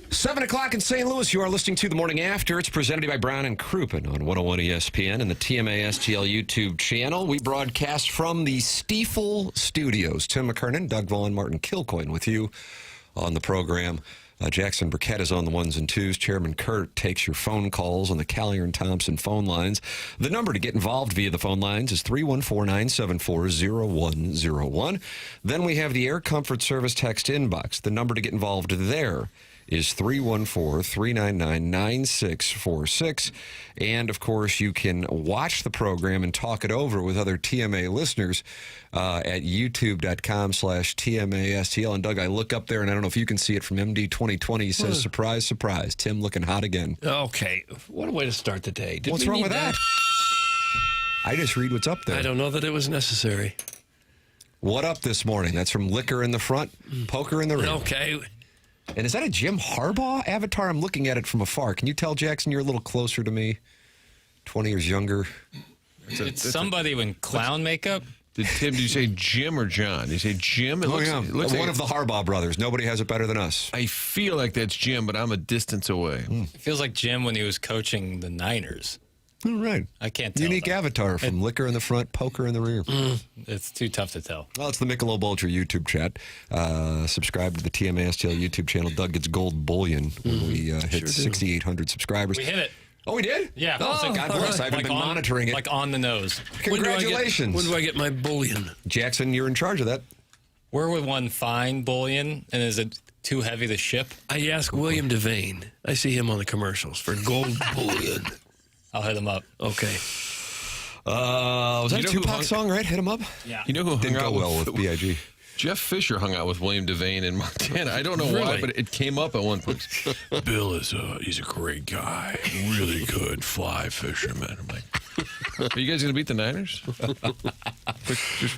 7 o'clock in St. Louis. You are listening to The Morning After. It's presented by Brown and Crouppen on 101 ESPN and the TMA STL YouTube channel. We broadcast from the Stiefel Studios. Tim McKernan, Doug Vaughn, Martin Kilcoyne with you on the program. Jackson Burkett is on the ones and twos. Chairman Kurt takes your phone calls on the Callier and Thompson phone lines. The number to get involved via the phone lines is 314-974-0101. Then we have the Air Comfort Service text inbox. The number to get involved there is 314-399-9646. And, of course, you can watch the program and talk it over with other TMA listeners at youtube.com/TMASTL. And, Doug, I look up there, and I don't know if you can see it from MD 2020. He says, surprise, surprise. Tim looking hot again. Okay. What a way to start the day. What's wrong with that? I just read what's up there. I don't know that it was necessary. What up this morning? That's from Liquor in the Front, Poker in the Rear. Okay. And is that a Jim Harbaugh avatar? I'm looking at it from afar. Can you tell, Jackson, you're a little closer to me? 20 years younger. It's somebody in clown makeup. Tim, did you say Jim or John? Did you say Jim? It looks one like of the Harbaugh brothers. Nobody has it better than us. I feel like that's Jim, but I'm a distance away. It feels like Jim when he was coaching the Niners. All right. I can't tell. Unique avatar from Liquor in the Front, Poker in the Rear. It's too tough to tell. Well, it's the Michelob Ultra YouTube chat. Subscribe to the TMASTL YouTube channel. Doug gets gold bullion when we hit 6,800 subscribers. We hit it. Oh, we did? Yeah. Oh, God bless. I haven't been monitoring it. Like on the nose. Congratulations. When do I get my bullion? Jackson, you're in charge of that. Where would one find bullion? And is it too heavy to ship? I ask William Devane. I see him on the commercials for gold bullion. I'll hit him up. Okay. Was that a Tupac song, right? Hit him up? Yeah. You know who Didn't hung go out well with B.I.G. Jeff Fisher hung out with William Devane in Montana. I don't know why, but it came up at one point. Bill he's a great guy, really good fly fisherman. I'm like, are you guys going to beat the Niners?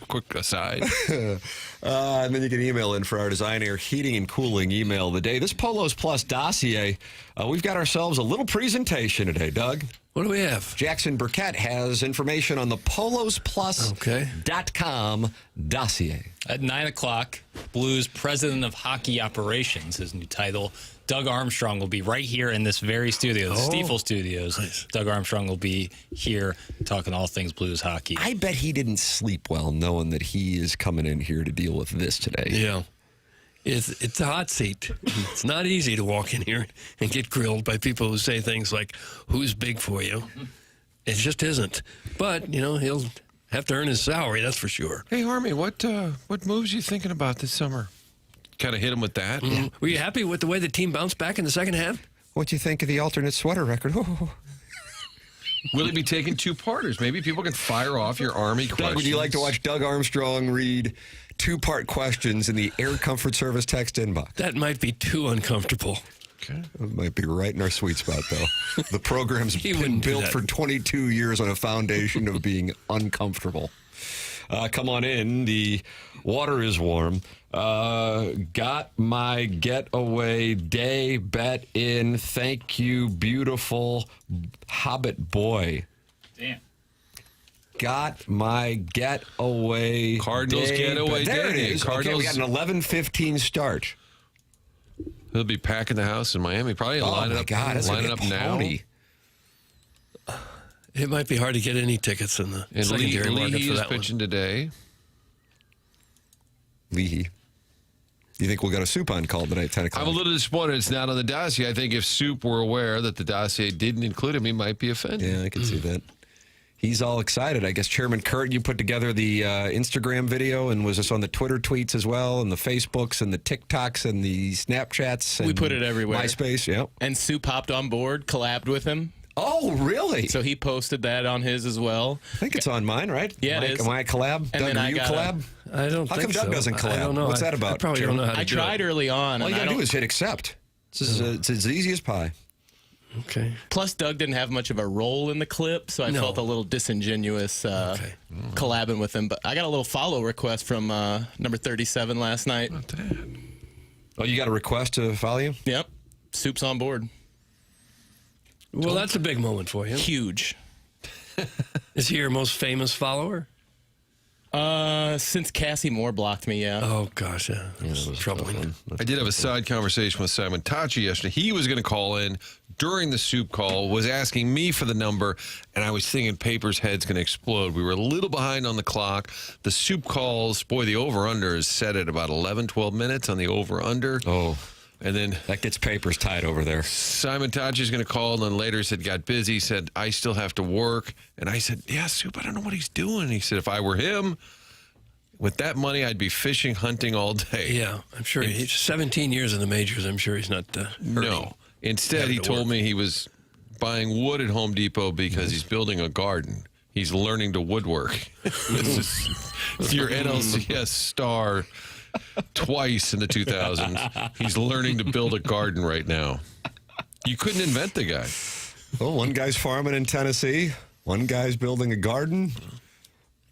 quick aside. And then you can email in for our Design Air Heating and Cooling email of the day. This Polos Plus dossier, we've got ourselves a little presentation today, Doug. What do we have? Jackson Burkett has information on the polosplus.com dossier. At 9 o'clock, Blues President of Hockey Operations, his new title, Doug Armstrong, will be right here in this very studio, the Stiefel Studios. Nice. Doug Armstrong will be here talking all things Blues hockey. I bet he didn't sleep well knowing that he is coming in here to deal with this today. Yeah. It's a hot seat. It's not easy to walk in here and get grilled by people who say things like, who's big for you? It just isn't. But, he'll have to earn his salary, that's for sure. Hey, Harmy, what moves are you thinking about this summer? Kind of hit him with that. Yeah. Were you happy with the way the team bounced back in the second half? What do you think of the alternate sweater record? Oh. Will he be taking two-parters? Maybe people can fire off your Army questions. Doug, would you like to watch Doug Armstrong read two-part questions in the Air Comfort Service text inbox? That might be too uncomfortable. Okay. It might be right in our sweet spot, though. The program's been built for 22 years on a foundation of being uncomfortable. Come on in. The water is warm. Got my getaway day bet in. Thank you, beautiful Hobbit boy. Damn. Got my getaway Cardinals day getaway bet. There day. it is. Cardinals. Okay, we got an 11:15 start. He'll be packing the house in Miami. Probably lining up now. It might be hard to get any tickets in the And secondary market Leahy for is that pitching today. Leahy. Do you think we'll get a Suppan call tonight at 10 o'clock? I'm a little disappointed it's not on the dossier. I think if Soup were aware that the dossier didn't include him, he might be offended. Yeah, I can see that. He's all excited. I guess Chairman Kurt, you put together the Instagram video, and was this on the Twitter tweets as well, and the Facebooks, and the TikToks, and the Snapchats? And we put it everywhere. MySpace, yeah. And Soup hopped on board, collabed with him. Oh, really? So he posted that on his as well. I think it's on mine, right? Yeah, it is. Am I a collab? And Doug, then are you collab? I don't How think come Doug so. doesn't collab? I don't know. What's that about? I probably Chairman? don't know how to I do tried it. early on. All you and got to do is hit accept. It's as easy as pie. Okay. Plus, Doug didn't have much of a role in the clip, so I felt a little disingenuous collabing with him. But I got a little follow request from number 37 last night. Not that. Oh, you got a request to follow you? Yep. Soup's on board. Well, that's a big moment for you. Huge. Is he your most famous follower? Since Cassie Moore blocked me, yeah. Oh, gosh, yeah. That was troubling. I did have a side conversation with Simon Tachi yesterday. He was going to call in during the soup call, was asking me for the number, and I was thinking Paper's head's going to explode. We were a little behind on the clock. The soup calls, boy, the over-under is set at about 11, 12 minutes on the over-under. Oh, and then that gets Papers tied over there. Simon Tachi's going to call, and then later said, got busy, said, I still have to work. And I said, yeah, Soup, I don't know what he's doing. He said, if I were him, with that money, I'd be fishing, hunting all day. Yeah, I'm sure. He's 17 years in the majors. I'm sure he's not No. Instead, he told me he was buying wood at Home Depot because he's building a garden. He's learning to woodwork. It's your NLCS star twice in the 2000s. He's learning to build a garden right now. You couldn't invent the guy. Well, one guy's farming in Tennessee. One guy's building a garden.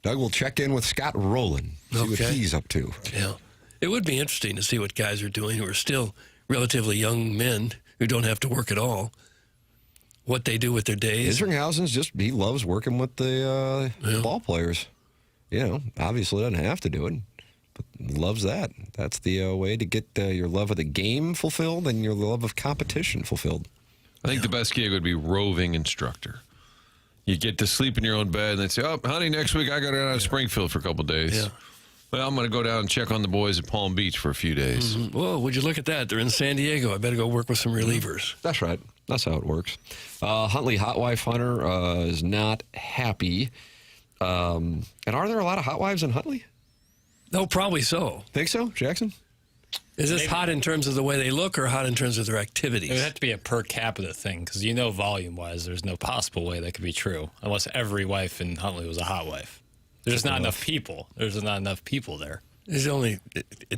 Doug will check in with Scott Rowland, see what he's up to. Yeah. It would be interesting to see what guys are doing who are still relatively young men who don't have to work at all, what they do with their days. Isringhausen's he loves working with the ball players. You know, obviously doesn't have to do it, but loves that. That's the way to get your love of the game fulfilled and your love of competition fulfilled. I think the best gig would be roving instructor. You get to sleep in your own bed, and they say, oh, honey, next week I got to go down to Springfield for a couple of days. Yeah. Well, I'm going to go down and check on the boys at Palm Beach for a few days. Mm-hmm. Whoa, would you look at that? They're in San Diego. I better go work with some relievers. That's right. That's how it works. Huntley Hot Wife Hunter is not happy. And are there a lot of hot wives in Huntley? No, probably so. Think so, Jackson? Is this hot in terms of the way they look or hot in terms of their activities? It would have to be a per capita thing because volume-wise, there's no possible way that could be true unless every wife in Huntley was a hot wife. There's just not enough people. There's not enough people there. There's only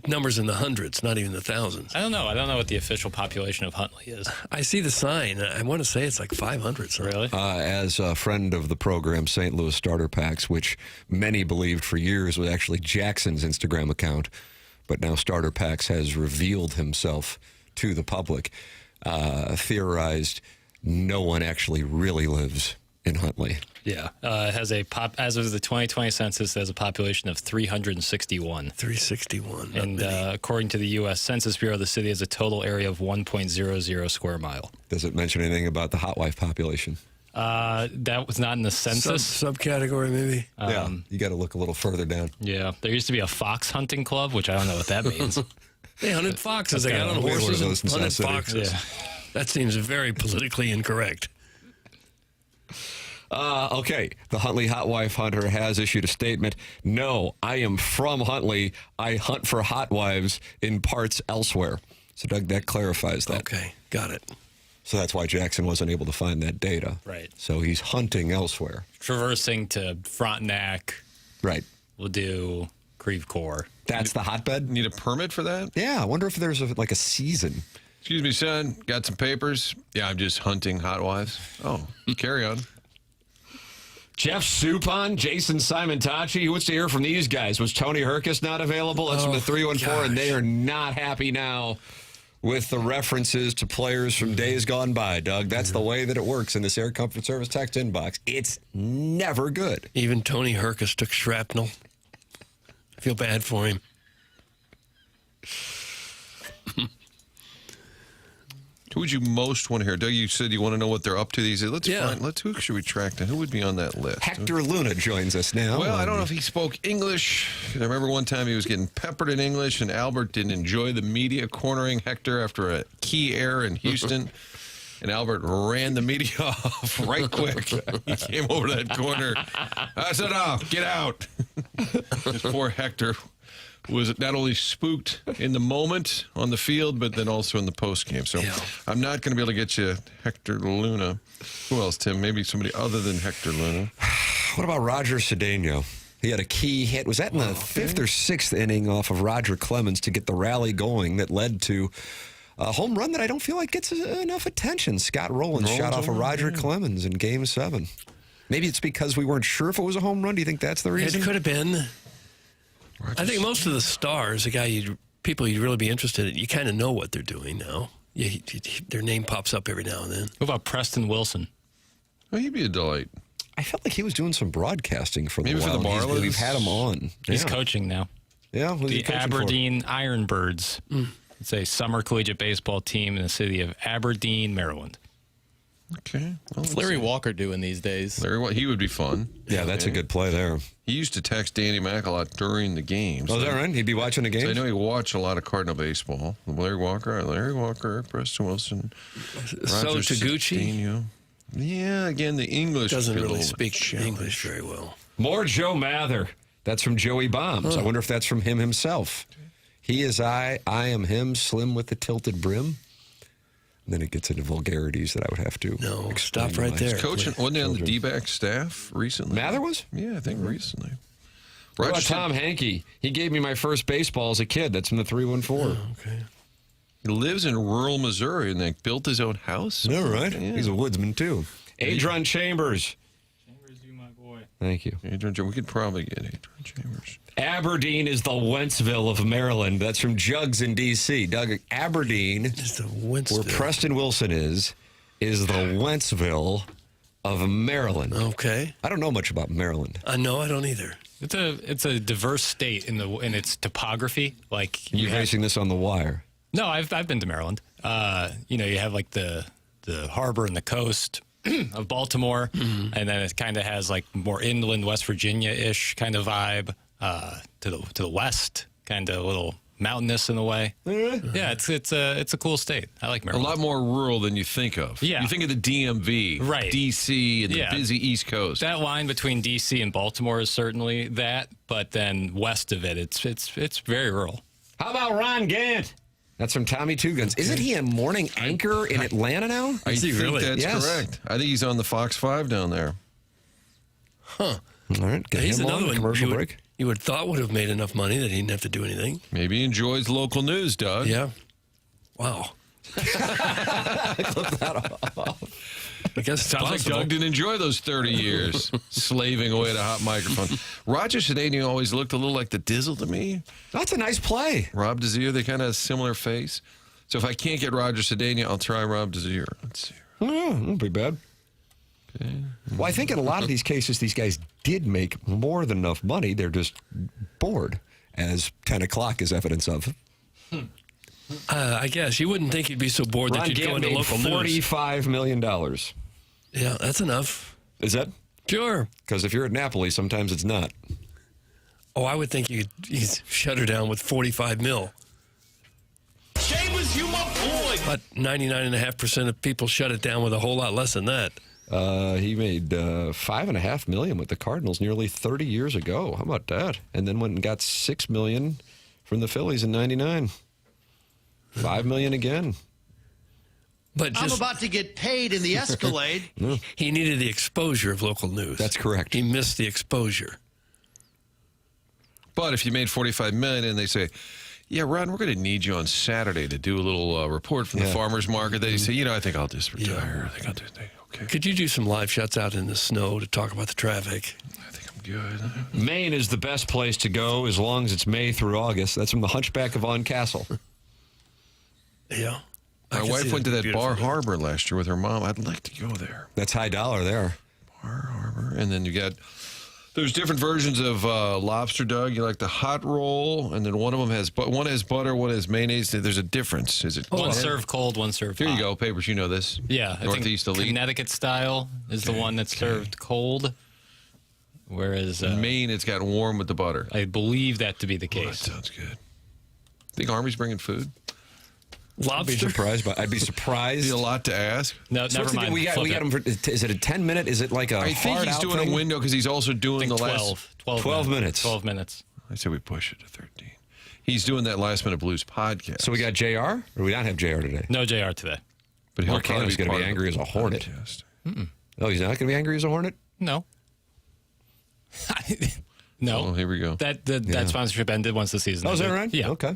numbers in the hundreds, not even the thousands. I don't know. I don't know what the official population of Huntley is. I see the sign. I want to say it's like 500. Really? As a friend of the program, St. Louis Starter Packs, which many believed for years was actually Jackson's Instagram account, but now Starter Packs has revealed himself to the public, theorized no one actually really lives in Huntley. Yeah. It has as of the 2020 census, it has a population of 361. 361. And according to the U.S. Census Bureau, the city has a total area of 1.00 square mile. Does it mention anything about the hot wife population? That was not in the census. Subcategory, maybe? Yeah, you got to look a little further down. Yeah. There used to be a fox hunting club, which I don't know what that means. They hunted foxes. They got on horses and hunted foxes. Yeah. That seems very politically incorrect. Okay, the Huntley Hot Wife Hunter has issued a statement. No, I am from Huntley. I hunt for hot wives in parts elsewhere. So, Doug, that clarifies that. Okay, got it. So that's why Jackson wasn't able to find that data. Right. So he's hunting elsewhere. Traversing to Frontenac. Right. We'll do Creve Coeur. That's the hotbed? Need a permit for that? Yeah, I wonder if there's a season. Excuse me, son. Got some papers? Yeah, I'm just hunting hot wives. Oh, carry on. Jeff Suppan, Jason Simon Tachi. Who wants to hear from these guys? Was Tony Herkus not available? That's from the 314, and they are not happy now with the references to players from days gone by, Doug. That's the way that it works in this Air Comfort Service text inbox. It's never good. Even Tony Herkus took shrapnel. I feel bad for him. Who would you most want to hear? Doug, you said you want to know what they're up to these days. Let's find. Who should we track down? Who would be on that list? Hector Luna joins us now. Well, I don't know if he spoke English. I remember one time he was getting peppered in English, and Albert didn't enjoy the media cornering Hector after a key error in Houston. And Albert ran the media off right quick. He came over to that corner. I said, "Oh, get out." This poor Hector was not only spooked in the moment on the field, but then also in the post game. So I'm not going to be able to get you Hector Luna. Who else, Tim? Maybe somebody other than Hector Luna. What about Roger Cedeno? He had a key hit. Was that in the fifth or sixth inning off of Roger Clemens to get the rally going that led to a home run that I don't feel like gets enough attention? Scott Rowland shot off of Roger Clemens in Game 7. Maybe it's because we weren't sure if it was a home run. Do you think that's the reason? It could have been. I think most of the stars, people you'd really be interested in, you kind of know what they're doing now. Their name pops up every now and then. What about Preston Wilson? Oh, he'd be a delight. I felt like he was doing some broadcasting for a Maybe while. for the Marlins? We've had him on. He's Yeah. coaching now. Yeah, who's he The coaching for? Aberdeen Ironbirds. It's a summer collegiate baseball team in the city of Aberdeen, Maryland. Okay. Well, What's Larry Walker doing these days? He would be fun. Yeah, that's a good play there. He used to text Danny Mac a lot during the games. Oh, is that right? He'd be watching the So I game? know he watched a lot of Cardinal baseball. Larry Walker, Preston Wilson, So Roger Taguchi Cestino. Yeah, again, the English doesn't is a really little speak challenged. English very well. More Joe Mather. That's from Joey Bombs. I wonder if that's from him himself. He is I am him, slim with the tilted brim. And then it gets into vulgarities that I would have to No, explain stop to right my there. Coaching, wasn't he on the children. D-back staff recently? Mather was? Yeah, I think recently. What about Roger Tom Hankey? He gave me my first baseball as a kid. That's from the 314. Okay. He lives in rural Missouri and like built his own house. All right. Yeah. He's a woodsman, too. Adron Chambers. Chambers, you my boy. Thank you. We could probably get Adrian Chambers. Aberdeen is the Wentzville of Maryland. That's from Jugs in D.C. Doug, Aberdeen, Just a where Winston. Preston Wilson is the Wentzville of Maryland. Okay. I don't know much about Maryland. No, I don't either. It's a diverse state in its topography. Like You have- basing this on the wire? No, I've been to Maryland. You have like the harbor and the coast of Baltimore, and then it kind of has like more inland West Virginia-ish kind of vibe to the west, kind of a little mountainous in a way. Yeah, it's a cool state. I like A Maryland. lot more rural than you think of. Yeah. You think of the DMV, Right. D.C., and the Yeah. busy East Coast. That line between D.C. and Baltimore is certainly that, but then west of it, it's very rural. How about Ron Gant? That's from Tommy Two Guns. Isn't he a morning anchor in Atlanta now? I Is he think really? that's Yes. correct. I think he's on the Fox 5 down there. Huh. All right, get He's him another on one commercial you break. you would thought would have made enough money that he didn't have to do anything. Maybe he enjoys local news, Doug. Yeah. Wow. I guess it's Sounds like possible. Doug didn't enjoy those 30 years slaving away at a hot microphone. Roger Cestino always looked a little like the Dizzle to me. That's a nice play. Rob Desir, they kind of have a similar face. So if I can't get Roger Cestino, I'll try Rob Desir. Let's see. Oh, yeah, won't be bad. Well, I think in a lot of these cases, these guys did make more than enough money. They're just bored, as 10 o'clock is evidence of. I guess you wouldn't think you'd be so bored that Ron you'd go Gant into made local news. $45 million. Yeah, that's enough. Is that? Sure. Because if you're at Napoli, sometimes it's not. Oh, I would think you'd shut her down with 45 mil. Chambers, you my boy. But 99.5% of people shut it down with a whole lot less than that. He made $5.5 million with the Cardinals nearly 30 years ago. How about that? And then went and got $6 million from the Phillies in '99. $5 million again. But I'm just about to get paid in the Escalade. he needed the exposure of local news. That's correct. He missed the exposure. But if you made $45 million and they say, yeah, Ron, we're going to need you on Saturday to do a little report from the farmer's market, then you say, I think I'll just retire. I think I'll do that. Okay. Could you do some live shots out in the snow to talk about the traffic? I think I'm good. Maine is the best place to go as long as it's May through August. That's from the Hunchback of Von Castle. Yeah. My wife went to that Bar Harbor last year with her mom. I'd like to go there. That's high dollar there. Bar Harbor. And then there's different versions of lobster, Doug. You like the hot roll, and then one of them has butter, one has mayonnaise. There's a difference. Is it? One served cold, one served Here hot. you go, Papers. You know this. Yeah, Northeast I think Elite. Connecticut style is the one that's served cold, whereas Maine, it's got warm with the butter. I believe that to be the Oh, that case. sounds good. Think Army's bringing food? I'd be Lobster? surprised. I'd be surprised. Be a lot to ask. No, So never what's the mind. deal? We got Flip him for. Is it a 10-minute? Is it like a I think hard he's out doing thing? a window because he's also I doing think the last. 12 minutes. 12 minutes. I said we push it to 13. He's doing that Last Minute Blues podcast. So we got JR, or we don't have JR today? No JR today. but he'll Mark probably Hannah's gonna part be of angry the as a hornet. podcast. Oh, he's not going to be angry as a hornet? No. No. Oh, here we go. That sponsorship ended once the season Oh, is that ended. right? Yeah. Okay.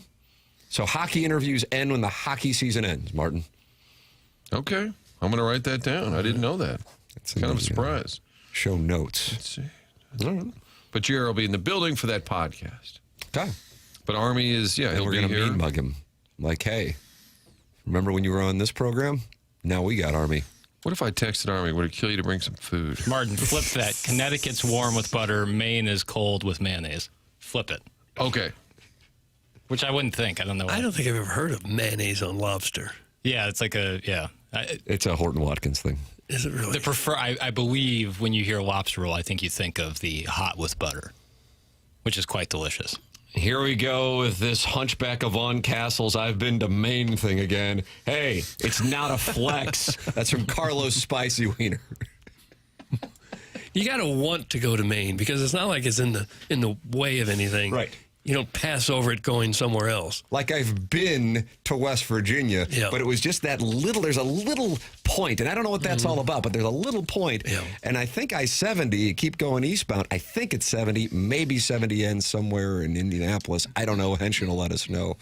So hockey interviews end when the hockey season ends, Martin. Okay. I'm going to write that down. I didn't know that. It's kind of a surprise. Show notes. Let's see. All right. But Jerry will be in the building for that podcast. Okay. But Army is, And he'll we're be going to here. mean mug him. Like, hey, remember when you were on this program? Now we got Army. What if I texted Army? Would it kill you to bring some food? Martin, flip that. Connecticut's warm with butter. Maine is cold with mayonnaise. Flip it. Okay. Which I wouldn't think. I don't know. I don't think I've ever heard of mayonnaise on lobster. Yeah, it's like It's a Horton Watkins thing. Is it really? I believe when you hear lobster roll, I think you think of the hot with butter, which is quite delicious. Here we go with this Hunchback of Vaughn Castle's I've been to Maine thing again. Hey, it's not a flex. That's from Carlos Spicy Wiener. You got to want to go to Maine because it's not like it's in the way of anything. Right. You don't pass over it going somewhere else. Like I've been to West Virginia, but it was just that little, there's a little point, and I don't know what that's all about, but there's a little point, and I think I-70, you keep going eastbound, I think it's 70, maybe 70 ends somewhere in Indianapolis. I don't know. Henshin will let us know.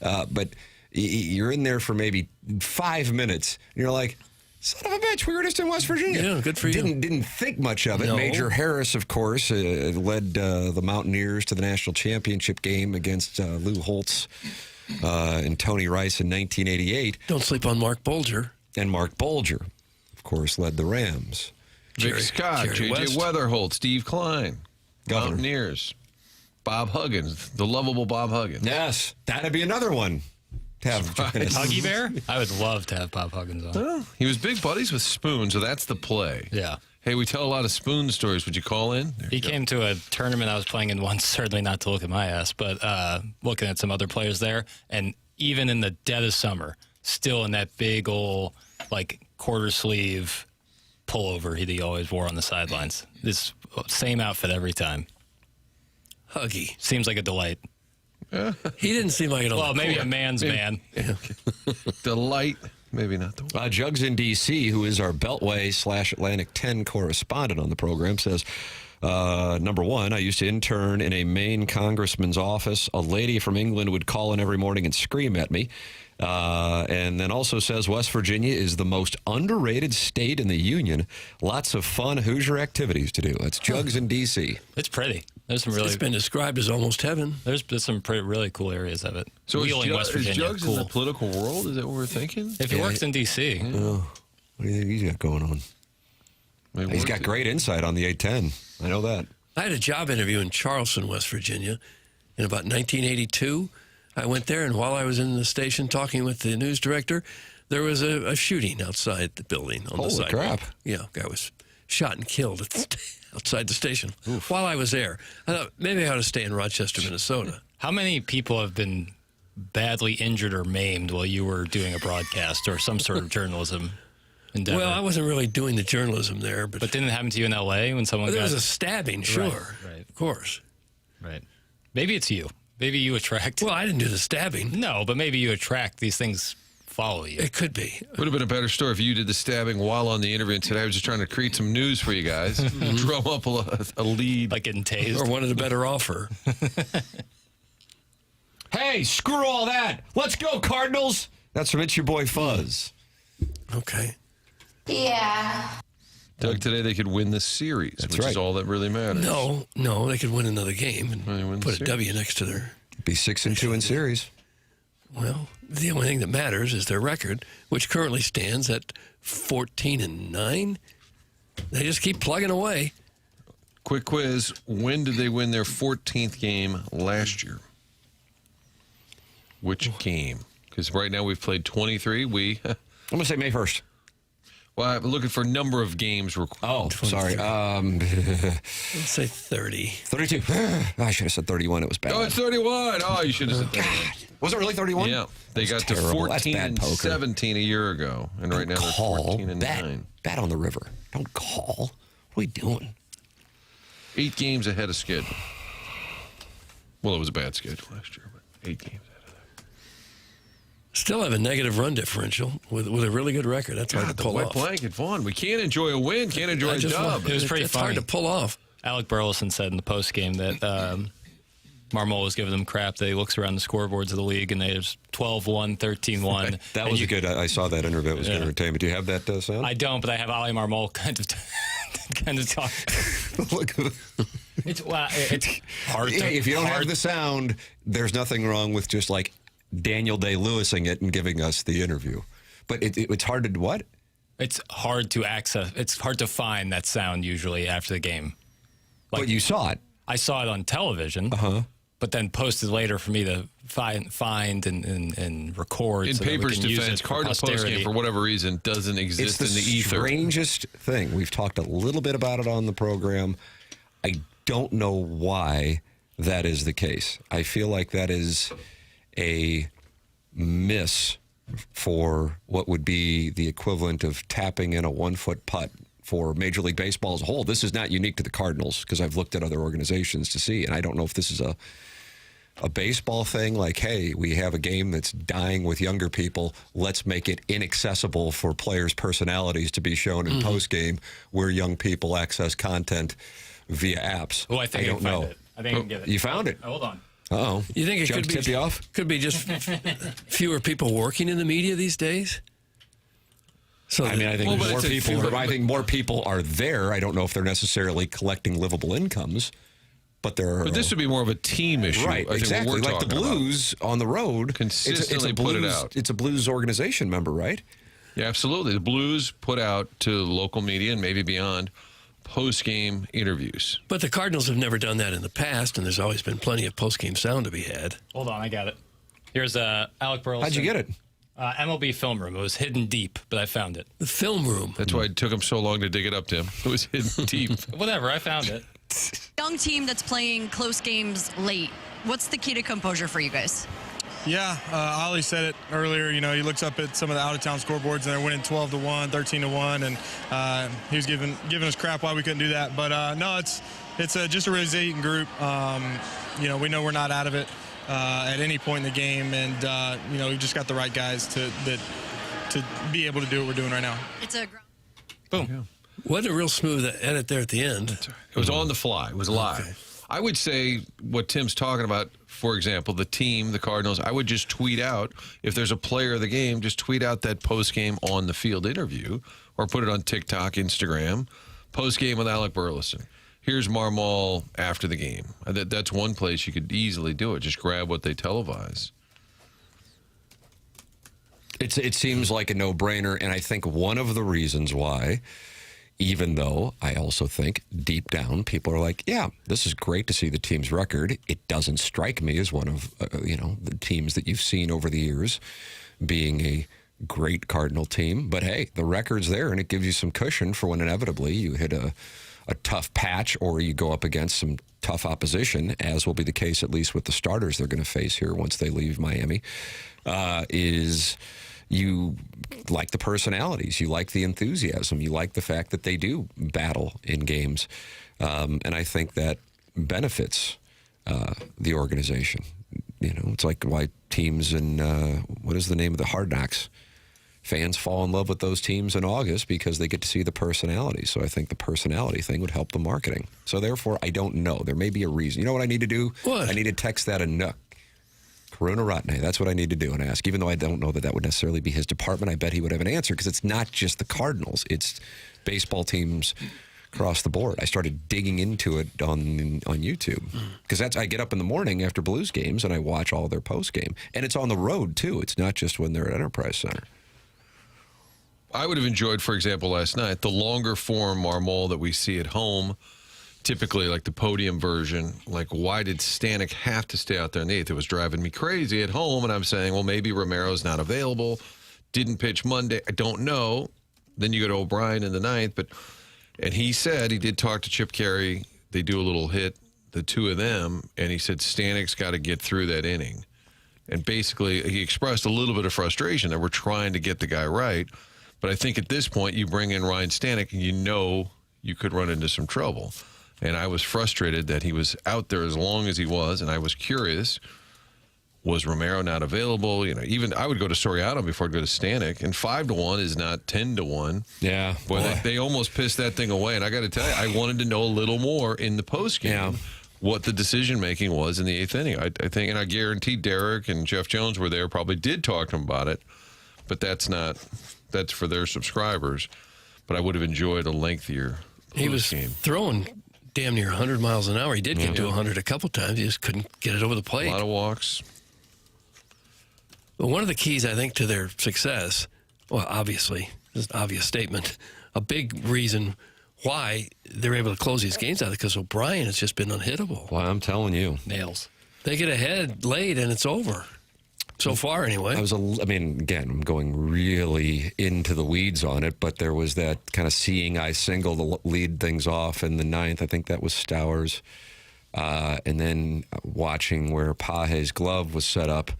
But you're in there for maybe 5 minutes, and you're like, son of a bitch, we were just in West Virginia. Yeah, good for you. Didn't think much of it. No. Major Harris, of course, led the Mountaineers to the national championship game against Lou Holtz and Tony Rice in 1988. Don't sleep on Mark Bolger. And Mark Bolger, of course, led the Rams. Vic Scott, Jerry J.J. West. Weatherholt, Steve Klein, Governor. Mountaineers, Bob Huggins, the lovable Bob Huggins. Yes, that'd be another one to have join us. Huggy Bear? I would love to have Bob Huggins on. Well, he was big buddies with Spoon, so that's the play. Yeah. Hey, we tell a lot of Spoon stories. Would you call in? There He you go. came to a tournament I was playing in once, certainly not to look at my ass, but looking at some other players there. And even in the dead of summer, still in that big old, like, quarter sleeve pullover he always wore on the sidelines. This same outfit every time. Huggy. Seems like a delight. He didn't seem like it on Well, the maybe court. a man's man. Delight. Maybe not the one. Jugs in D.C., who is our Beltway/Atlantic 10 correspondent on the program, says, number one, I used to intern in a Maine congressman's office. A lady from England would call in every morning and scream at me. And then also says West Virginia is the most underrated state in the Union. Lots of fun Hoosier activities to do. That's Jugs in D.C. It's pretty. There's some really. It's been described as almost heaven. There's some really cool areas of it. So Wheeling, West is Virginia, Jugs cool. in the political world? Is that what we're thinking? If he works in D.C., Oh, what do you think he's got going on? Maybe He's worked got it. great insight on the 810. I know that. I had a job interview in Charleston, West Virginia, in about 1982. I went there, and while I was in the station talking with the news director, there was a shooting outside the building on Holy the sidewalk. crap. Yeah, a guy was shot and killed outside the station while I was there. I thought maybe I ought to stay in Rochester, Minnesota. how many people have been badly injured or maimed while you were doing a broadcast or some sort of journalism endeavor? Well, I wasn't really doing the journalism there, but But didn't it happen to you in L.A. when someone there got... was a stabbing, sure. right. Of course. Right. Maybe it's you. Maybe you attract... Well, I didn't do the stabbing. No, but maybe you attract these things follow you. It could be. Would have been a better story if you did the stabbing while on the interview and said, I was just trying to create some news for you guys. Drum up a lead. Like getting tased. Or wanted a better offer. Hey, screw all that. Let's go, Cardinals. That's from It's Your Boy Fuzz. Okay. Yeah. Doug, today they could win this series, That's which is right. all that really matters. No, they could win another game and Well, they win the put a series. W next to their... Be 6-2 in series. Well, the only thing that matters is their record, which currently stands at 14-9. They just keep plugging away. Quick quiz. When did they win their 14th game last year? Which game? Because right now we've played 23. I'm going to say May 1st. Well, I'm looking for number of games. Oh, sorry. Let's say 30. 32. I should have said 31. It was bad. Oh, it's 31. Oh, you should have said that. Was it really 31? Yeah, they got That's to terrible. That's 14 bad and poker. 17 a year ago, and right now they're Call. 14 and 9. Bet on the river. Don't call. What are we doing? 8 games ahead of schedule. Well, it was a bad schedule last year, but 8 games ahead of that. Still have a negative run differential with a really good record. That's hard God, to the pull wet off. blanket, Vaughn. We can't enjoy a win, can't enjoy I a just dub. want- It was pretty it's funny. hard to pull off. Alec Burleson said in the postgame that Marmol was giving them crap that he looks around the scoreboards of the league and there's 12-1, 13-1. That was good. I saw that interview. It was good Yeah. entertainment. Do you have that sound? I don't, but I have Ali Marmol kind of talk. Look at It's hard to... Yeah, if you don't hard- have the sound, there's nothing wrong with just like Daniel Day-Lewising it and giving us the interview. But it's hard to what? It's hard to access. It's hard to find that sound usually after the game. But you saw it. I saw it on television, but then posted later for me to find and record. In so that we Paper's can use defense, it for Cardinal posterity. postgame, for whatever reason, doesn't exist It's in the ether. strangest thing. We've talked a little bit about it on the program. I don't know why that is the case. I feel like that is a miss for what would be the equivalent of tapping in a 1-foot putt for Major League Baseball as a whole. This is not unique to the Cardinals because I've looked at other organizations to see, and I don't know if this is a baseball thing, like, hey, we have a game that's dying with younger people. Let's make it inaccessible for players' personalities to be shown in postgame where young people access content via apps. Oh, I think I don't can know. find it. I think I can get it. You found it? Hold on. Uh-oh. You think it Judge could be tip you off? Could be just fewer people working in the media these days? So I mean, I think Well, but more it's a people. few- I think more people are there. I don't know if they're necessarily collecting livable incomes, but they're. But this would be more of a team issue. right, I think, exactly. what we're Like the talking about. Blues on the road, Consistently it's a put it Blues, out. It's a Blues organization member, right? Yeah, absolutely. The Blues put out to local media and maybe beyond post-game interviews. But the Cardinals have never done that in the past, and there's always been plenty of post-game sound to be had. Hold on, I got it. Here's Alec Burleson. How'd you get it? MLB film room. It was hidden deep, but I found it. The film room. That's why it took them so long to dig it up, Tim. It was hidden deep. Whatever, I found it. Young team that's playing close games late. What's the key to composure for you guys? Yeah, Ollie said it earlier. You know, he looks up at some of the out-of-town scoreboards, and they're winning 12-1, 13-1, and he was giving us crap why we couldn't do that. But no, it's just a resilient group. You know, we know we're not out of it at any point in the game, and you know, we've just got the right guys to be able to do what we're doing right now. It's a Boom. Yeah. Wasn't a real smooth edit there at the end. It was on the fly. It was live. Okay. I would say what Tim's talking about, for example, the team, the Cardinals, I would just tweet out, if there's a player of the game, just tweet out that post-game on the field interview or put it on TikTok, Instagram, post-game with Alec Burleson. Here's Marmol after the game. That's one place you could easily do it. Just grab what they televise. It seems like a no-brainer, and I think one of the reasons why, even though I also think deep down people are like, yeah, this is great to see the team's record. It doesn't strike me as one of the teams that you've seen over the years being a great Cardinal team. But hey, the record's there, and it gives you some cushion for when inevitably you hit a tough patch or you go up against some tough opposition, as will be the case at least with the starters they're going to face here once they leave Miami, is you like the personalities, you like the enthusiasm, you like the fact that they do battle in games. And I think that benefits the organization. You know, it's like why teams in, what is the name of the Hard Knocks? Fans fall in love with those teams in August because they get to see the personality. So I think the personality thing would help the marketing. So therefore, I don't know. There may be a reason. You know what I need to do? What? I need to text that a Nook. Karuna Ratne, that's what I need to do and ask. Even though I don't know that would necessarily be his department, I bet he would have an answer because it's not just the Cardinals. It's baseball teams across the board. I started digging into it on YouTube because I get up in the morning after Blues games and I watch all their post game. And it's on the road, too. It's not just when they're at Enterprise Center. I would have enjoyed, for example, last night, the longer form Marmol that we see at home, typically like the podium version. Like, why did Stanek have to stay out there in the eighth? It was driving me crazy at home, and I'm saying, well, maybe Romero's not available, didn't pitch Monday. I don't know. Then you go to O'Brien in the ninth, and he said he did talk to Chip Carey. They do a little hit, the two of them, and he said Stanek's got to get through that inning. And basically, he expressed a little bit of frustration that we're trying to get the guy right. But I think at this point, you bring in Ryan Stanek, and you know you could run into some trouble. And I was frustrated that he was out there as long as he was, and I was curious, was Romero not available? You know, even I would go to Soriano before I'd go to Stanek, and 5-1 is not 10-1. Yeah. Boy, they almost pissed that thing away, and I got to tell you, I wanted to know a little more in the postgame what the decision-making was in the eighth inning. I think, and I guarantee Derek and Jeff Jones were there, probably did talk to him about it, but that's for their subscribers. But I would have enjoyed a lengthier He was postgame. throwing damn near 100 miles an hour. He did get to 100 a couple times. He just couldn't get it over the plate. A lot of walks. But one of the keys, I think, to their success, well, obviously, It's an obvious statement. A big reason why they're able to close these games out because O'Brien has just been unhittable. Well, I'm telling you. Nails. They get ahead late and it's over. So far, anyway. Again, I'm going really into the weeds on it, but there was that kind of seeing eye single to lead things off in the ninth. I think that was Stowers. And then watching where Page's glove was set up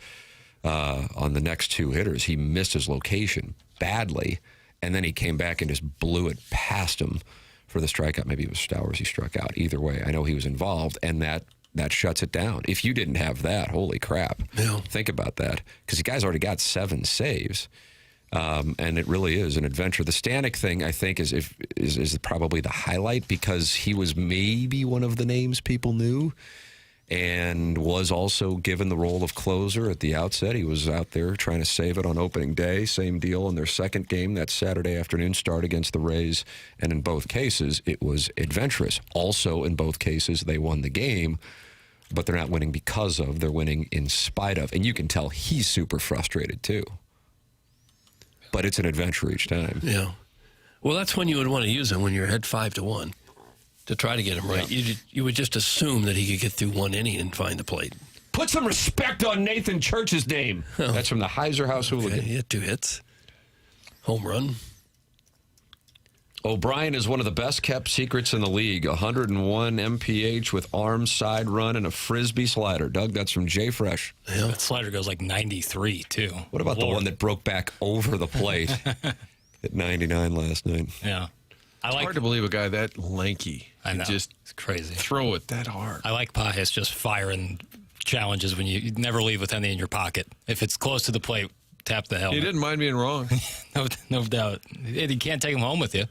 on the next two hitters, he missed his location badly, and then he came back and just blew it past him for the strikeout. Maybe it was Stowers he struck out. Either way, I know he was involved, and that shuts it down. If you didn't have that, holy crap. Yeah. Think about that. Because the guy's already got 7 saves. And it really is an adventure. The Stanek thing, I think, is probably the highlight because he was maybe one of the names people knew and was also given the role of closer at the outset. He was out there trying to save it on opening day. Same deal in their second game, that Saturday afternoon start against the Rays. And in both cases, it was adventurous. Also, in both cases, they won the game. But they're not winning because of, they're winning in spite of. And you can tell he's super frustrated, too. But it's an adventure each time. Yeah. Well, that's when you would want to use him, when you're ahead 5-1, to try to get him right. Yeah. You would just assume that he could get through one inning and find the plate. Put some respect on Nathan Church's name. Oh. That's from the Heiser House Hooligan. He had 2 hits. Home run. O'Brien is one of the best-kept secrets in the league. 101 MPH with arm, side run, and a Frisbee slider. Doug, that's from Jay Fresh. Yeah. That slider goes like 93, too. What about the one that broke back over the plate at 99 last night? Yeah. It's hard to believe a guy that lanky can just it's crazy. Throw it that hard. I like Pages just firing challenges when you never leave with any in your pocket. If it's close to the plate, tap the helmet. He didn't mind being wrong. No doubt. You can't take him home with you.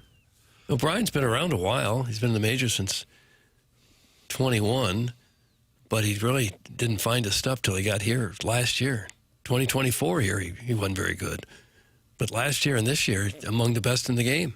O'Brien's been around a while. He's been in the majors since 21, but he really didn't find his stuff till he got here last year. 2024 here, he wasn't very good. But last year and this year, among the best in the game.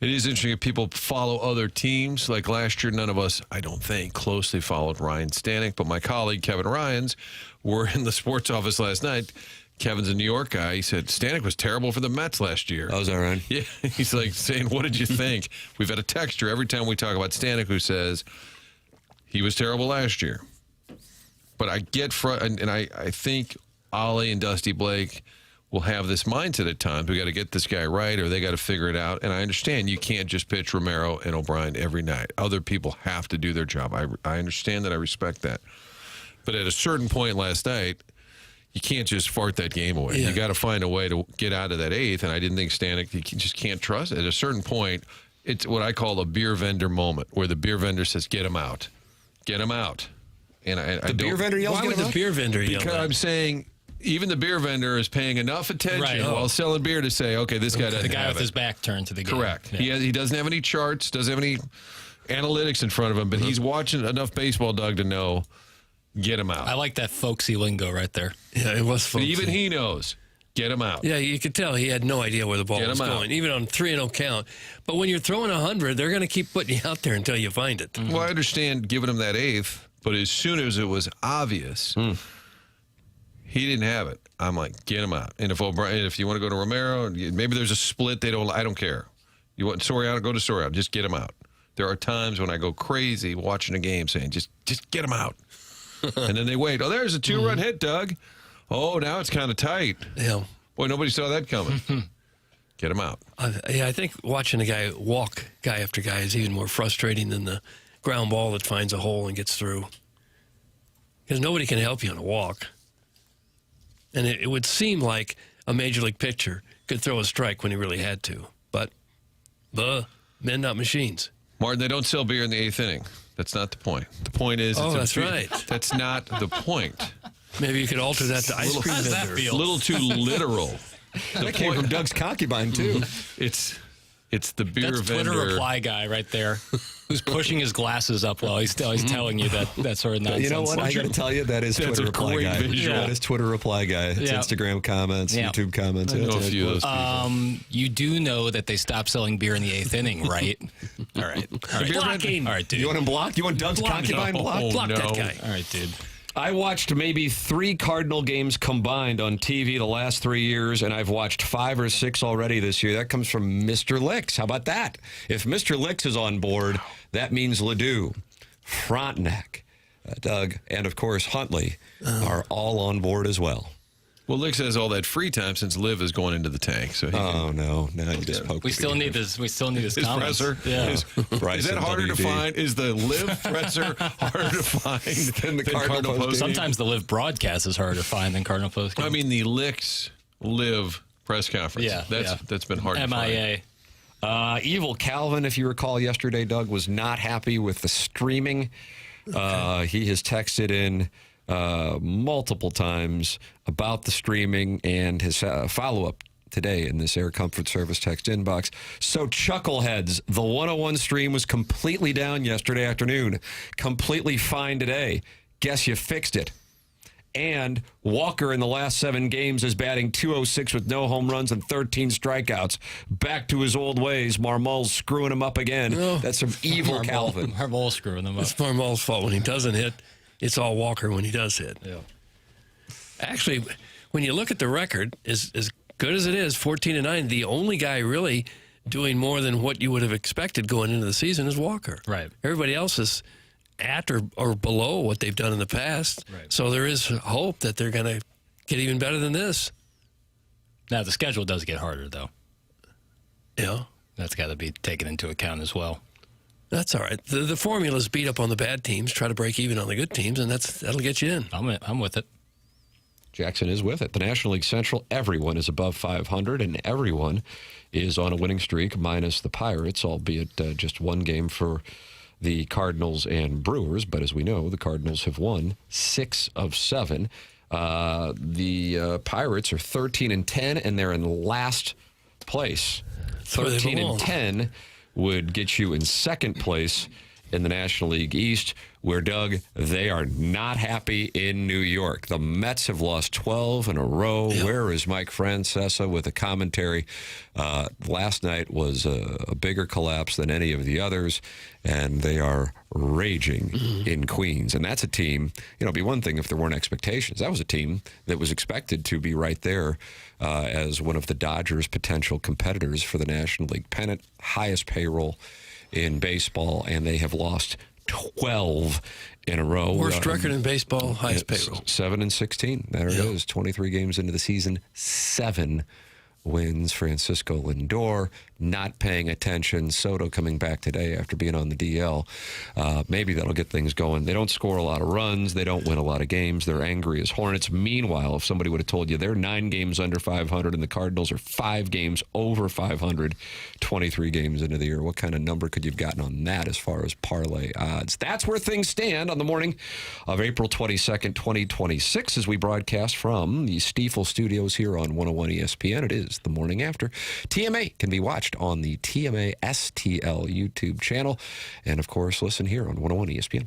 It is interesting if people follow other teams. Like last year, none of us, I don't think, closely followed Ryan Stanek, but my colleague Kevin Ryans were in the sports office last night. Kevin's a New York guy. He said, Stanek was terrible for the Mets last year. Oh, is that right? Yeah. He's like saying, what did you think? We've had a texter every time we talk about Stanek who says he was terrible last year. But I get, and I think Ollie and Dusty Blake will have this mindset at times. We got to get this guy right, or they got to figure it out. And I understand you can't just pitch Romero and O'Brien every night. Other people have to do their job. I understand that. I respect that. But at a certain point last night, you can't just fart that game away. Yeah. You got to find a way to get out of that eighth, and I didn't think Stanek, you just can't trust it. At a certain point, it's what I call a beer vendor moment, where the beer vendor says, get him out. Get him out. And the beer vendor yells, why would the beer vendor yell? Because I'm saying even the beer vendor is paying enough attention while selling beer to say, okay, this guy doesn't have it. The guy with his back turned to the game. Correct. Yeah. He doesn't have any charts, doesn't have any analytics in front of him, but he's watching enough baseball, Doug, to know, get him out. I like that folksy lingo right there. Yeah, it was folksy. Even he knows. Get him out. Yeah, you could tell he had no idea where the ball was going, even on 3-0 count. But when you're throwing 100, they're going to keep putting you out there until you find it. Well, I understand giving him that eighth, but as soon as it was obvious he didn't have it, I'm like, get him out. And if you want to go to Romero, maybe there's a split. I don't care. You want Soriano, go to Soriano. Just get him out. There are times when I go crazy watching a game saying, just get him out. And then they wait. Oh, there's a 2-run hit, Doug. Oh, now it's kind of tight. Yeah. Boy, nobody saw that coming. Get him out. I think watching a guy walk guy after guy is even more frustrating than the ground ball that finds a hole and gets through. Because nobody can help you on a walk. And it would seem like a major league pitcher could throw a strike when he really had to. But, men, not machines. Martin, they don't sell beer in the eighth inning. That's not the point. The point is... that's right. That's not the point. Maybe you could alter that to ice cream vendor. A little too literal. That came from Doug's concubine, too. It's the beer That's vendor. Twitter reply guy right there, who's pushing his glasses up while he's telling you that sort of nonsense. You know what? I got to tell you, that is That's Twitter a reply great guy. visual. That is Twitter reply guy. It's Instagram comments, YouTube comments. I know a few of those people. You do know that they stopped selling beer in the eighth inning, right? All right. Blocking. All right, dude. You want him blocked? You want Doug's concubine blocked? Block no. that guy. All right, dude. I watched maybe 3 Cardinal games combined on TV the last 3 years, and I've watched 5 or 6 already this year. That comes from Mr. Licks. How about that? If Mr. Licks is on board, that means Ledoux, Frontenac, Doug, and, of course, Huntley are all on board as well. Well, Licks has all that free time since Liv is going into the tank. So no. Now you just poked We still need his comments. presser. Yeah. Is that harder to find? Is the Liv presser harder to find than the Cardinal Post? Sometimes the Liv broadcast is harder to find than Cardinal Post. I mean, the Licks Liv press conference. Yeah, that's been hard to MIA. find. Evil Calvin, if you recall yesterday, Doug, was not happy with the streaming. He has texted in multiple times about the streaming and his follow-up today in this Air Comfort Service text inbox. So chuckleheads, the 101 stream was completely down yesterday afternoon, completely fine today. Guess you fixed it. And Walker in the last 7 games is batting .206 with no home runs and 13 strikeouts. Back to his old ways. Marmol's screwing him up again. No. That's some evil Calvin. Marmol's screwing them up. It's Marmol's fault when he doesn't hit. It's all Walker when he does hit. Yeah. Actually, when you look at the record, as good as it is, 14-9, the only guy really doing more than what you would have expected going into the season is Walker. Right. Everybody else is at or below what they've done in the past. Right. So there is hope that they're going to get even better than this. Now, the schedule does get harder, though. Yeah. That's got to be taken into account as well. That's all right. The formula's beat up on the bad teams, try to break even on the good teams, and that'll get you in. I'm with it. Jackson is with it. The National League Central, everyone is above 500, and everyone is on a winning streak, minus the Pirates, albeit just one game for the Cardinals and Brewers. But as we know, the Cardinals have won 6 of 7. The Pirates are 13-10, and they're in last place. where they 13-10 would get you in second place in the National League East, where, Doug, they are not happy in New York. The Mets have lost 12 in a row. Yeah. Where is Mike Francesa with the commentary? Last night was a bigger collapse than any of the others, and they are raging in Queens. And that's a team, it'd be one thing if there weren't expectations. That was a team that was expected to be right there as one of the Dodgers' potential competitors for the National League pennant, highest payroll in baseball, and they have lost 12 in a row. Worst record in baseball, highest payroll. 7-16. There it is. 23 games into the season, 7 wins. Francisco Lindor not paying attention. Soto coming back today after being on the DL. Maybe that'll get things going. They don't score a lot of runs. They don't win a lot of games. They're angry as Hornets. Meanwhile, if somebody would have told you they're 9 games under 500 and the Cardinals are 5 games over 500, 23 games into the year, what kind of number could you have gotten on that as far as parlay odds? That's where things stand on the morning of April 22nd, 2026, as we broadcast from the Stiefel studios here on 101 ESPN. It is the morning after. TMA can be watched on the TMA STL YouTube channel. And, of course, listen here on 101 ESPN.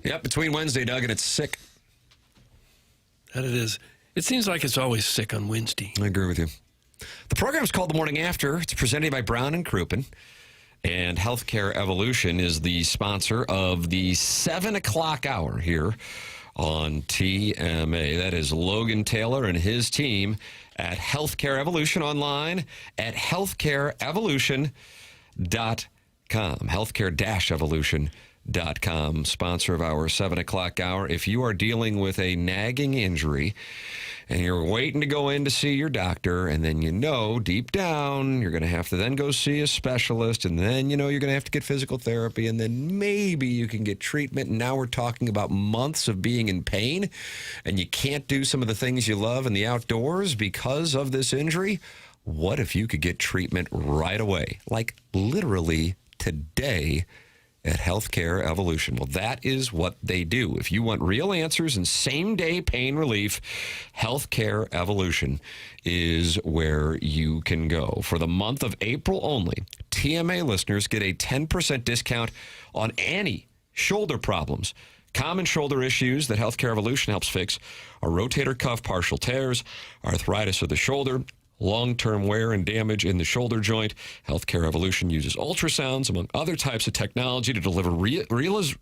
Yep, between Wednesday, Doug, and it's sick. That it is. It seems like it's always sick on Wednesday. I agree with you. The program is called The Morning After. It's presented by Brown and Crouppen. And Healthcare Evolution is the sponsor of the 7 o'clock hour here on TMA. That is Logan Taylor and his team at Healthcare Evolution, online at healthcareevolution.com. Healthcare-evolution.com, sponsor of our 7 o'clock hour. If you are dealing with a nagging injury and you're waiting to go in to see your doctor, and then deep down you're going to have to then go see a specialist, and then you're going to have to get physical therapy, and then maybe you can get treatment, and now we're talking about months of being in pain, and you can't do some of the things you love in the outdoors because of this injury. What if you could get treatment right away, like literally today, at Healthcare Evolution? Well, that is what they do. If you want real answers and same-day pain relief, Healthcare Evolution is where you can go. For the month of April only, TMA listeners get a 10% discount on any shoulder problems. Common shoulder issues that Healthcare Evolution helps fix are rotator cuff partial tears, arthritis of the shoulder, long-term wear and damage in the shoulder joint. Healthcare Evolution uses ultrasounds, among other types of technology, to deliver real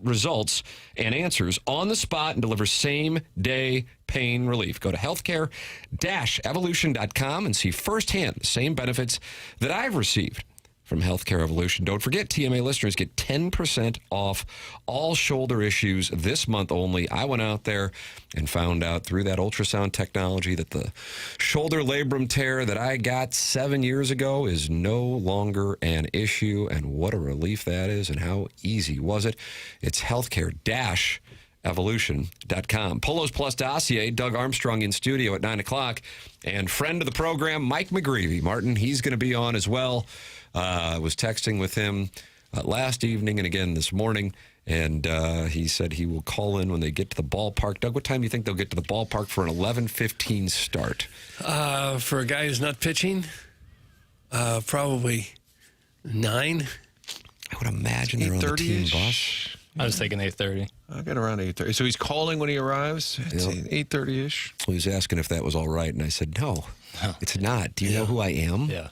results and answers on the spot and deliver same-day pain relief. Go to healthcare-evolution.com and see firsthand the same benefits that I've received from Healthcare Evolution. Don't forget, TMA listeners get 10% off all shoulder issues this month only. I went out there and found out through that ultrasound technology that the shoulder labrum tear that I got 7 years ago is no longer an issue, and what a relief that is, and how easy was it. It's healthcare-evolution.com. Polos Plus dossier, Doug Armstrong in studio at 9 o'clock, and friend of the program, Mike McGreevy. Martin, he's going to be on as well. I was texting with him last evening and again this morning, and he said he will call in when they get to the ballpark. Doug, what time do you think they'll get to the ballpark for an 11:15 start? For a guy who's not pitching, probably 9. I would imagine they're on the team bus. I was thinking 8:30. I got around 8:30. So he's calling when he arrives? It's 8:30-ish. He was asking if that was all right, and I said, no, it's not. Do you know who I am? Yeah.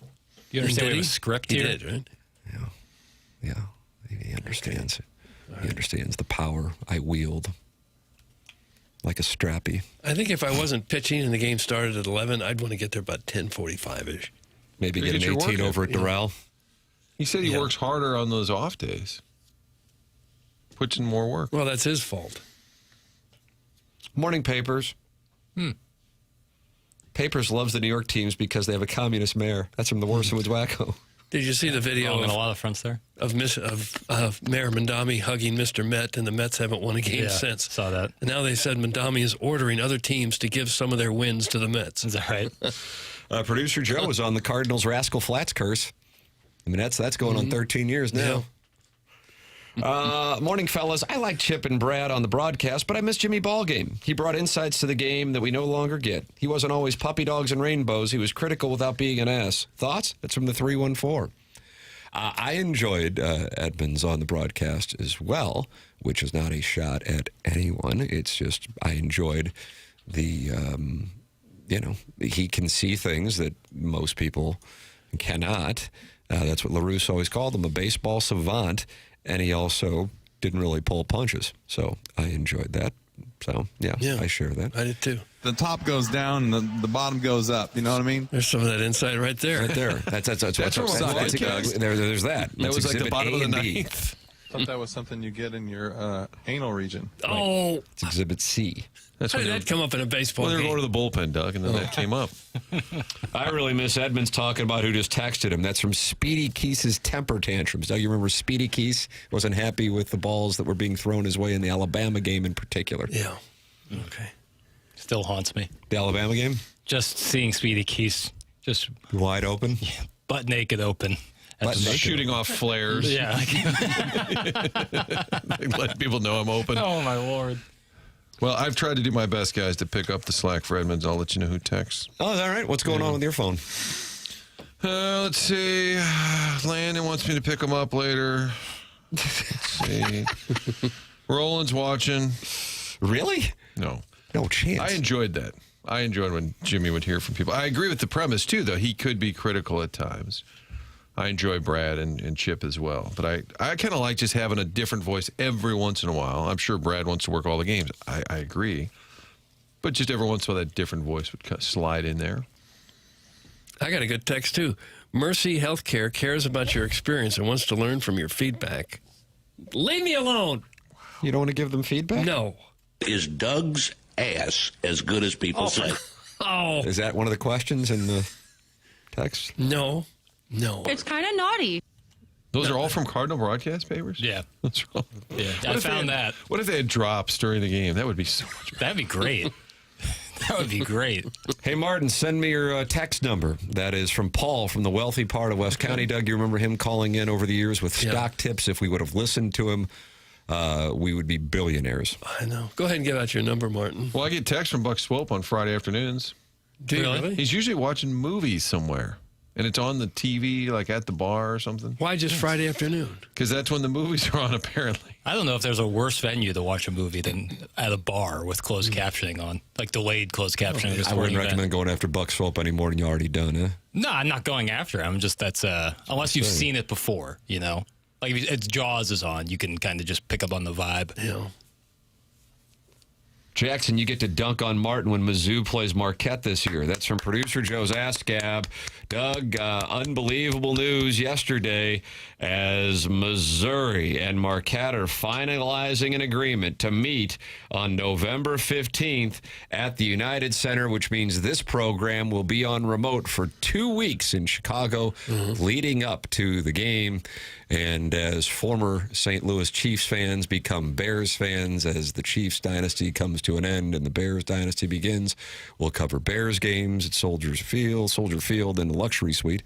You understand we have a script here? He did, right? Yeah. He understands. He understands the power I wield like a strappy. I think if I wasn't pitching and the game started at 11, I'd want to get there about 10:45-ish. Maybe get an 18 over at Doral. He said he works harder on those off days. Puts in more work. Well, that's his fault. Morning papers. Papers loves the New York teams because they have a communist mayor. That's from the Worst Woods Wacko. Did you see the video on a lot of fronts there of Mayor Mandami hugging Mr. Met, and the Mets haven't won a game since? Saw that. And now they said Mandami is ordering other teams to give some of their wins to the Mets. Is that right? Producer Joe was on the Cardinals' Rascal Flats curse. I mean, that's going on 13 years now. Yeah. Morning, fellas. I like Chip and Brad on the broadcast, but I miss Jimmy Ballgame. He brought insights to the game that we no longer get. He wasn't always puppy dogs and rainbows. He was critical without being an ass. Thoughts? That's from the 314. I enjoyed Edmonds on the broadcast as well, which is not a shot at anyone. It's just I enjoyed the, he can see things that most people cannot. That's what LaRousse always called him, a baseball savant. And he also didn't really pull punches. So I enjoyed that. So, yeah. I share that. I did too. The top goes down and the bottom goes up. You know what I mean? There's some of that insight right there. Right there. That's there's that. That was like the bottom of the ninth. I thought that was something you get in your anal region. Oh. It's Exhibit C. How did that come up in a baseball game? They were going to the bullpen, Doug, and then that came up. I really miss Edmonds talking about who just texted him. That's from Speedy Keese's temper tantrums. Doug, you remember Speedy Keese wasn't happy with the balls that were being thrown his way in the Alabama game in particular. Yeah. Okay. Still haunts me. The Alabama game? Just seeing Speedy Keese just wide open? Yeah, butt naked open. Shooting off flares. Yeah. Let people know I'm open. Oh, my Lord. Well, I've tried to do my best, guys, to pick up the slack for Edmonds. I'll let you know who texts. Oh, is that right? What's going on with your phone? Let's see. Landon wants me to pick him up later. Let's see. Roland's watching. Really? No. No chance. I enjoyed that. I enjoyed when Jimmy would hear from people. I agree with the premise, too, though. He could be critical at times. I enjoy Brad and Chip as well. But I kind of like just having a different voice every once in a while. I'm sure Brad wants to work all the games. I agree. But just every once in a while, that different voice would kind of slide in there. I got a good text, too. Mercy Healthcare cares about your experience and wants to learn from your feedback. Leave me alone. You don't want to give them feedback? No. Is Doug's ass as good as people say? Oh. Is that one of the questions in the text? No. It's kind of naughty. Those are all from Cardinal broadcast papers? Yeah. That's wrong. Yeah. I found that. What if they had drops during the game? That would be so much better. That'd be great. That would be great. Hey, Martin, send me your text number. That is from Paul from the wealthy part of West County. Doug, you remember him calling in over the years with stock tips. If we would have listened to him, we would be billionaires. I know. Go ahead and give out your number, Martin. Well, I get texts from Buck Swope on Friday afternoons. Do you really? He's usually watching movies somewhere. And it's on the TV, like at the bar or something. Why just Friday afternoon? Because that's when the movies are on, apparently. I don't know if there's a worse venue to watch a movie than at a bar with closed captioning on, like delayed closed captioning. I wouldn't recommend going after Buck Swope any more than you already done, huh? No, I'm not going after him. Just that's unless you've seen it before, you know. Like if it's Jaws is on, you can kind of just pick up on the vibe. Yeah. Jackson, you get to dunk on Martin when Mizzou plays Marquette this year. That's from producer Joe's Ask Gab. Doug, unbelievable news yesterday as Missouri and Marquette are finalizing an agreement to meet on November 15th at the United Center, which means this program will be on remote for 2 weeks in Chicago leading up to the game. And as former St. Louis Chiefs fans become Bears fans, as the Chiefs dynasty comes to an end and the Bears dynasty begins, we'll cover Bears games at Soldier Field in the luxury suite,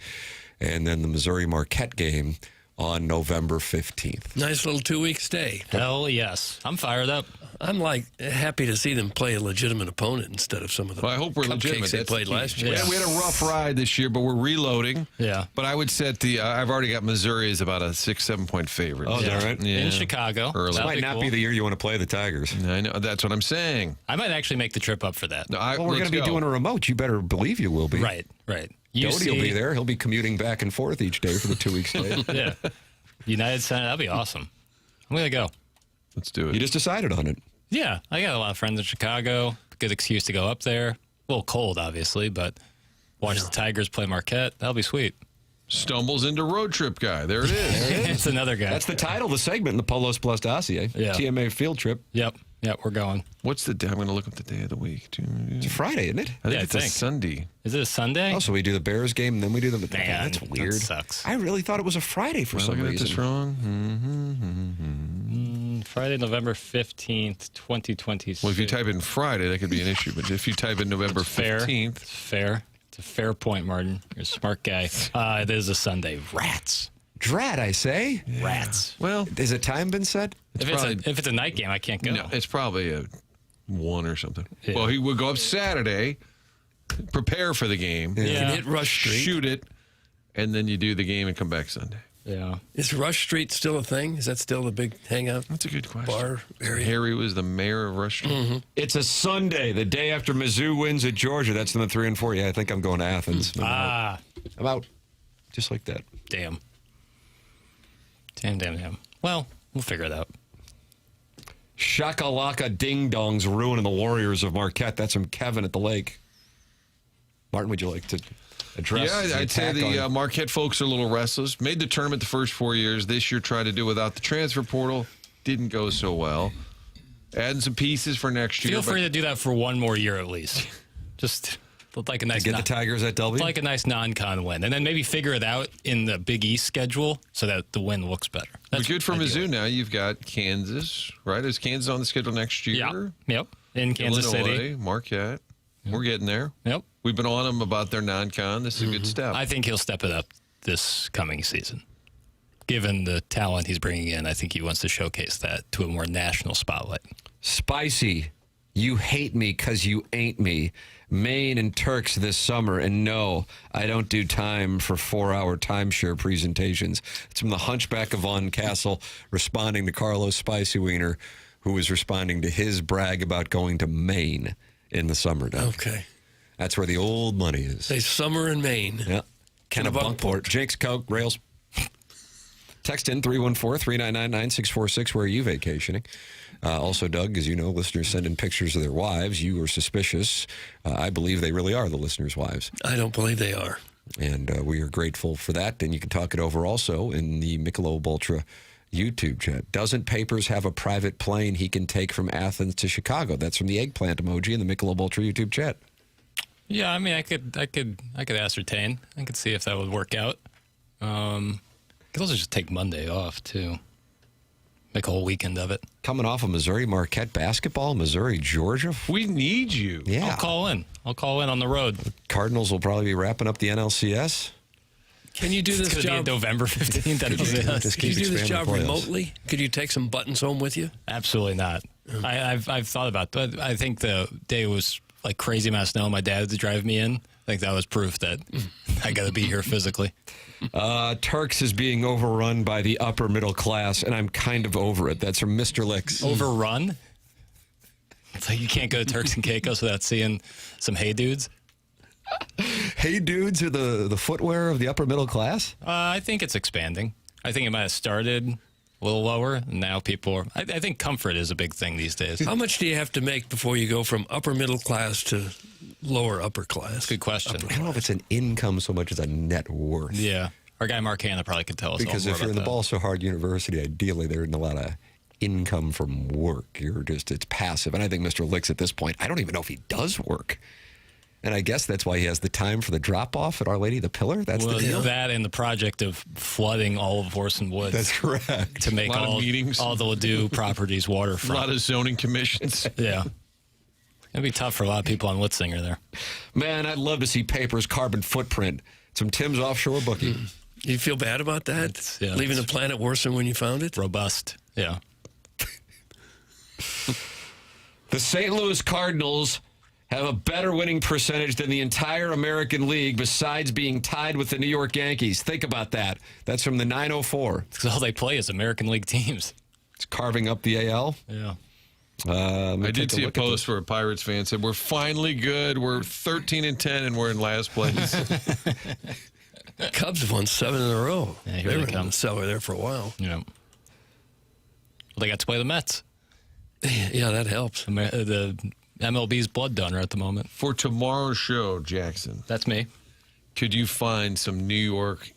and then the Missouri Marquette game on November 15th. Nice little 2-week stay. Hell yes. I'm fired up. I'm like happy to see them play a legitimate opponent instead of some of the Well, I hope we're legitimate. cupcakes they That's played the key. last year. Yeah, we had a rough ride this year, but we're reloading. Yeah. But I would set the, I've already got Missouri as about a 6-7 point favorite. Oh, is that right? Yeah. In Chicago. Early. This might not be the year you want to play the Tigers. I know. That's what I'm saying. I might actually make the trip up for that. No, Well, we're going to be doing a remote. You better believe you will be. Right. Doty will be there. He'll be commuting back and forth each day for the 2-week stay. Yeah. United Center. That'd be awesome. I'm going to go. Let's do it. You just decided on it. Yeah. I got a lot of friends in Chicago. Good excuse to go up there. A little cold, obviously, but watch the Tigers play Marquette. That'll be sweet. Stumbles into road trip guy. There it is. It's another guy. That's the title of the segment in the Polos Plus dossier. Yeah. TMA field trip. Yep, we're going. What's the day? I'm going to look up the day of the week. It's a Friday, isn't it? I think Yeah, it's a Sunday. Is it a Sunday? Oh, so we do the Bears game and then we do the. Man, that's weird. that sucks. I really thought it was a Friday for Am I some looking at reason. this wrong? Friday, November 15th, 2026. Well, if you type in Friday, that could be an issue. But if you type in November 15th. It's fair. It's a fair point, Martin. You're a smart guy. It is a Sunday. Rats. Drat, I say. Rats. Well, Has a time been set? If it's a night game, I can't go. no, it's probably a 1 or something. Yeah. Well, he would go up Saturday, prepare for the game, You can hit Rush Street. shoot it, and then you do the game and come back Sunday. Yeah. Is Rush Street still a thing? Is that still the big hangout That's a good question. bar area? Harry was the mayor of Rush Street. It's a Sunday, the day after Mizzou wins at Georgia. That's the 3 and 4. Yeah, I think I'm going to Athens. I'm out. Just like that. Damn. Damn. Well, we'll figure it out. Shakalaka ding dongs ruining the Warriors of Marquette. That's from Kevin at the lake. Martin, would you like to address? Yeah, I'd say the Marquette folks are a little restless. Made the tournament the first 4 years. This year tried to do without the transfer portal. Didn't go so well. Adding some pieces for next year. Feel free to do that for one more year at least. Just like a nice get the Tigers at W. like a nice non-con win, and then maybe figure it out in the Big East schedule so that the win looks better. But good for ideal. Mizzou now. You've got Kansas, right? Is Kansas on the schedule next year? Yep. In Kansas Illinois, City. Marquette. We're getting there. Yep. We've been on him about their non-con. This is a good step. I think he'll step it up this coming season. Given the talent he's bringing in, I think he wants to showcase that to a more national spotlight. Spicy. You hate me because you ain't me. Maine and Turks this summer. And no, I don't do time for 4-hour timeshare presentations. It's from the Hunchback of Von Castle responding to Carlos Spicy Wiener, who is responding to his brag about going to Maine in the summer, Doug. Okay. That's where the old money is. Say summer in Maine. Yeah. Kennebunkport. Jake's Coke, Rails. Text in 314-399-9646. Where are you vacationing? Also, Doug, as you know, listeners send in pictures of their wives. You are suspicious. I believe they really are the listeners' wives. I don't believe they are. And we are grateful for that. And you can talk it over also in the Michelob Ultra YouTube chat. Doesn't Papers have a private plane he can take from Athens to Chicago? That's from the eggplant emoji in the Michelob Ultra YouTube chat. Yeah, I mean, I could ascertain. I could see if that would work out. Could also just take Monday off too. Make a whole weekend of it. Coming off of Missouri Marquette basketball, Missouri, Georgia. We need you. Yeah. I'll call in on the road. Cardinals will probably be wrapping up the NLCS. Can you do this It's job? be November 15th. Can you do this job remotely? Could you take some buttons home with you? Absolutely not. I've thought about that. I think the day was like crazy amount of snow. My dad had to drive me in. I think that was proof that I got to be here physically. Turks is being overrun by the upper middle class, and I'm kind of over it. That's from Mr. Licks. Overrun? It's like you can't go to Turks and Caicos without seeing some hey dudes. Hey dudes are the footwear of the upper middle class? I think it's expanding. I think it might have started a little lower, and now people are... I think comfort is a big thing these days. How much do you have to make before you go from upper middle class to lower upper class? Good question. I don't know if it's an income so much as a net worth. Yeah. Our guy Mark Hanna probably could tell us Because all more if you're in about the that. Ball So Hard University, ideally there isn't a lot of income from work. It's passive. And I think Mr. Licks at this point, I don't even know if he does work. And I guess that's why he has the time for the drop-off at Our Lady of the Pillar? That's the deal? That and the project of flooding all of Orson Woods. That's correct. To make all the Ladue properties waterfront. A lot of zoning commissions. Yeah. It'd be tough for a lot of people on Litzinger there. Man, I'd love to see Papers' carbon footprint. It's from Tim's offshore bookie. You feel bad about that? Leaving the planet worse than when you found it? Robust. Yeah. The St. Louis Cardinals have a better winning percentage than the entire American League besides being tied with the New York Yankees. Think about that. That's from the 904. Because all they play is American League teams. It's carving up the AL. Yeah. I did see a post where a Pirates fan said, "We're finally good. We're 13-10, and we're in last place." Cubs have won 7 in a row. Yeah, here they they were come. in the cellar there for a while. Yeah. Well, they got to play the Mets. Yeah, that helps. The MLB's blood donor at the moment. For tomorrow's show, Jackson. That's me. Could you find some New York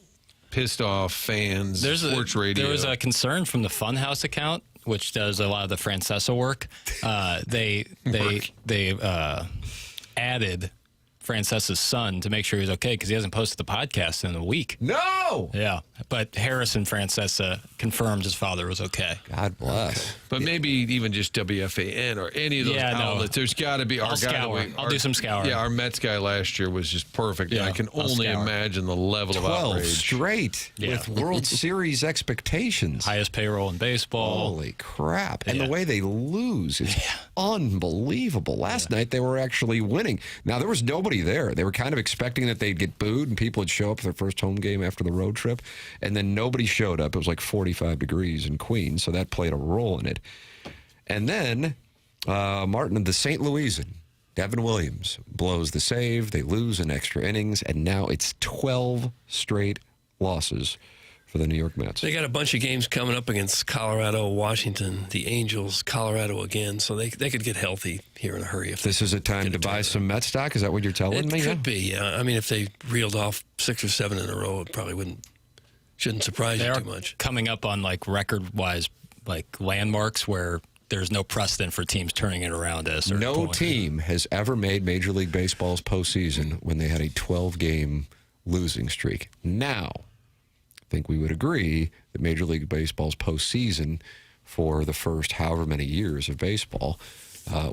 pissed off fans, sports radio? There was a concern from the Funhouse account, which does a lot of the Francesa work. They added Francesa's son to make sure he's okay because he hasn't posted the podcast in a week. No! Yeah. But Harrison Francesa confirmed his father was okay. God bless. But maybe even just WFAN or any of those outlets. There's got to be our guy. I'll do some scouring. Yeah, our Mets guy last year was just perfect. Yeah, and I can I'll only scour. imagine the level of 12 outrage. straight with World Series expectations. Highest payroll in baseball. Holy crap. And the way they lose is unbelievable. Last night they were actually winning. Now, there was nobody there. They were kind of expecting that they'd get booed and people would show up for their first home game after the road trip. And then nobody showed up. It was like 45 degrees in Queens, so that played a role in it. And then Martin, the St. Louisan, Devin Williams, blows the save. They lose in extra innings, and now it's 12 straight losses for the New York Mets. They got a bunch of games coming up against Colorado, Washington, the Angels, Colorado again, so they could get healthy here in a hurry. If this is a time to buy some Met stock? Is that what you're telling me? It could be, yeah. I mean, if they reeled off 6 or 7 in a row, it probably shouldn't surprise you too much. Coming up on like record-wise like landmarks where there's no precedent for teams turning it around at a certain point. No team has ever made Major League Baseball's postseason when they had a 12-game losing streak. Now, I think we would agree that Major League Baseball's postseason for the first however many years of baseball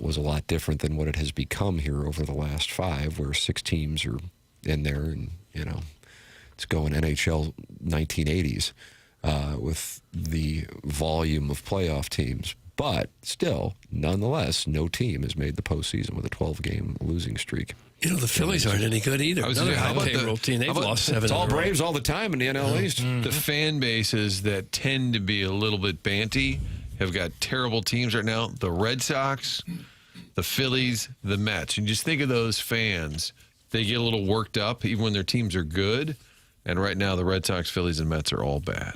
was a lot different than what it has become here over the last 5, where 6 teams are in there, and it's going NHL 1980s with the volume of playoff teams. But still, nonetheless, no team has made the postseason with a 12-game losing streak. The Phillies aren't any good either. Another high-payroll team. They've lost 7 It's all in a row. Braves all the time in the NL East. The fan bases that tend to be a little bit banty have got terrible teams right now. The Red Sox, the Phillies, the Mets. And just think of those fans. They get a little worked up even when their teams are good. And right now, the Red Sox, Phillies, and Mets are all bad.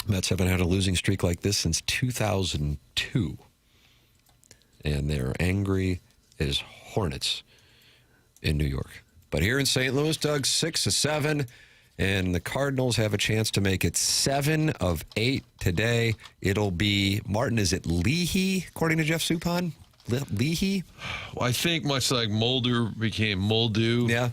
Mets haven't had a losing streak like this since 2002. And they're angry as hornets in New York. But here in St. Louis, Doug, 6-7. And the Cardinals have a chance to make it 7 of 8 today. It'll be, Martin, is it Leahy, according to Jeff Suppan? Leahy? Well, I think much like Mulder became Muldu. Yeah.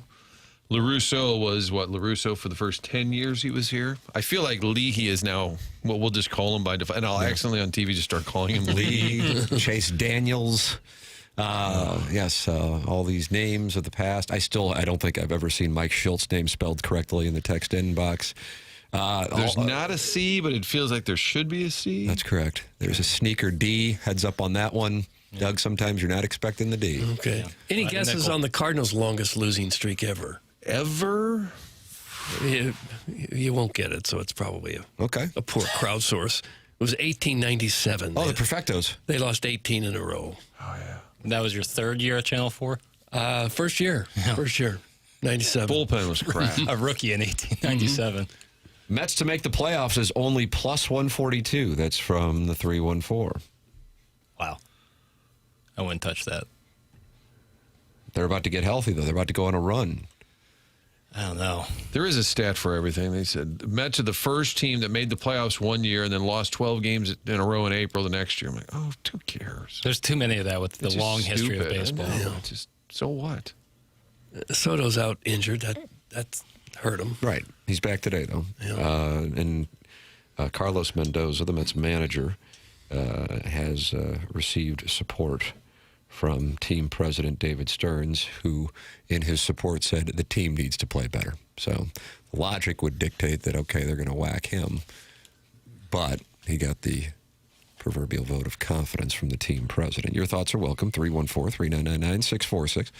LaRusso was, LaRusso for the first 10 years he was here? I feel like Leahy is now, we'll just call him by default. And I'll accidentally on TV just start calling him Lee. Chase Daniels. Yes, all these names of the past. I don't think I've ever seen Mike Schilt's name spelled correctly in the text inbox. There's not a C, but it feels like there should be a C. That's correct. There's a sneaker D. Heads up on that one. Yeah. Doug, sometimes you're not expecting the D. Okay. Yeah. Any guesses on the Cardinals' longest losing streak ever? Ever? You won't get it, so it's probably a poor crowdsource. It was 1897. Oh, the Perfectos. They lost 18 in a row. Oh, yeah. And that was your third year at Channel 4? First year. Yeah. First year. 97. Bullpen was crap. A rookie in 1897. Mets to make the playoffs is only plus 142. That's from the 314. Wow. I wouldn't touch that. They're about to get healthy, though. They're about to go on a run. I don't know. There is a stat for everything. They said the Mets are the first team that made the playoffs one year and then lost 12 games in a row in April the next year. I'm like, oh, who cares? There's too many of that with the long history of baseball. It's just, so what? Soto's out injured. That's hurt him. Right. He's back today, though. Yeah. And Carlos Mendoza, the Mets manager, has received support from team president David Stearns, who in his support said the team needs to play better. So logic would dictate that, okay, they're going to whack him. But he got the proverbial vote of confidence from the team president. Your thoughts are welcome, 314-3999-646.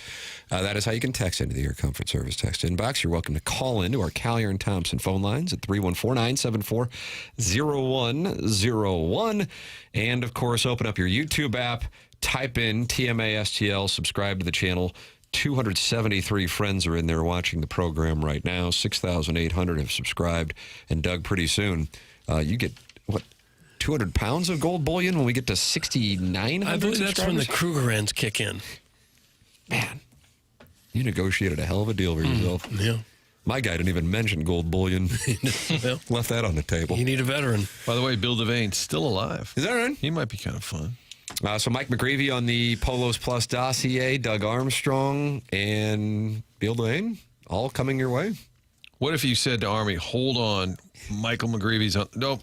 That is how you can text into the Air Comfort Service text inbox. You're welcome to call into our Collier and Thompson phone lines at 314-974-0101. And, of course, open up your YouTube app. Type in TMASTL, subscribe to the channel. 273 friends are in there watching the program right now. 6,800 have subscribed. And, Doug, pretty soon you get, 200 pounds of gold bullion when we get to 6,900 I believe that's when the Krugerrands kick in. Man, you negotiated a hell of a deal for yourself. Yeah. My guy didn't even mention gold bullion. Well, left that on the table. You need a veteran. By the way, Bill Devane's still alive. Is that right? He might be kind of fun. So Mike McGreevy on the Polos Plus dossier, Doug Armstrong, and Bill Devane, all coming your way. What if you said to Army, hold on, Michael McGreevy's on. Nope,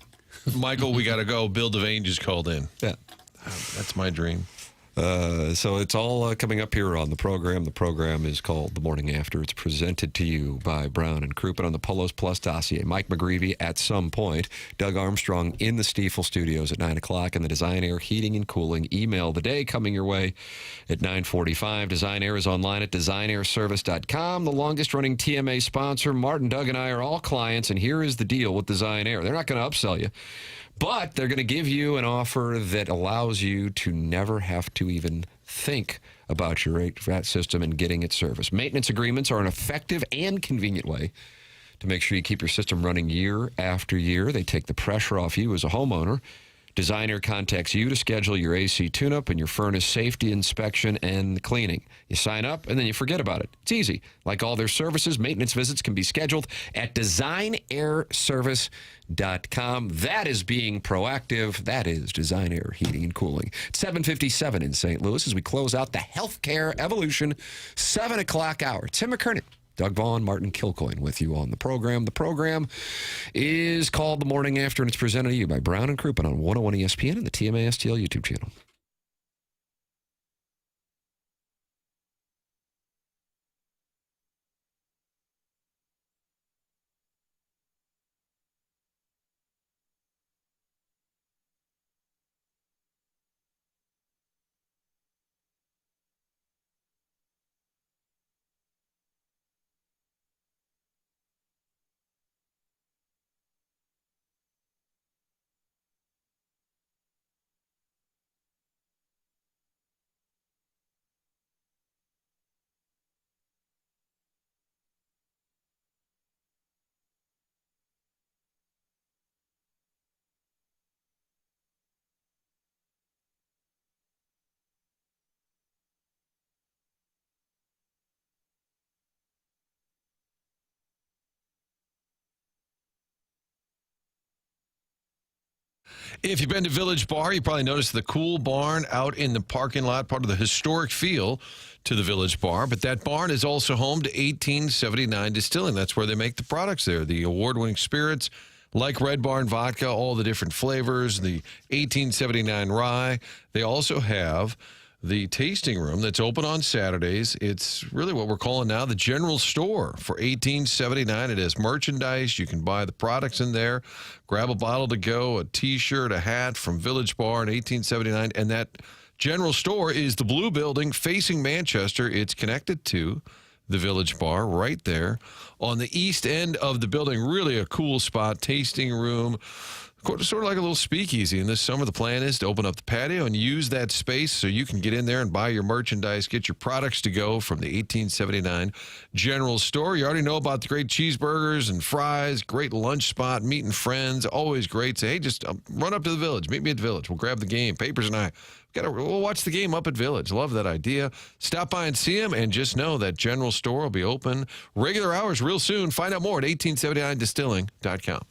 Michael, we got to go. Bill Devane just called in. Yeah. That's my dream. So it's all coming up here on the program. The program is called The Morning After. It's presented to you by Brown and Crouppen on the Polos Plus dossier. Mike McGreevy at some point. Doug Armstrong in the Stiefel studios at 9 o'clock. And the Design Air Heating and Cooling email the day coming your way at 9:45. Design Air is online at designairservice.com. The longest running TMA sponsor. Martin, Doug, and I are all clients. And here is the deal with Design Air. They're not going to upsell you. But they're going to give you an offer that allows you to never have to even think about your HVAC system and getting it serviced. Maintenance agreements are an effective and convenient way to make sure you keep your system running year after year. They take the pressure off you as a homeowner. Designer contacts you to schedule your AC tune-up and your furnace safety inspection and cleaning. You sign up, and then you forget about it. It's easy. Like all their services, maintenance visits can be scheduled at designairservice.com. That is being proactive. That is Design Air Heating and Cooling. It's 7:57 in St. Louis as we close out the Healthcare Evolution 7 o'clock hour. Tim McKernan, Doug Vaughn, Martin Kilcoyne with you on the program. The program is called The Morning After, and it's presented to you by Brown and Crouppen on 101 ESPN and the TMASTL YouTube channel. If you've been to Village Bar, you probably noticed the cool barn out in the parking lot, part of the historic feel to the Village Bar. But that barn is also home to 1879 Distilling. That's where they make the products there, the award-winning spirits like Red Barn vodka, all the different flavors, the 1879 rye. They also have the tasting room that's open on Saturdays. It's really what we're calling now the general store for 1879. It has merchandise. You can buy the products in there, grab a bottle to go, a T-shirt, a hat from Village Bar in 1879. And that general store is the blue building facing Manchester. It's connected to the Village Bar right there on the east end of the building. Really a cool spot, tasting room. Sort of like a little speakeasy. And this summer, the plan is to open up the patio and use that space so you can get in there and buy your merchandise, get your products to go from the 1879 general store. You already know about the great cheeseburgers and fries, great lunch spot, meeting friends, always great. Say, hey, just run up to the Village. Meet me at the Village. We'll grab the game. Papers and I. We'll watch the game up at Village. Love that idea. Stop by and see them, and just know that general store will be open regular hours real soon. Find out more at 1879distilling.com.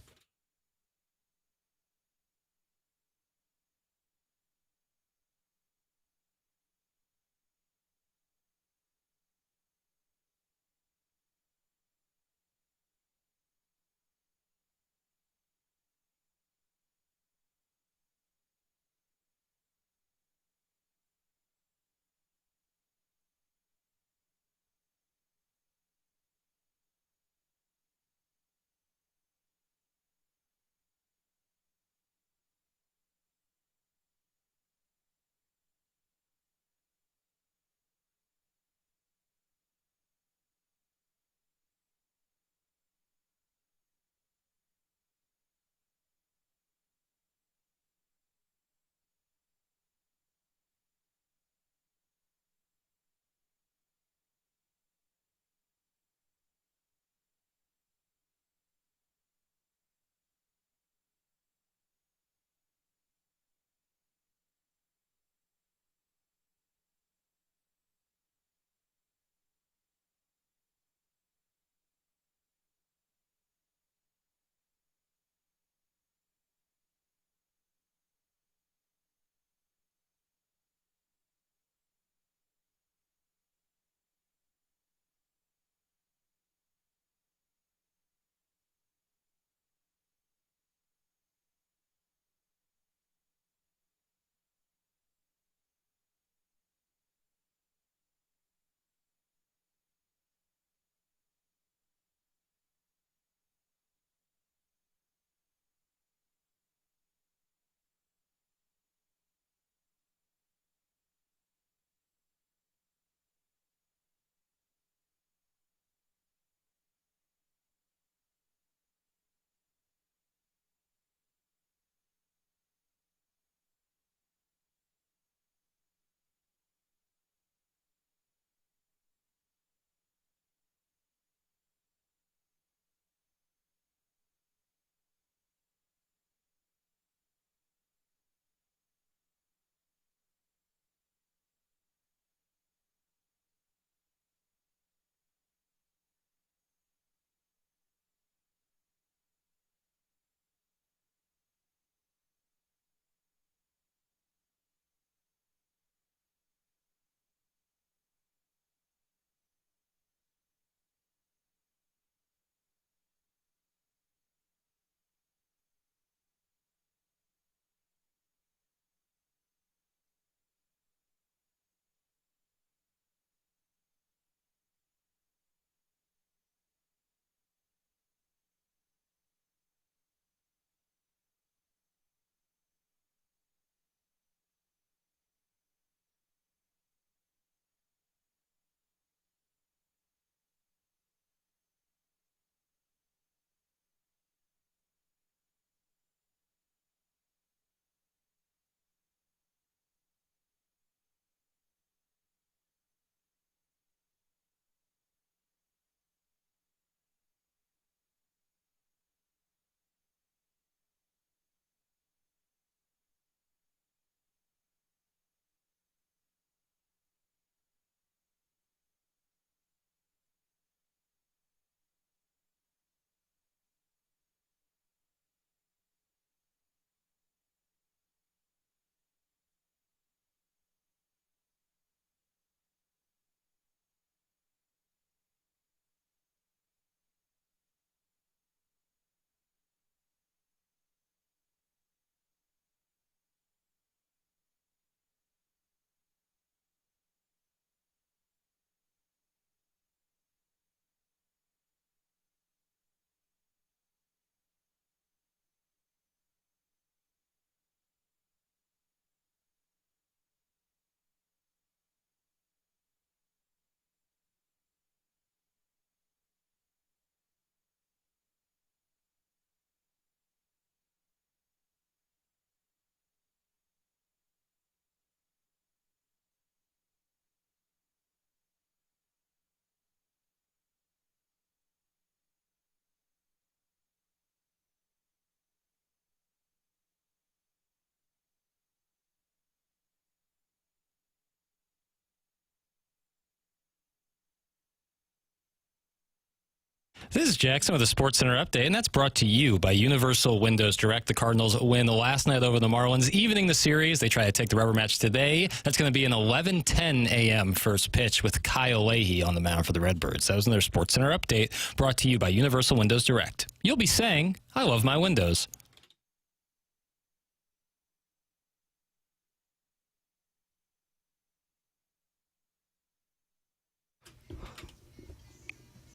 This is Jackson with a Sports Center update, and that's brought to you by Universal Windows Direct. The Cardinals win last night over the Marlins, evening the series. They try to take the rubber match today. That's going to be an 11:10 a.m. first pitch with Kyle Leahy on the mound for the Redbirds. That was in their Sports Center update, brought to you by Universal Windows Direct. You'll be saying, I love my windows.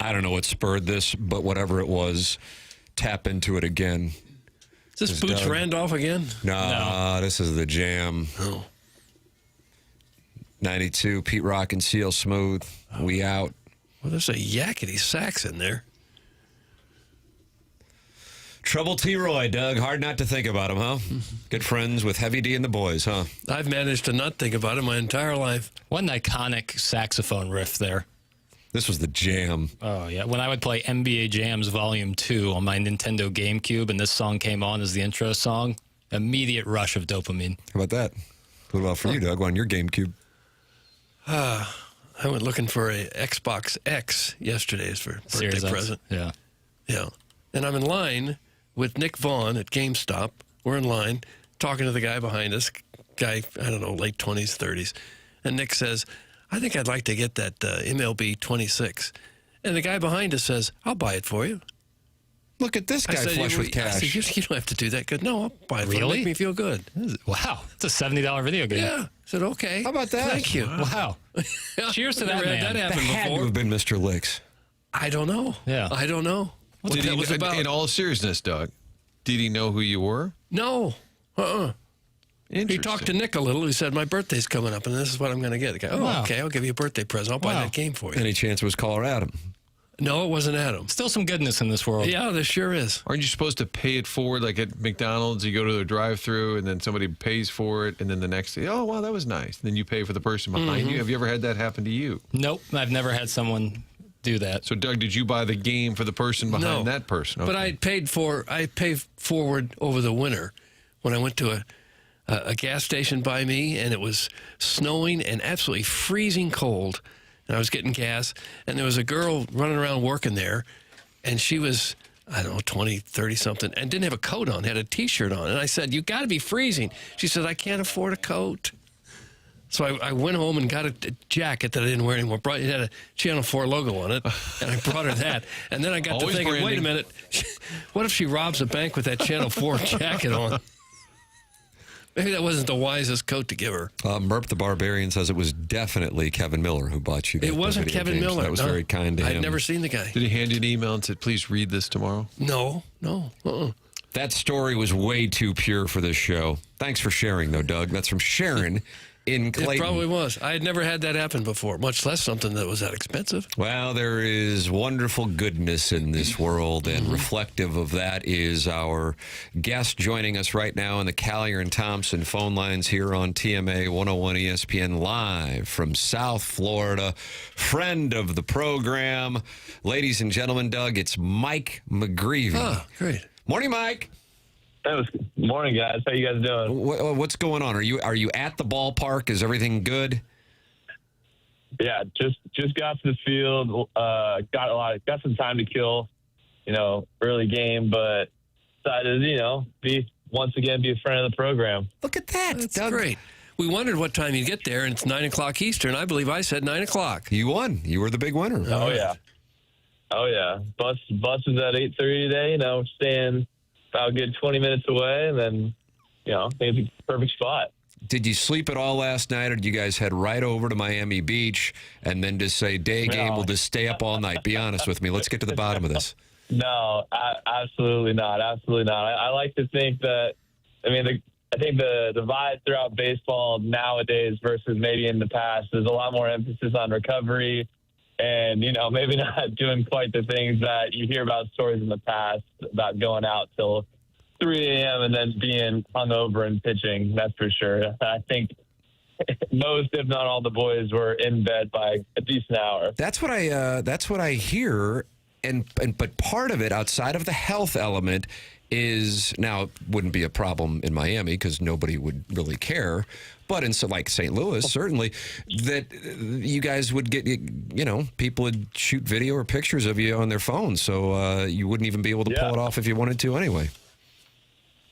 I don't know what spurred this, but whatever it was, tap into it again. Is this Boots Randolph again? No, this is the jam. Oh. 92, Pete Rock and Seal Smooth. We out. Well, there's a yakety sax in there. Trouble T-Roy, Doug. Hard not to think about him, huh? Good friends with Heavy D and the boys, huh? I've managed to not think about it my entire life. What an iconic saxophone riff there. This was the jam. Oh, yeah. When I would play NBA Jams Volume 2 on my Nintendo GameCube and this song came on as the intro song, immediate rush of dopamine. How about that? What about for you, Doug, on your GameCube? I went looking for a Xbox X yesterday for birthday Series X. present. Yeah. Yeah. And I'm in line with Nick Vaughn at GameStop. We're in line talking to the guy behind us, guy, I don't know, late 20s, 30s. And Nick says, I think I'd like to get that MLB 26. And the guy behind us says, I'll buy it for you. Look at this guy flush with cash. I said, you don't have to do that. Good. No, I'll buy it for you. Really? Make me feel good. Wow. It's a $70 video game. Yeah. I said, okay. How about that? Thank you. Wow. Cheers to that, Never man. had that That happen had to before. have been Mr. Licks. I don't know. Yeah. I don't know what Did that was he, about. in all seriousness, Doug, did he know who you were? No. He Interesting. talked to Nick a little. He said, my birthday's coming up, and this is what I'm going to get. The guy, oh, Wow. okay, I'll give you a birthday present. I'll buy that game for you. Any chance it was caller Adam? No, it wasn't Adam. Still some goodness in this world. Yeah, there sure is. Aren't you supposed to pay it forward, like at McDonald's? You go to the drive-thru, and then somebody pays for it, and then the next day, oh, wow, that was nice. And then you pay for the person behind you. Have you ever had that happen to you? Nope. I've never had someone do that. So, Doug, did you buy the game for the person behind that person? But I paid forward over the winter when I went to a gas station by me, and it was snowing and absolutely freezing cold, and I was getting gas, and there was a girl running around working there, and she was, I don't know, 20, 30 something, and didn't have a coat on, had a T-shirt on, and I said, you got to be freezing. She said, I can't afford a coat. So I went home and got a jacket that I didn't wear anymore. It had a Channel 4 logo on it, and I brought her that. And then I got to Always thinking, wait a branding. minute, what if she robs a bank with that Channel 4 jacket on? Maybe that wasn't the wisest coat to give her. Merp the Barbarian says it was definitely Kevin Miller who bought you that. It wasn't video Kevin games. Miller. That was no. very kind to him. I'd never seen the guy. Did he hand you an email and said, please read this tomorrow? No. That story was way too pure for this show. Thanks for sharing, though, Doug. That's from Sharon in Clayton. It probably was. I had never had that happen before, much less something that was that expensive. Well, there is wonderful goodness in this world, and reflective of that is our guest joining us right now on the Callier and Thompson phone lines here on TMA 101 ESPN live from South Florida. Friend of the program. Ladies and gentlemen, Doug, it's Mike McGreevy. Oh, great. Morning, Mike. Morning, guys. How you guys doing? What's going on? Are you at the ballpark? Is everything good? Yeah, just got to the field. Got some time to kill. Early game, but decided be a friend of the program. Look at that. That's Doug. great. We wondered what time you'd get there, and it's 9 o'clock Eastern. I believe I said 9 o'clock. You won. You were the big winner. Oh yeah. Bus was at 8:30 today. Staying about a good 20 minutes away, and then I think it's a perfect spot. Did you sleep at all last night, or did you guys head right over to Miami Beach and then just say, day game, we'll just stay up all night? Be honest with me. Let's get to the bottom of this. No, absolutely not. Absolutely not. I like to think that, I think the vibe throughout baseball nowadays versus maybe in the past, there's a lot more emphasis on recovery and, maybe not doing quite the things that you hear about stories in the past about going out till 3 a.m. and then being hungover and pitching. That's for sure. I think most, if not all, the boys were in bed by a decent hour. That's what I hear. But part of it, outside of the health element, is now it wouldn't be a problem in Miami because nobody would really care. but in like St. Louis, certainly, that you guys would get, people would shoot video or pictures of you on their phones, so you wouldn't even be able to pull it off if you wanted to anyway.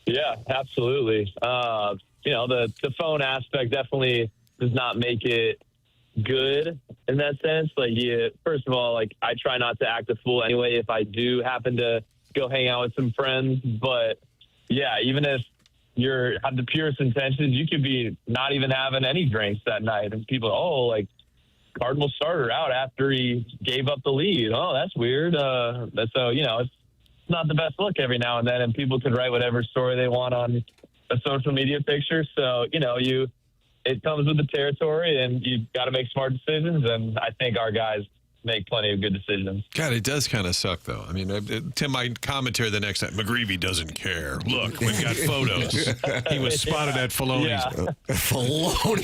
Yeah, absolutely. The phone aspect definitely does not make it good in that sense. Like, first of all, like, I try not to act a fool anyway if I do happen to go hang out with some friends. But yeah, even if you have the purest intentions, you could be not even having any drinks that night, and people, like, Cardinal starter out after he gave up the lead. Oh, that's weird. So it's not the best look every now and then, and people could write whatever story they want on a social media picture. So it comes with the territory, and you've got to make smart decisions, and I think our guys make plenty of good decisions. God, it does kind of suck, though. I mean, Tim, my commentary the next time, McGreevy doesn't care. Look, we've got photos. He was spotted at Filoni's. Yeah. Filoni.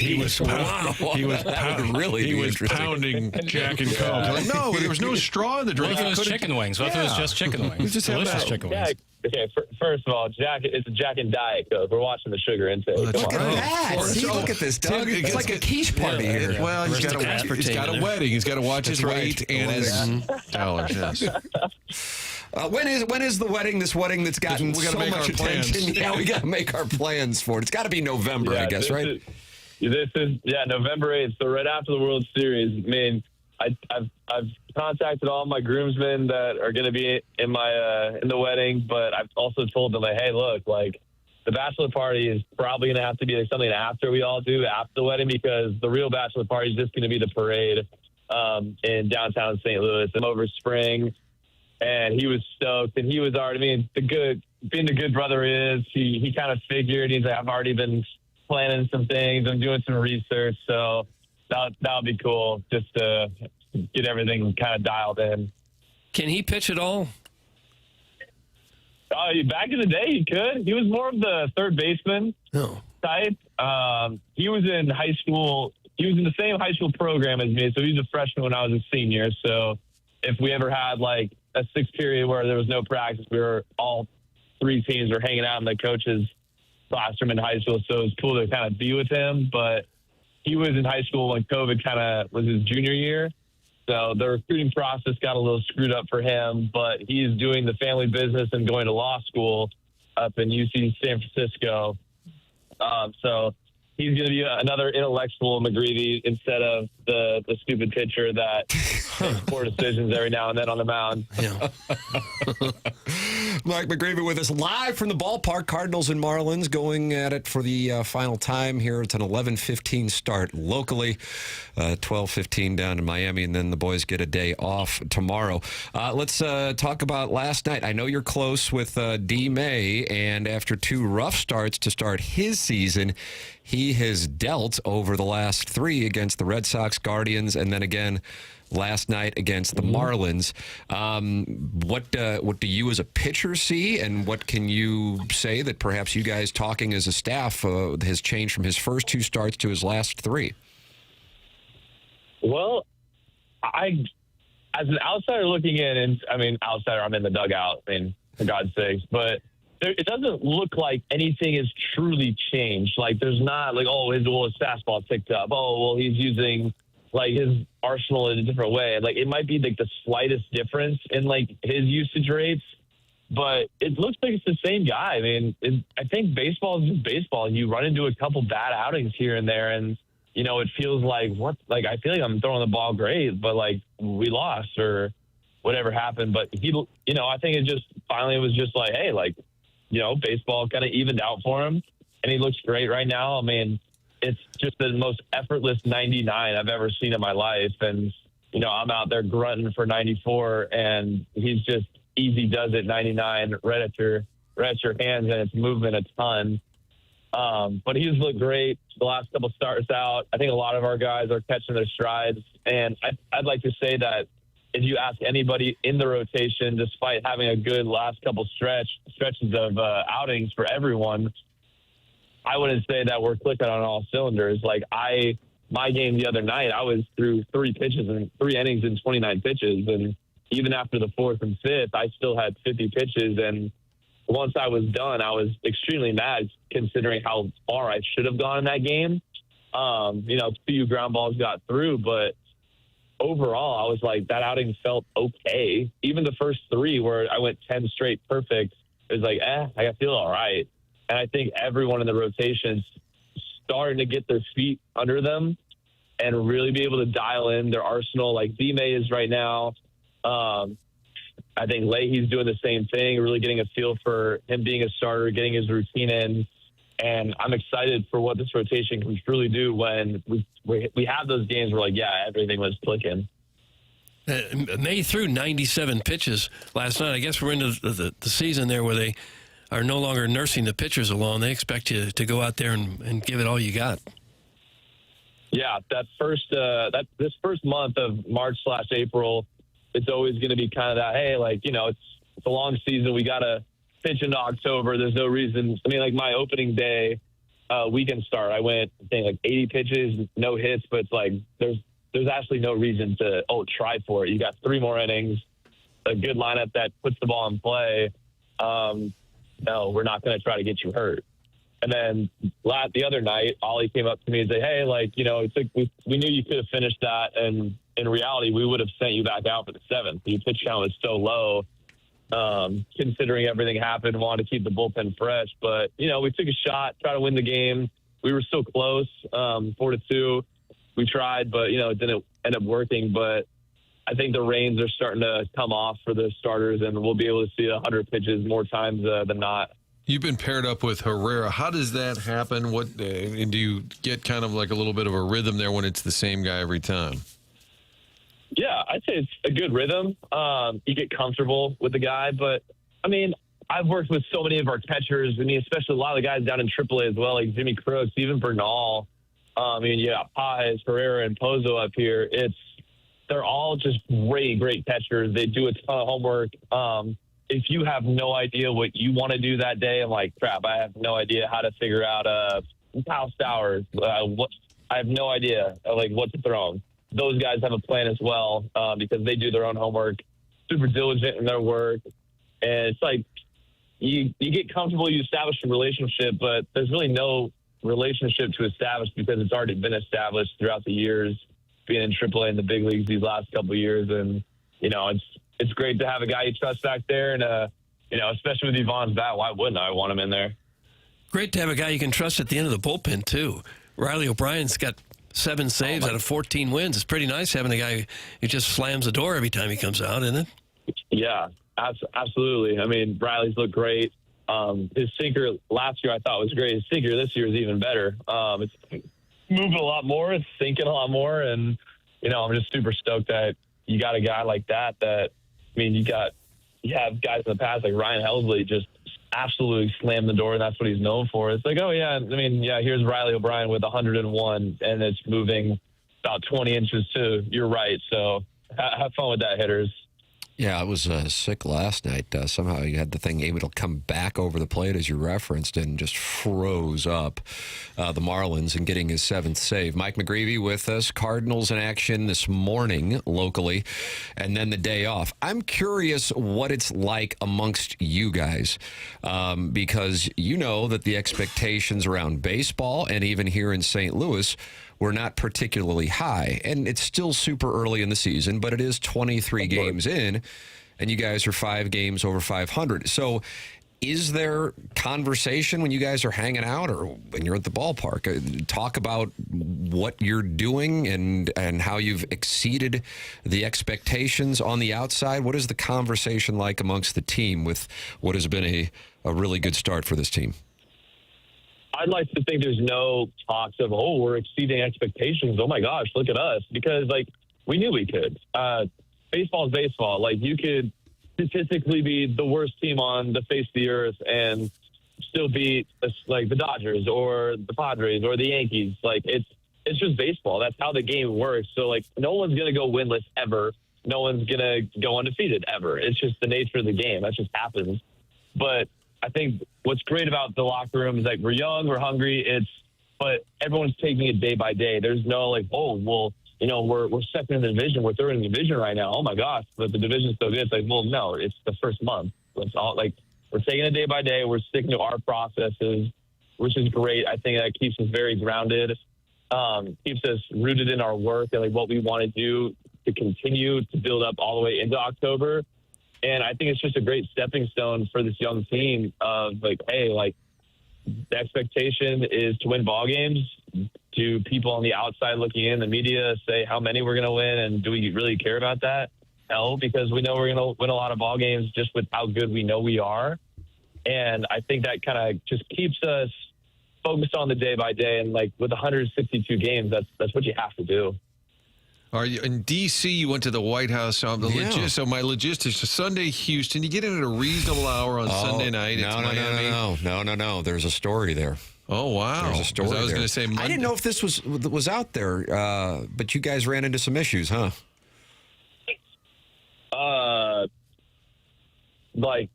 He was pounding Jack and Coke. Like, no, there was no straw in the drink. What if it was chicken wings? What if it was just chicken wings? Just delicious chicken wings. Okay, first of all, it's a Jack and Diet Coke. We're watching the sugar intake. Look at that. See, look at this, Doug. It's like a quiche party here. Well, he's got a wedding. He's got to watch his weight and his dollars. Yes. When is the wedding? This wedding that's gotten so much attention. Yeah, we got to make our plans for it. It's got to be November, I guess, right? This is November 8th. So right after the World Series. I mean, I've contacted all my groomsmen that are going to be in the wedding, but I've also told them, like, hey, look, like, the bachelor party is probably going to have to be like something after we all do after the wedding, because the real bachelor party is just going to be the parade in downtown St. Louis. I'm over spring, and he was stoked, and he was already, being the good brother he is, he kind of figured, he's like, I've already been planning some things, I'm doing some research, so that would be cool just to get everything kind of dialed in. Can he pitch at all? Back in the day, he could. He was more of the third baseman type. He was in high school. He was in the same high school program as me, so he was a freshman when I was a senior. So if we ever had like a 6 period where there was no practice, we were all 3 teams were hanging out in the coach's classroom in high school. So it was cool to kind of be with him. But he was in high school when COVID kind of was his junior year. So the recruiting process got a little screwed up for him, but he's doing the family business and going to law school up in UC San Francisco. So he's going to be another intellectual McGreevy instead of the stupid pitcher that makes poor decisions every now and then on the mound. Yeah. Mike McGreevy with us live from the ballpark. Cardinals and Marlins going at it for the final time here. It's an 11:15 start locally, 12:15 down in Miami, and then the boys get a day off tomorrow. Let's talk about last night. I know you're close with D. May, and after 2 rough starts to start his season, he has dealt over the last 3 against the Red Sox, Guardians, and then again last night against the Marlins. What do you as a pitcher see, and what can you say that perhaps you guys talking as a staff has changed from his first 2 starts to his last 3? Well, as an outsider looking in, and I mean, outsider, I'm in the dugout, I mean, for God's sakes, but it doesn't look like anything has truly changed. Like, there's not like, his fastball ticked up. He's using like his arsenal in a different way. Like, it might be like the slightest difference in like his usage rates, but it looks like it's the same guy. I mean, I think baseball is just baseball. You run into a couple bad outings here and there, and it feels like I feel like I'm throwing the ball great, but like we lost or whatever happened. But he, I think it just finally was just like, hey, like, baseball kind of evened out for him, and he looks great right now. I mean, it's just the most effortless 99 I've ever seen in my life. And, I'm out there grunting for 94, and he's just easy does it 99 right at your hands, and it's moving a ton. But he's looked great the last couple starts out. I think a lot of our guys are catching their strides. And I'd like to say that if you ask anybody in the rotation, despite having a good last couple stretches of outings for everyone, I wouldn't say that we're clicking on all cylinders. Like my game the other night, I was through 3 pitches and 3 innings and 29 pitches. And even after the 4th and 5th, I still had 50 pitches. And once I was done, I was extremely mad considering how far I should have gone in that game. Few ground balls got through, but overall, I was like, that outing felt okay. Even the first 3 where I went 10 straight perfect, it was like, I feel all right. And I think everyone in the rotation's starting to get their feet under them and really be able to dial in their arsenal like D-May is right now. I think Leahy's doing the same thing, really getting a feel for him being a starter, getting his routine in. And I'm excited for what this rotation can truly do when we have those games where, everything was clicking. May threw 97 pitches last night. I guess we're into the season there where they are no longer nursing the pitchers along. They expect you to go out there and give it all you got. Yeah, this first month of March/April, it's always going to be kind of that, hey, it's a long season. We got to pitch into October. There's no reason. I mean, my opening day weekend start, I went, I think, 80 pitches, no hits, but it's like there's actually no reason to, try for it. You got 3 more innings, a good lineup that puts the ball in play. No, we're not going to try to get you hurt. And then the other night, Ollie came up to me and said, hey, we knew you could have finished that. And in reality, we would have sent you back out for the 7th. Your pitch count was so low, considering everything happened, wanted to keep the bullpen fresh. But, we took a shot, tried to win the game. We were so close, 4-2. We tried, but, it didn't end up working. But I think the reins are starting to come off for the starters, and we'll be able to see 100 pitches more times than not. You've been paired up with Herrera. How does that happen? What do you get kind of like a little bit of a rhythm there when it's the same guy every time? Yeah, I'd say it's a good rhythm. You get comfortable with the guy, but I mean, I've worked with so many of our catchers. I mean, especially a lot of the guys down in AAA as well, like Jimmy Crooks, even Bernal. You got Paz, Herrera, and Pozo up here. They're all just great catchers. They do a ton of homework. If you have no idea what you want to do that day, I'm like, crap, I have no idea how to figure out Kyle Stowers. I have no idea what to throw them. Those guys have a plan as well because they do their own homework, super diligent in their work. And it's like you get comfortable, you establish a relationship, but there's really no relationship to establish because it's already been established throughout the years being in AAA in the big leagues these last couple of years. And, it's great to have a guy you trust back there. And, especially with Vaughn's bat, why wouldn't I want him in there? Great to have a guy you can trust at the end of the bullpen, too. Riley O'Brien's got 7 saves out of 14 wins. It's pretty nice having a guy who just slams the door every time he comes out, isn't it? Yeah, absolutely. I mean, Riley's looked great. His sinker last year I thought was great. His sinker this year is even better. It's moving a lot more. It's sinking a lot more. And, I'm just super stoked that you got a guy like that. You have guys in the past like Ryan Helsley just absolutely slammed the door, and that's what he's known for. It's like, here's Riley O'Brien with 101, and it's moving about 20 inches to your right. So have fun with that, hitters. Yeah, I was sick last night. Somehow you had the thing able to come back over the plate, as you referenced, and just froze up the Marlins and getting his 7th save. Mike McGreevy with us. Cardinals in action this morning locally, and then the day off. I'm curious what it's like amongst you guys, because you know that the expectations around baseball and even here in St. Louis were not particularly high. And it's still super early in the season, but it is 23 games in, and you guys are 5 games over 500. So is there conversation when you guys are hanging out or when you're at the ballpark? Talk about what you're doing and how you've exceeded the expectations on the outside. What is the conversation like amongst the team with what has been a really good start for this team? I'd like to think there's no talks of, we're exceeding expectations. Oh my gosh, look at us. Because we knew we could. Baseball's baseball. You could statistically be the worst team on the face of the earth and still beat the Dodgers or the Padres or the Yankees. It's just baseball. That's how the game works. So no one's going to go winless ever. No one's going to go undefeated ever. It's just the nature of the game. That just happens. But I think what's great about the locker room is we're young, we're hungry. But everyone's taking it day by day. There's no we're second in the division, we're third in the division right now. Oh my gosh, but the division's so good. It's no, it's the first month. It's all we're taking it day by day. We're sticking to our processes, which is great. I think that keeps us very grounded. keeps us rooted in our work and like what we want to do to continue to build up all the way into October. And I think it's just a great stepping stone for this young team of like, hey, like the expectation is to win ball games. Do people on the outside looking in, the media, say how many we're going to win, and do we really care about that? No, because we know we're going to win a lot of ball games just with how good we know we are. And I think that kind of just keeps us focused on the day by day. And like with 162 games, that's what you have to do. Are you in D.C.? You went to the White House. So my logistics: Sunday, Houston. You get in at a reasonable hour on Sunday night. No. There's a story there. Oh wow! There's a story. I was going to say Monday. I didn't know if this was out there, but you guys ran into some issues, huh? Like,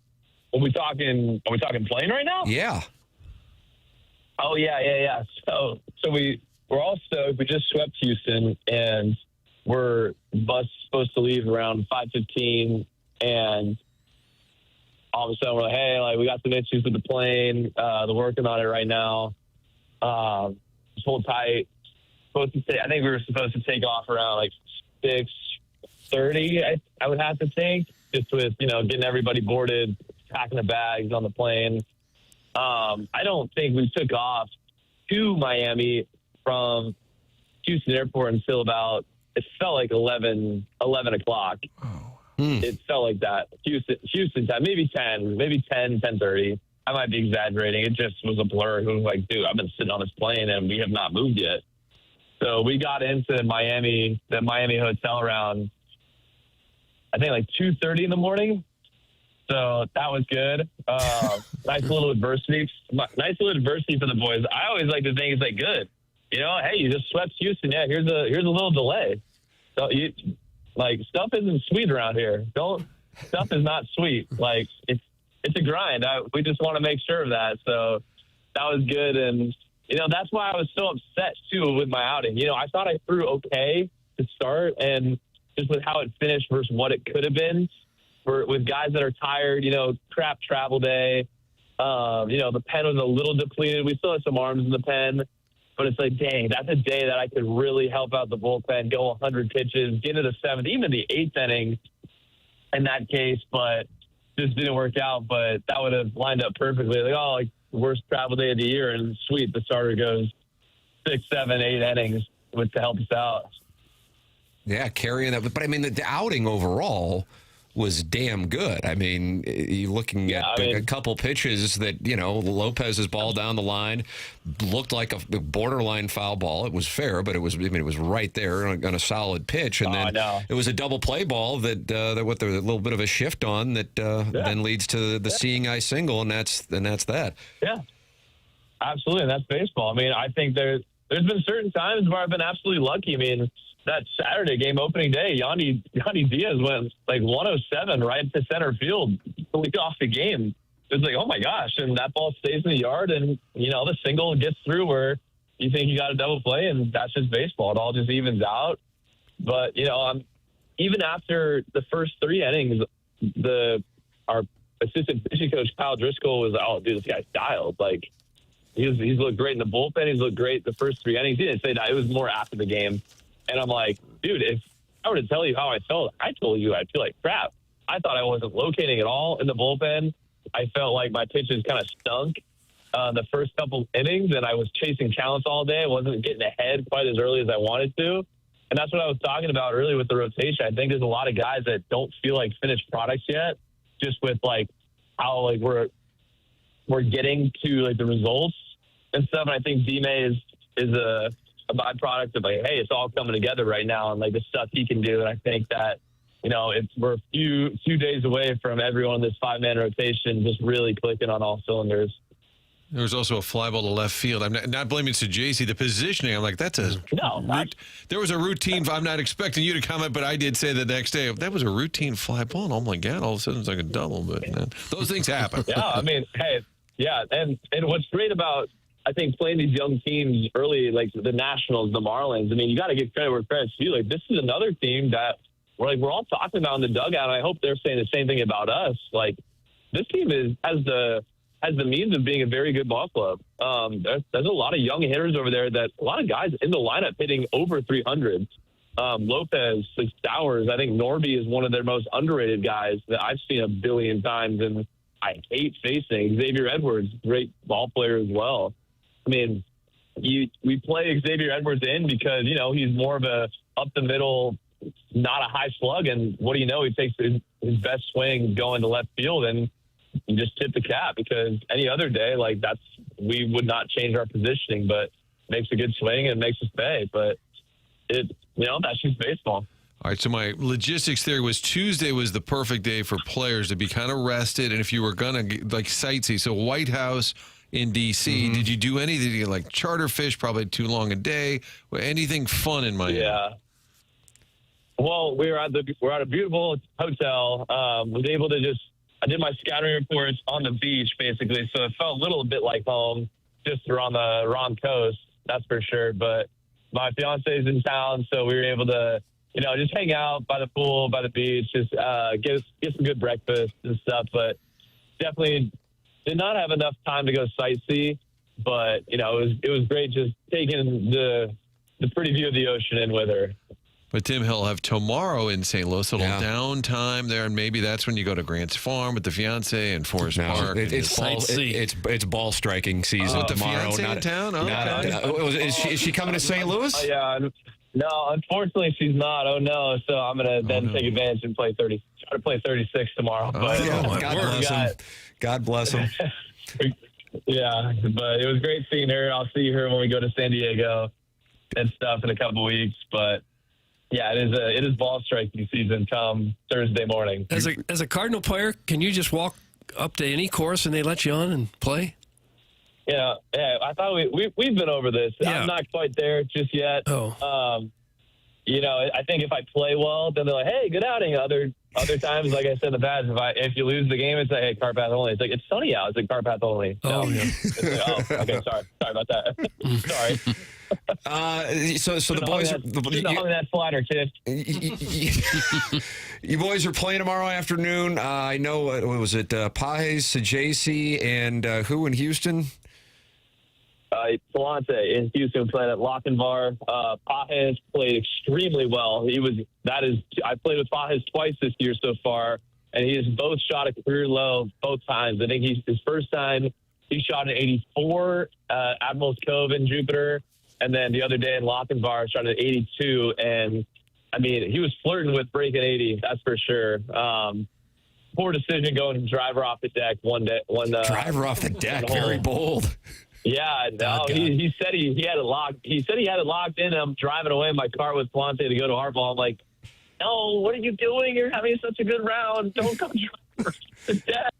are we talking plane right now? Yeah. Oh yeah. So we're all stoked. We just swept Houston, and we're supposed to leave around 5:15, and all of a sudden we're like, hey, like we got some issues with the plane. They're working on it right now. Just hold tight. I think we were supposed to take off around like 6:30. I would have to think, just with getting everybody boarded, packing the bags on the plane. I don't think we took off to Miami from Houston Airport until about, it felt like 11 o'clock. It felt like that. Houston time, maybe 10:30. I might be exaggerating. It just was a blur. It was like, dude, I've been sitting on this plane and we have not moved yet. So we got into the Miami hotel around, I think like 2:30 in the morning. So that was good. Nice little adversity for the boys. I always like to think it's like good. Hey, you just swept Houston. Yeah, here's a little delay. So stuff isn't sweet around here. Stuff is not sweet. Like it's a grind. We just want to make sure of that. So that was good. And, that's why I was so upset too with my outing. I thought I threw okay to start, and just with how it finished versus what it could have been with guys that are tired, crap travel day. The pen was a little depleted. We still had some arms in the pen. But it's like, dang, that's a day that I could really help out the bullpen, go 100 pitches, get into the seventh, even the eighth inning in that case, but just didn't work out. But that would have lined up perfectly. Like, worst travel day of the year, and sweet, the starter goes 6, 7, 8 innings to help us out. Yeah, carrying that. But I mean, the outing overall was damn good. I mean, you're looking at a couple pitches that, Lopez's ball down the line looked like a borderline foul ball. It was fair, but it was right there on a solid pitch. And then it was a double play ball that with a little bit of a shift on that then leads to the seeing eye single, and that's that. Yeah, absolutely. And that's baseball. I mean, I think there's been certain times where I've been absolutely lucky. I mean, that Saturday game opening day, Yandy Diaz went like 107 right to center field to lead off the game. It was like, oh my gosh, and that ball stays in the yard, and the single gets through where you think you got a double play, and that's just baseball. It all just evens out. But even after the first 3 innings, our assistant pitching coach Kyle Driscoll was, oh dude, this guy's dialed. Like he's looked great in the bullpen. He's looked great the first 3 innings. He didn't say that. It was more after the game. And I'm like, dude, if I were to tell you how I felt, I told you I'd feel like crap. I thought I wasn't locating at all in the bullpen. I felt like my pitches kind of stunk the first couple innings, and I was chasing counts all day. I wasn't getting ahead quite as early as I wanted to. And that's what I was talking about earlier with the rotation. I think there's a lot of guys that don't feel like finished products yet, just with like how like we're getting to like the results and stuff. And I think D-May is a byproduct of like, hey, it's all coming together right now, and like the stuff he can do. And I think that we're a few days away from everyone in this 5-man rotation just really clicking on all cylinders. There was also a fly ball to left field. I'm not blaming Sajazi. The positioning, I'm like, there was a routine. I'm not expecting you to comment, but I did say the next day, that was a routine fly ball. And oh my God, all of a sudden it's like a double. But those things happen. Yeah, I mean, hey, yeah. And what's great about, I think, playing these young teams early, like the Nationals, the Marlins, I mean, you got to give credit where credit's due. Like, this is another team that we're all talking about in the dugout, and I hope they're saying the same thing about us. Like, this team has the has the means of being a very good ball club. There's a lot of young hitters over there, that a lot of guys in the lineup hitting over 300. Lopez, Stowers, I think Norby is one of their most underrated guys that I've seen a billion times, and I hate facing. Xavier Edwards, great ball player as well. I mean, we play Xavier Edwards in because, he's more of a up the middle, not a high slug, and what do you know? He takes his best swing going to left field, and you just tip the cap, because any other day, we would not change our positioning, but makes a good swing and makes us pay. But that's just baseball. All right, so my logistics theory was Tuesday was the perfect day for players to be kind of rested, and if you were going to sightsee, so White House in D.C., did you do anything like charter fish, probably too long a day, anything fun in Miami? Yeah. Well, we're at a beautiful hotel. Was able to I did my scouting reports on the beach, basically, so it felt a little bit like home, just around the wrong coast, that's for sure. But my fiance's in town, so we were able to, just hang out by the pool, by the beach, just get some good breakfast and stuff. But definitely did not have enough time to go sightsee. But it was great just taking the pretty view of the ocean in with her. But Tim, he'll have tomorrow in St. Louis, a little downtime there, and maybe that's when you go to Grant's Farm with the fiancé and Forest Park. It's ball striking season with the tomorrow. Fiancé in town? Okay. Is she coming to St. Louis? Yeah. No, unfortunately, she's not. Oh, no. So I'm going to take advantage and try to play 36 tomorrow. But, God bless him. Yeah, but it was great seeing her. I'll see her when we go to San Diego and stuff in a couple weeks. But yeah, it is ball striking season come Thursday morning. As a Cardinal player, can you just walk up to any course and they let you on and play? Yeah. I thought we've been over this. Yeah. I'm not quite there just yet. Oh. I think if I play well, then they're like, "Hey, good outing." Other times, like I said in the past, if you lose the game, it's like, "Hey, car path only." It's like, it's sunny out. It's like car path only. Oh, yeah. It's like, okay, sorry about that. Sorry. So the boys are that slider, kid. You boys are playing tomorrow afternoon. I know. What was it? Pages, Sajasi, and who in Houston? Palante in Houston played at Lochinvar. Pages played extremely well. I played with Pages twice this year so far, and he has both shot a career low both times. I think his first time he shot an 84, Admiral's Cove in Jupiter, and then the other day in Lochinvar shot an 82. And I mean, he was flirting with breaking 80, that's for sure. Poor decision going driver off the deck driver off the deck, very bold. Yeah, no, he said he had it locked. He said he had it locked in. I'm driving away in my car with Palante to go to Hardball. I'm like, no, what are you doing? You're having such a good round. Don't come drive the deck.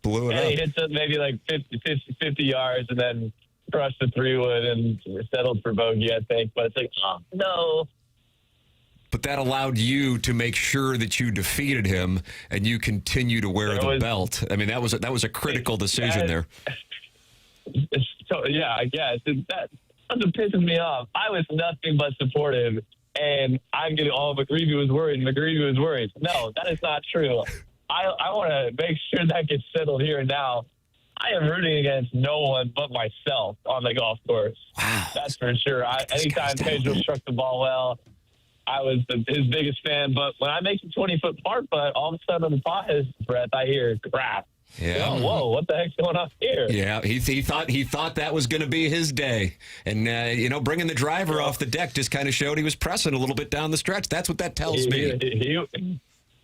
Blew it up. He hits it maybe like 50 yards and then crushed the 3-wood and settled for bogey, I think. But it's like, oh, no. But that allowed you to make sure that you defeated him and you continue to wear the belt. I mean, that was a critical decision there. So, yeah, I guess. That's what pisses me off. I was nothing but supportive, and I'm getting, McGreevy was worried. No, that is not true. I want to make sure that gets settled here and now. I am rooting against no one but myself on the golf course. Wow. That's for sure. Anytime Pedro struck the ball well, I was his biggest fan. But when I make a 20-foot par putt, all of a sudden on the Pages breath, I hear crap. Yeah. Oh, whoa! What the heck's going on here? Yeah, he thought that was going to be his day, and bringing the driver off the deck just kind of showed he was pressing a little bit down the stretch. That's what that tells me.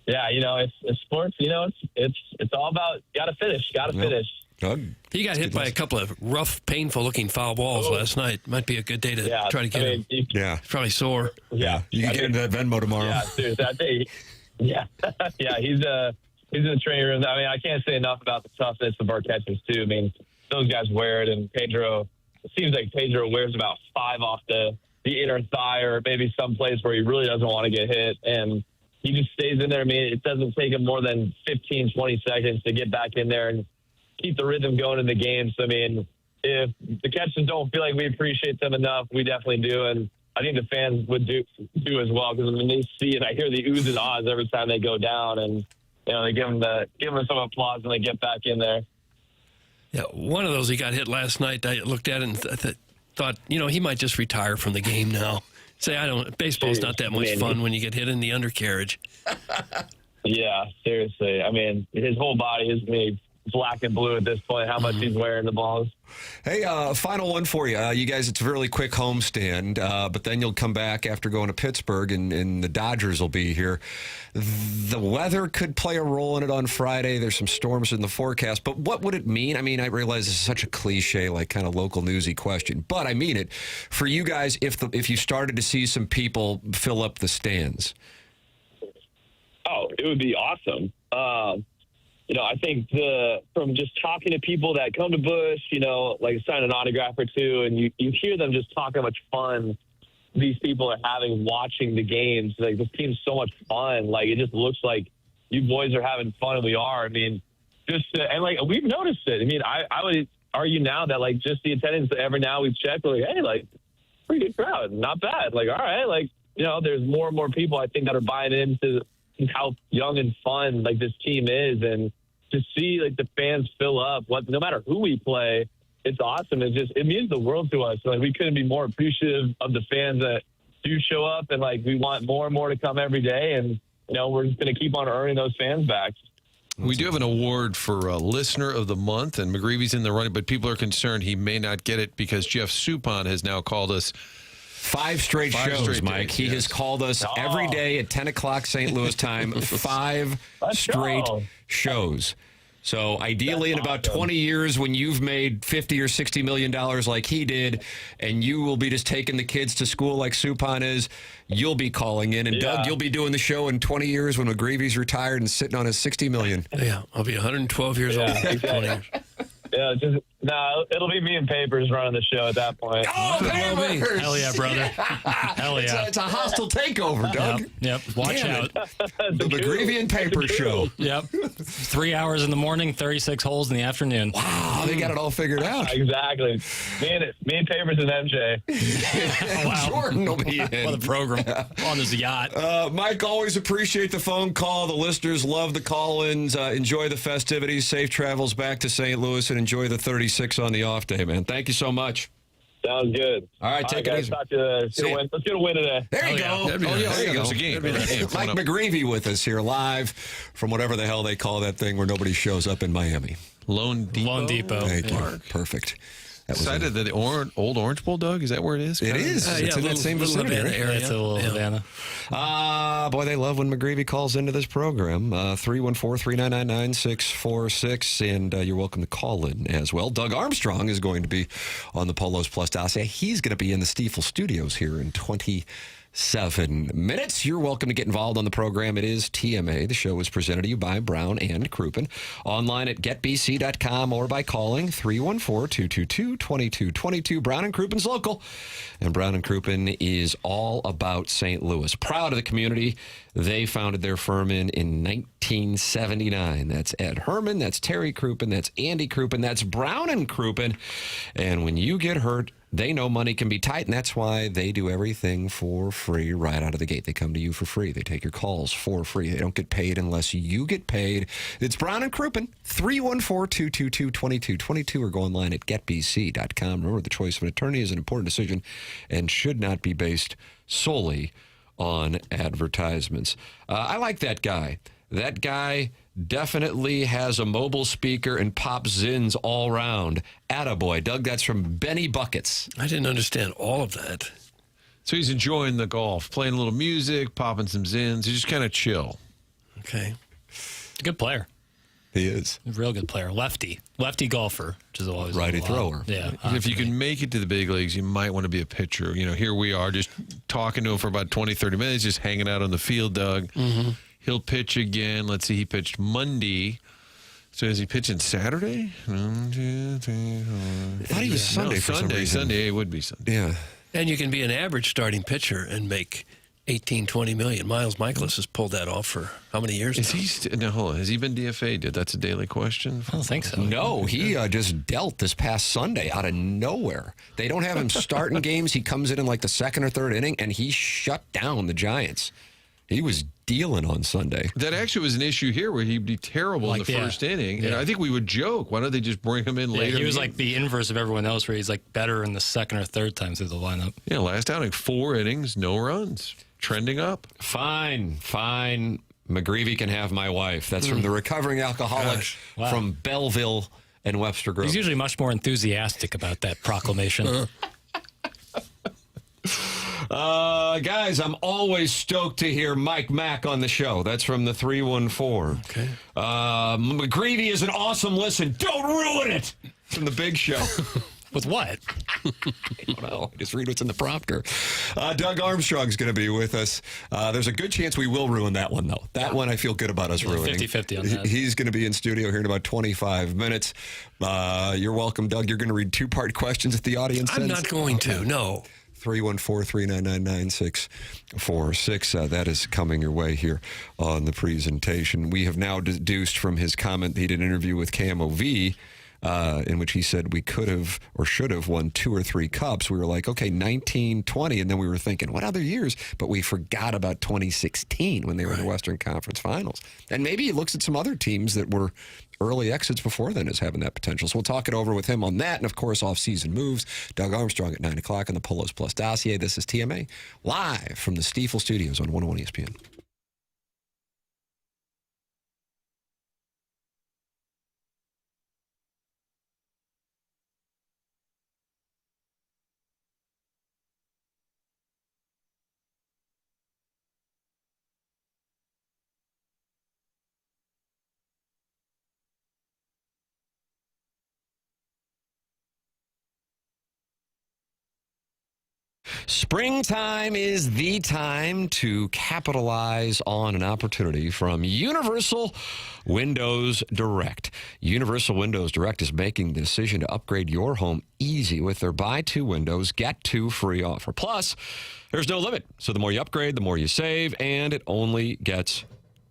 Yeah, it's sports. It's all about got to finish. He got hit by a couple of rough, painful-looking foul balls last night. Might be a good day to try to get him. Yeah, probably sore. Yeah, you can get into that Venmo tomorrow. Yeah, seriously, I think. Yeah, yeah, he's in the training room. I mean, I can't say enough about the toughness of our catches, too. I mean, those guys wear it, and Pedro, it seems like Pedro wears about 5 off the inner thigh or maybe some place where he really doesn't want to get hit, and he just stays in there. I mean, it doesn't take him more than 15, 20 seconds to get back in there and keep the rhythm going in the game. So, I mean, if the catches don't feel like we appreciate them enough, we definitely do, and I think the fans would do as well, because when they see it, I hear the oohs and ahs every time they go down, and they give them some applause when they get back in there. Yeah, one of those he got hit last night. I looked at it and thought, he might just retire from the game now. Baseball's not that much fun when you get hit in the undercarriage. Yeah, seriously. I mean, his whole body is made black and blue at this point, how much he's wearing the balls. Hey, final one for you. You guys, it's a really quick homestand, but then you'll come back after going to Pittsburgh, and the Dodgers will be here. The weather could play a role in it on Friday. There's some storms in the forecast, but what would it mean? I mean, I realize this is such a cliche, like kind of local newsy question, but I mean it. For you guys, if you started to see some people fill up the stands. Oh, it would be awesome. I think from just talking to people that come to Busch, like sign an autograph or two, and you hear them just talk how much fun these people are having watching the games. Like, this team's so much fun. Like, it just looks like you boys are having fun, and we are. I mean, we've noticed it. I mean, I would argue now that, like, just the attendance every now we've checked, we're like, hey, like, pretty good crowd. Not bad. Like, all right. Like, there's more and more people, I think, that are buying into how young and fun, like, this team is. And to see, like, the fans fill up, no matter who we play, it's awesome. It means the world to us. Like, we couldn't be more appreciative of the fans that do show up, and, like, we want more and more to come every day. And, we're just going to keep on earning those fans back. We do have an award for Listener of the Month, and McGreevy's in the running, but people are concerned he may not get it because Jeff Suppan has now called us 5 straight shows, Mike. He has called us every day at 10 o'clock St. Louis time, 5 straight shows. So ideally, in about 20 years, when you've made $50 or $60 million like he did, and you will be just taking the kids to school like Suppan is, you'll be calling in. And Doug, you'll be doing the show in 20 years when McGreevy's retired and sitting on his $60 million. Yeah, I'll be 112 years old. Exactly. Yeah, it'll be me and Papers running the show at that point. Oh, Papers! Hell yeah, brother. Hell yeah. It's a hostile takeover, Doug. Yep. Watch out. The McGreevy and Papers show. Yep. 3 hours in the morning, 36 holes in the afternoon. Wow, they got it all figured out. Exactly. Me and Papers and MJ. Wow. Jordan will be in. What a program. On his yacht. Mike, always appreciate the phone call. The listeners love the call-ins. Enjoy the festivities. Safe travels back to St. Louis, and enjoy the 36 on the off day, man. Thank you so much. Sounds good. All right, take it easy. Let's get a win today. There you go. There you go. It's a game. Mike McGreevy with us here live from whatever the hell they call that thing where nobody shows up in Miami. Lone Depot. Thank you. Perfect. Excited that the old Orange Bowl, Doug? Is that where it is? It is. It's in that same vicinity. Area. It's a little Havana. Boy, they love when McGreevy calls into this program. 314-399-9646, and you're welcome to call in as well. Doug Armstrong is going to be on the Polos Plus Dacia. He's going to be in the Stiefel studios here in 27 minutes. You're welcome to get involved on the program. It is TMA. The show is presented to you by Brown and Crouppen. Online at getbc.com or by calling 314-222-2222. Brown and Croupen's local. And Brown and Crouppen is all about St. Louis. Proud of the community they founded their firm in 1979. That's Ed Herman. That's Terry Crouppen. That's Andy Crouppen. That's Brown and Crouppen. And when you get hurt, they know money can be tight, and that's why they do everything for free right out of the gate. They come to you for free. They take your calls for free. They don't get paid unless you get paid. It's Brown and Crouppen, 314-222-2222, or go online at getbc.com. Remember, the choice of an attorney is an important decision and should not be based solely on advertisements. I like that guy. That guy definitely has a mobile speaker and pops zins all around. Attaboy. Doug, that's from Benny Buckets. I didn't understand all of that. So he's enjoying the golf, playing a little music, popping some zins. He's just kind of chill. Okay. Good player. He is. A real good player. Lefty golfer, which is always righty thrower. Yeah. If you can make it to the big leagues, you might want to be a pitcher. Here we are just talking to him for about 20, 30 minutes, just hanging out on the field, Doug. Mm-hmm. He'll pitch again. Let's see, he pitched Monday. So is he pitching Saturday? 1, 2, 3, 4. I thought he was Sunday for some reason. Sunday, it would be Sunday. Yeah. And you can be an average starting pitcher and make 18, 20 million. Miles Michaelis has pulled that off for how many years now? Hold on. Has he been DFA'd? That's a daily question. I don't think so. No, he just dealt this past Sunday out of nowhere. They don't have him starting games. He comes in like the second or third inning, and he shut down the Giants. He was dealing on Sunday. That actually was an issue here where he'd be terrible in the first inning. And I think we would joke, why don't they just bring him in later? He was like the inverse of everyone else, where he's like better in the second or third time through the lineup. Yeah, last outing, 4 innings, no runs. Trending up. Fine. McGreevy can have my wife. That's from the recovering alcoholic from Belleville and Webster Grove. He's usually much more enthusiastic about that proclamation. Guys, I'm always stoked to hear Mike Mack on the show. That's from the 314. Okay. McGreevy is an awesome listen. Don't ruin it! From the Big Show. With what? I don't know. Just read what's in the prompter. Doug Armstrong's going to be with us. There's a good chance we will ruin that one, though. That one I feel good about us ruining. 50-50 on that. He's going to be in studio here in about 25 minutes. You're welcome, Doug. You're going to read 2-part questions at the audience I'm not going to, no. 314-399-9646. That is coming your way here on the presentation. We have now deduced from his comment that he did an interview with KMOV in which he said we could have or should have won 2 or 3 cups. We were like, okay, 19, 20, and then we were thinking, what other years? But we forgot about 2016 when they were in the Western Conference Finals. And maybe he looks at some other teams that were early exits before then as having that potential. So we'll talk it over with him on that. And, of course, off-season moves. Doug Armstrong at 9 o'clock on the Polos Plus dossier. This is TMA live from the Stiefel Studios on 101 ESPN. Springtime is the time to capitalize on an opportunity from Universal Windows Direct. Universal Windows Direct is making the decision to upgrade your home easy with their buy 2 windows, get 2 free offer. Plus, there's no limit. So the more you upgrade, the more you save, and it only gets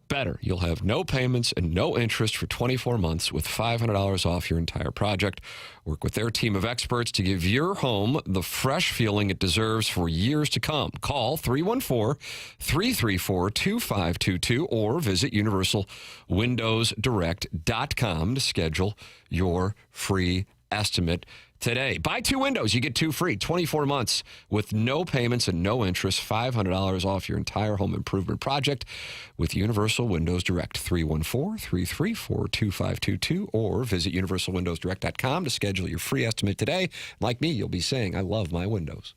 better. You'll have no payments and no interest for 24 months with $500 off your entire project. Work with their team of experts to give your home the fresh feeling it deserves for years to come. Call 314-334-2522 or visit universalwindowsdirect.com to schedule your free estimate today. Buy 2 windows, you get 2 free, 24 months with no payments and no interest, $500 off your entire home improvement project with Universal Windows Direct. 314-334-2522 or visit universalwindowsdirect.com to schedule your free estimate today. Like me, you'll be saying, I love my windows.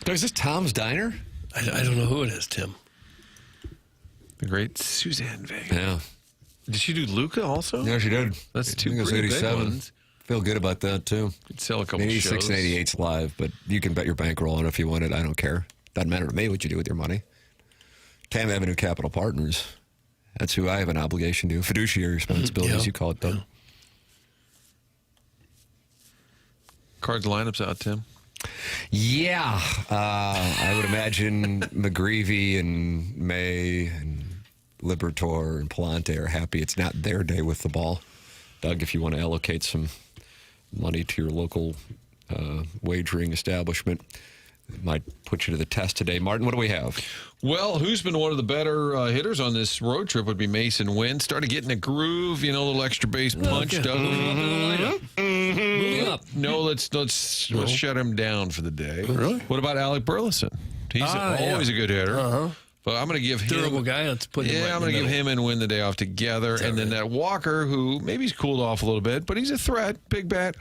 Is this Tom's Diner? I don't know who it is, Tim. The great Suzanne Vega. Yeah. Did she do Luca also? Yeah, she did. That's two I think it was pretty big 87. ones. Feel good about that, too. Could sell a couple 86 shows. and 88's live, but you can bet your bankroll on it if you want it. I don't care. Doesn't matter to me what you do with your money. Tam Avenue Capital Partners. That's who I have an obligation to. Fiduciary responsibilities, you call it, though. Cards lineups out, Tim. Yeah. I would imagine McGreevy and May and Libertor and Palante are happy it's not their day with the ball. Doug, if you want to allocate some money to your local wagering establishment, it might put you to the test today. Martin, what do we have? Well, who's been one of the better hitters on this road trip would be Mason Wynn. Started getting a groove, a little extra base punch. No, let's shut him down for the day. Really? What about Alec Burleson? He's always a good hitter. But I'm going to give him durable guy. Let's put him. I'm going to give him and Wynn the day off together, and then that Walker, who maybe he's cooled off a little bit, but he's a threat, big bat.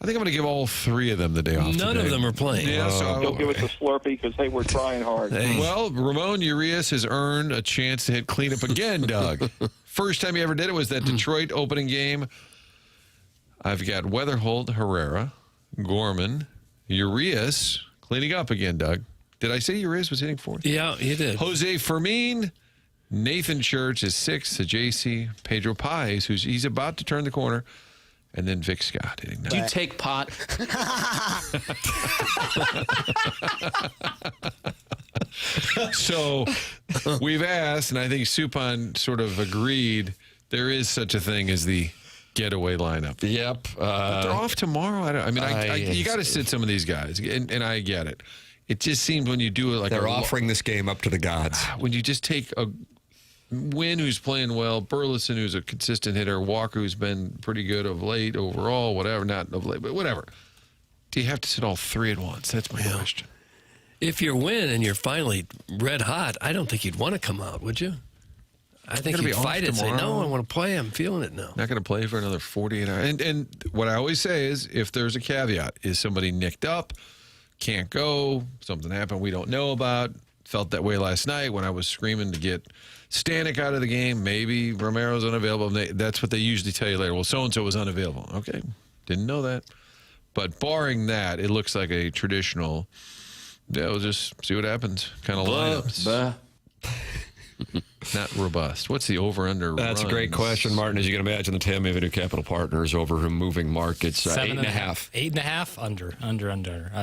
I think I'm going to give all three of them the day off. None today. of them are playing. Yeah, Don't give us a Slurpee because, hey, we're trying hard. Well, Ramon Urias has earned a chance to hit cleanup again, Doug. First time he ever did it was that Detroit opening game. I've got Weatherholt, Herrera, Gorman, Urias cleaning up again, Doug. Did I say Urias was hitting fourth? Yeah, you did. Jose Fermin, Nathan Church is sixth, JC, Pedro Paez, he's about to turn the corner. And then Vic Scott hitting that. Do you take pot? So we've asked, and I think Suppan sort of agreed, there is such a thing as the getaway lineup. Yep. But they're off tomorrow. You got to sit some of these guys, and I get it. It just seems when you do it like they're offering this game up to the gods. When you just take a Wynn, who's playing well, Burleson, who's a consistent hitter, Walker, who's been pretty good of late overall, whatever, not of late, but whatever. Do you have to sit all three at once? That's my question. If you're Wynn and you're finally red hot, I don't think you'd want to come out, would you? I think you'd fight it and say, no, I want to play. I'm feeling it now. Not going to play for another 48 hours. And what I always say is, if there's a caveat, is somebody nicked up, can't go, something happened we don't know about, felt that way last night when I was screaming to get Stanek out of the game. Maybe Romero's unavailable. That's what they usually tell you later. Well, so-and-so was unavailable. Okay, didn't know that. But barring that, it looks like a traditional, we'll just see what happens kind of lineups. Not robust. What's the over-under? That's a great question, Martin. As you can imagine, the Tam Avenue Capital Partners over moving markets 8.5. 8.5 under.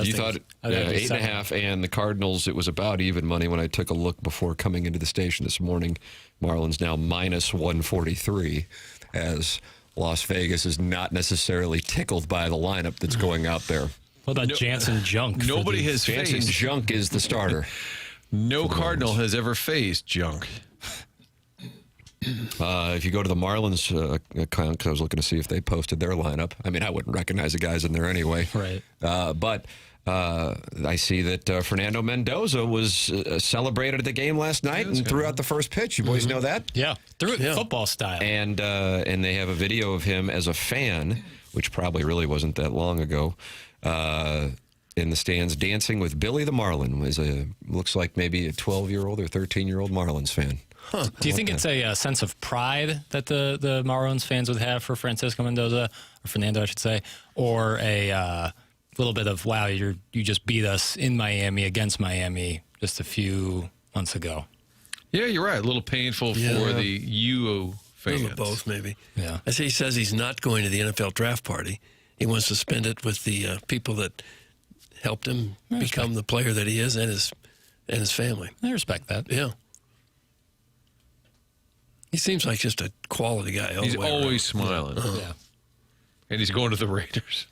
You thought 8.5, and the Cardinals, it was about even money when I took a look before coming into the station this morning. Marlins now minus 143, as Las Vegas is not necessarily tickled by the lineup that's going out there. What about Jansen Junk? Nobody has faced. Jansen Junk is the starter. No Cardinal has ever faced Junk. If you go to the Marlins account, because I was looking to see if they posted their lineup. I mean, I wouldn't recognize the guys in there anyway. Right. But I see that Fernando Mendoza was celebrated at the game last night and threw out the first pitch. You boys know that? Yeah, threw it football style. And they have a video of him as a fan, which probably really wasn't that long ago, in the stands dancing with Billy the Marlin. Looks like maybe a 12-year-old or 13-year-old Marlins fan. Huh. Do you think it's a sense of pride that the Marlins fans would have for Francisco Mendoza, or Fernando, I should say, or a little bit of, wow, you just beat us in Miami against Miami just a few months ago? Yeah, you're right. A little painful for the UO fans. Both, maybe. Yeah. I say he says he's not going to the NFL draft party. He wants to spend it with the people that helped him become the player that he is, and his family. I respect that. Yeah. He seems like just a quality guy. He's always smiling. Yeah. And he's going to the Raiders,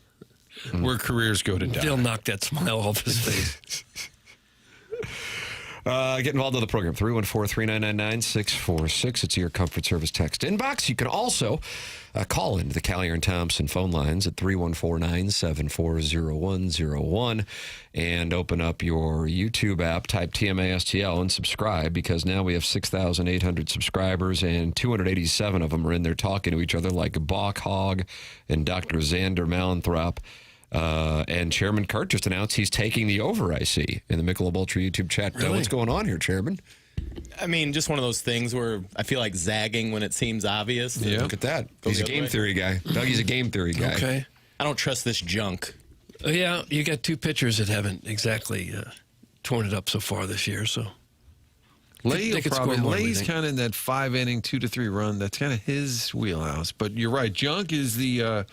where careers go to die. They'll knock that smile off his face. Get involved in the program, 314-399-9646. It's your Comfort Service text inbox. You can also call into the Callier and Thompson phone lines at 314-974-0101 and open up your YouTube app, type TMASTL, and subscribe, because now we have 6,800 subscribers, and 287 of them are in there talking to each other like Bach Hogg and Dr. Xander Malenthrop. And Chairman Kurt just announced he's taking the over, I see, in the Michelob Ultra YouTube chat. Really? What's going on here, Chairman? I mean, just one of those things where I feel like zagging when it seems obvious. Yeah. Look at that. He's a game theory guy. Dougie's a game theory guy. Okay. I don't trust this junk. Yeah, you got two pitchers that haven't exactly torn it up so far this year, so. Lay's kind of in that 5-inning, 2 to 3 run. That's kind of his wheelhouse. But you're right. Junk is the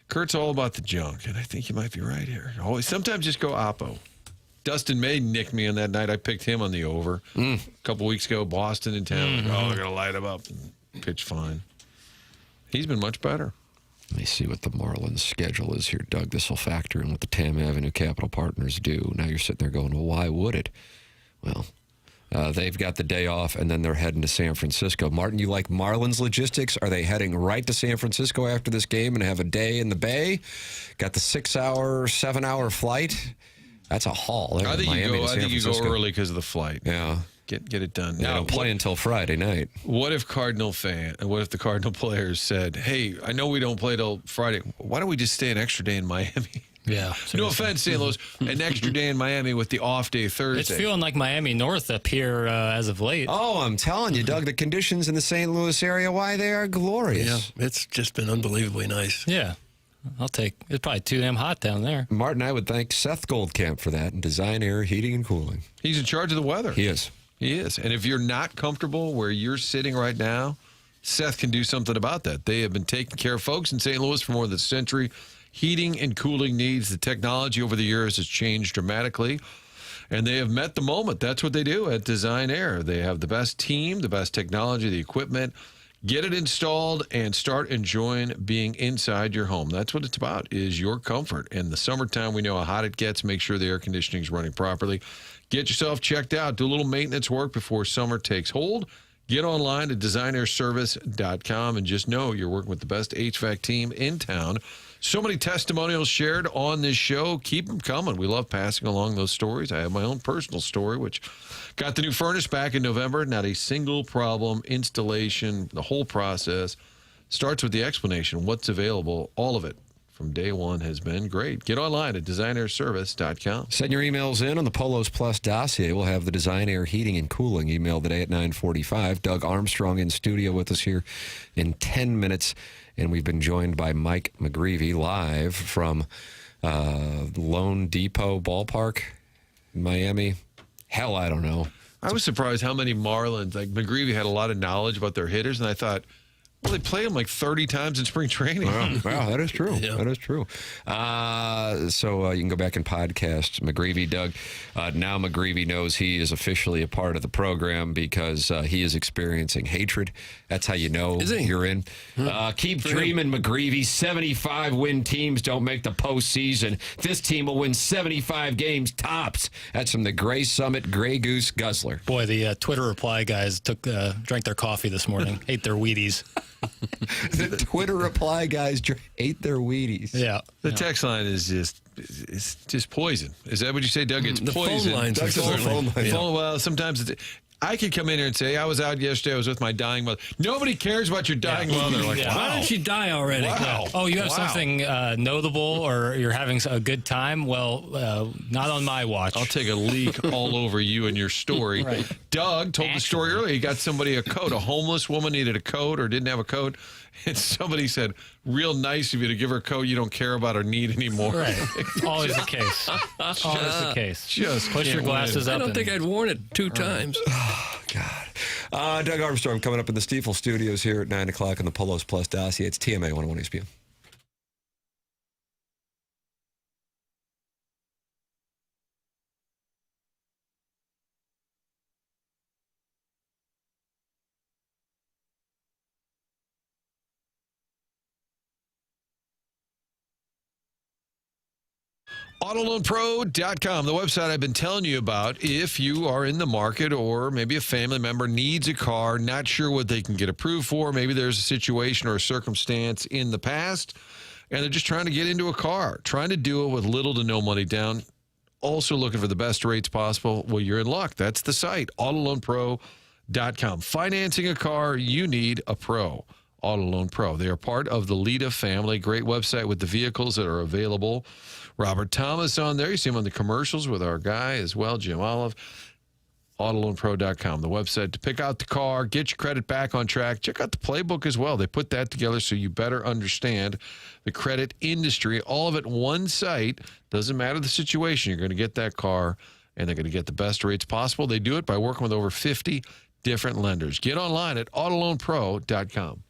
Kurt's all about the junk, and I think you might be right here. Always, sometimes just go oppo. Dustin May nicked me on that night. I picked him on the over. A couple weeks ago, Boston in town. Like, they're going to light him up and pitch fine. He's been much better. Let me see what the Marlins schedule is here, Doug. This will factor in what the Tam Avenue Capital Partners do. Now you're sitting there going, well, why would it? Well, they've got the day off, and then they're heading to San Francisco. Martin, you like Marlins logistics? Are they heading right to San Francisco after this game and have a day in the Bay? Got the 6-hour, 7-hour flight? That's a haul. I think you go early because of the flight. Yeah. Get it done. They don't play until Friday night. What if the Cardinal players said, hey, I know we don't play till Friday. Why don't we just stay an extra day in Miami? Yeah. No offense, St. Louis. An extra day in Miami with the off day Thursday. It's feeling like Miami North up here as of late. Oh, I'm telling you, Doug, the conditions in the St. Louis area, why they are glorious. Yeah, it's just been unbelievably nice. Yeah. It's probably too damn hot down there. Martin, I would thank Seth Goldcamp for that and Design Air Heating and Cooling. He's in charge of the weather. He is. He is. And if you're not comfortable where you're sitting right now, Seth can do something about that. They have been taking care of folks in St. Louis for more than a century. Heating and cooling needs. The technology over the years has changed dramatically, and they have met the moment. That's what they do at Design Air. They have the best team, the best technology, the equipment. Get it installed and start enjoying being inside your home. That's what it's about, is your comfort. In the summertime, we know how hot it gets. Make sure the air conditioning is running properly. Get yourself checked out. Do a little maintenance work before summer takes hold. Get online at designairservice.com and just know you're working with the best HVAC team in town. So many testimonials shared on this show. Keep them coming. We love passing along those stories. I have my own personal story, which got the new furnace back in November. Not a single problem. Installation, the whole process starts with the explanation. What's available? All of it from day one has been great. Get online at designairservice.com. Send your emails in on the Polos Plus dossier. We'll have the Design Air Heating and Cooling email today at 9:45. Doug Armstrong in studio with us here in 10 minutes. And we've been joined by Mike McGreevy live from Lone Depot Ballpark in Miami. Hell, I don't know. I was surprised how many Marlins, like McGreevy had a lot of knowledge about their hitters, and I thought, well, they play them like 30 times in spring training. Wow, that is true. Yeah. That is true. So you can go back and podcast McGreevy, Doug. Now McGreevy knows he is officially a part of the program because he is experiencing hatred. That's how you know you're in. Keep dreaming, McGreevy. 75-win teams don't make the postseason. This team will win 75 games tops. That's from the Gray Summit Gray Goose Guzzler. Boy, the Twitter reply guys drank their coffee this morning, ate their Wheaties. The Twitter reply guys ate their Wheaties. Yeah. The text line is just poison. Is that what you say, Doug? It's the poison. Phone lines. Well, sometimes I could come in here and say, I was out yesterday, I was with my dying mother. Nobody cares about your dying mother. Like, wow. Why didn't she die already? Wow. Oh, you have something notable or you're having a good time? Well, not on my watch. I'll take a leak all over you and your story. Right. Doug told the story earlier. He got somebody a coat. A homeless woman needed a coat or didn't have a coat. And somebody said, real nice of you to give her a coat you don't care about or need anymore. Right. Always the case. Always the case. Just push your glasses up. I don't think I'd worn it 2 times. Oh, God. Doug Armstrong coming up in the Stiefel studios here at 9 o'clock on the Polos Plus dossier. It's TMA 101 ESPN. AutoLoanPro.com, the website I've been telling you about. If you are in the market or maybe a family member needs a car, not sure what they can get approved for, maybe there's a situation or a circumstance in the past, and they're just trying to get into a car, trying to do it with little to no money down, also looking for the best rates possible, well, you're in luck. That's the site, AutoLoanPro.com. Financing a car, you need a pro. Auto Loan Pro. They are part of the Lita family. Great website with the vehicles that are available. Robert Thomas on there. You see him on the commercials with our guy as well, Jim Olive. AutoLoanPro.com, the website to pick out the car, get your credit back on track. Check out the playbook as well. They put that together so you better understand the credit industry. All of it one site. Doesn't matter the situation. You're going to get that car, and they're going to get the best rates possible. They do it by working with over 50 different lenders. Get online at AutoLoanPro.com.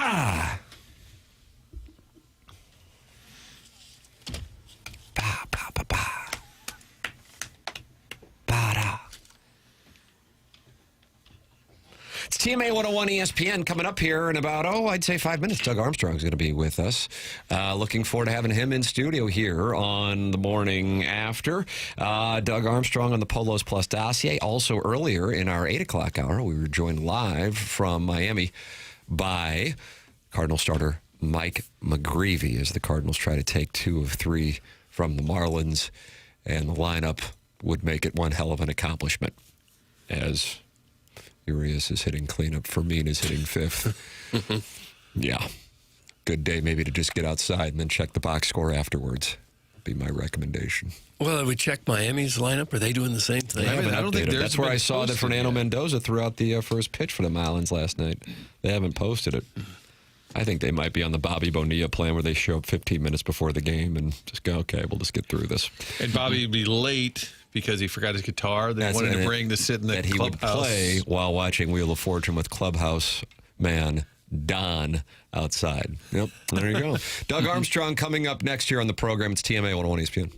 Ba. Ba, ba, ba, ba. Ba-da. It's TMA 101 ESPN coming up here in about, I'd say 5 minutes. Doug Armstrong's going to be with us. Looking forward to having him in studio here on the morning after. Doug Armstrong on the Polos Plus dossier. Also earlier in our 8 o'clock hour, we were joined live from Miami by Cardinal starter Mike McGreevy as the Cardinals try to take 2 of 3 from the Marlins. And the lineup would make it one hell of an accomplishment as Urias is hitting cleanup. Fermin is hitting 5th. Yeah. Good day maybe to just get outside and then check the box score afterwards. Would be my recommendation. Well, have we checked Miami's lineup? Are they doing the same thing? I don't think that's where I saw that Fernando Mendoza threw out the first pitch for the Marlins last night. They haven't posted it. I think they might be on the Bobby Bonilla plan where they show up 15 minutes before the game and just go, okay, we'll just get through this. And Bobby would be late because he forgot his guitar. They wanted to bring to sit in the clubhouse. He would play while watching Wheel of Fortune with clubhouse man Don outside. Yep, there you go. Doug Armstrong coming up next year on the program. It's TMA 101 ESPN.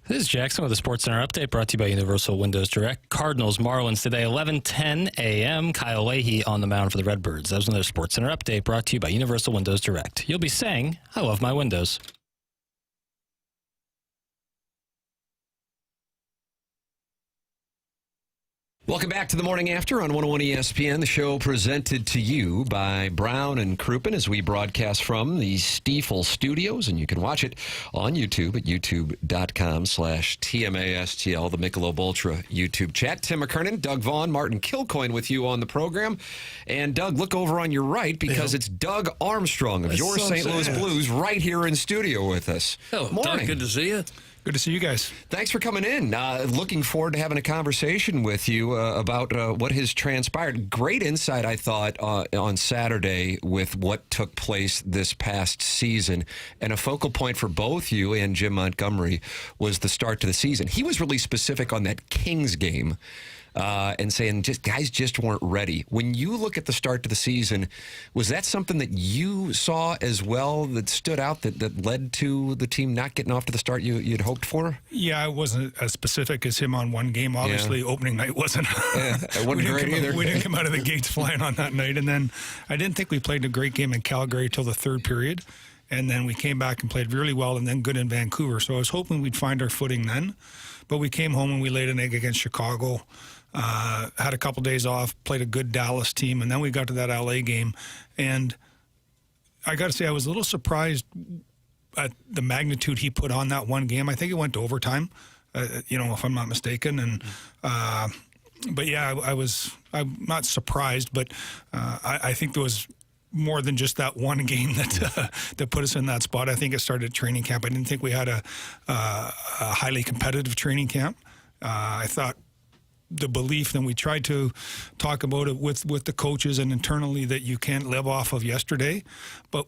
This is Jackson with the Sports Center update brought to you by Universal Windows Direct. Cardinals, Marlins today, 11:10 a.m. Kyle Leahy on the mound for the Redbirds. That was another Sports Center update brought to you by Universal Windows Direct. You'll be saying, I love my windows. Welcome back to the Morning After on 101 ESPN, the show presented to you by Brown and Crouppen as we broadcast from the Stiefel Studios, and you can watch it on YouTube at youtube.com/TMASTL, the Michelob Ultra YouTube chat. Tim McKernan, Doug Vaughn, Martin Kilcoyne with you on the program. And Doug, look over on your right because it's Doug Armstrong of your St. Louis Blues right here in studio with us. Hello, Morning. Doug, good to see you. Good to see you guys. Thanks for coming in. Looking forward to having a conversation with you about what has transpired. Great insight, I thought, on Saturday with what took place this past season. And a focal point for both you and Jim Montgomery was the start to the season. He was really specific on that Kings game and saying guys just weren't ready. When you look at the start to the season, was that something that you saw as well that stood out that led to the team not getting off to the start you'd hoped for? Yeah, I wasn't as specific as him on one game. Obviously, opening night wasn't. It wasn't great either. We didn't come out of the gates flying on that night. And then I didn't think we played a great game in Calgary till the third period. And then we came back and played really well and then good in Vancouver. So I was hoping we'd find our footing then. But we came home and we laid an egg against Chicago. Had a couple days off, played a good Dallas team, and then we got to that LA game. And I got to say, I was a little surprised at the magnitude he put on that one game. I think it went to overtime, if I'm not mistaken. And but yeah, I'm not surprised, but I think there was more than just that one game that put us in that spot. I think it started training camp. I didn't think we had a highly competitive training camp. I thought the belief, and we tried to talk about it with the coaches and internally, that you can't live off of yesterday. But,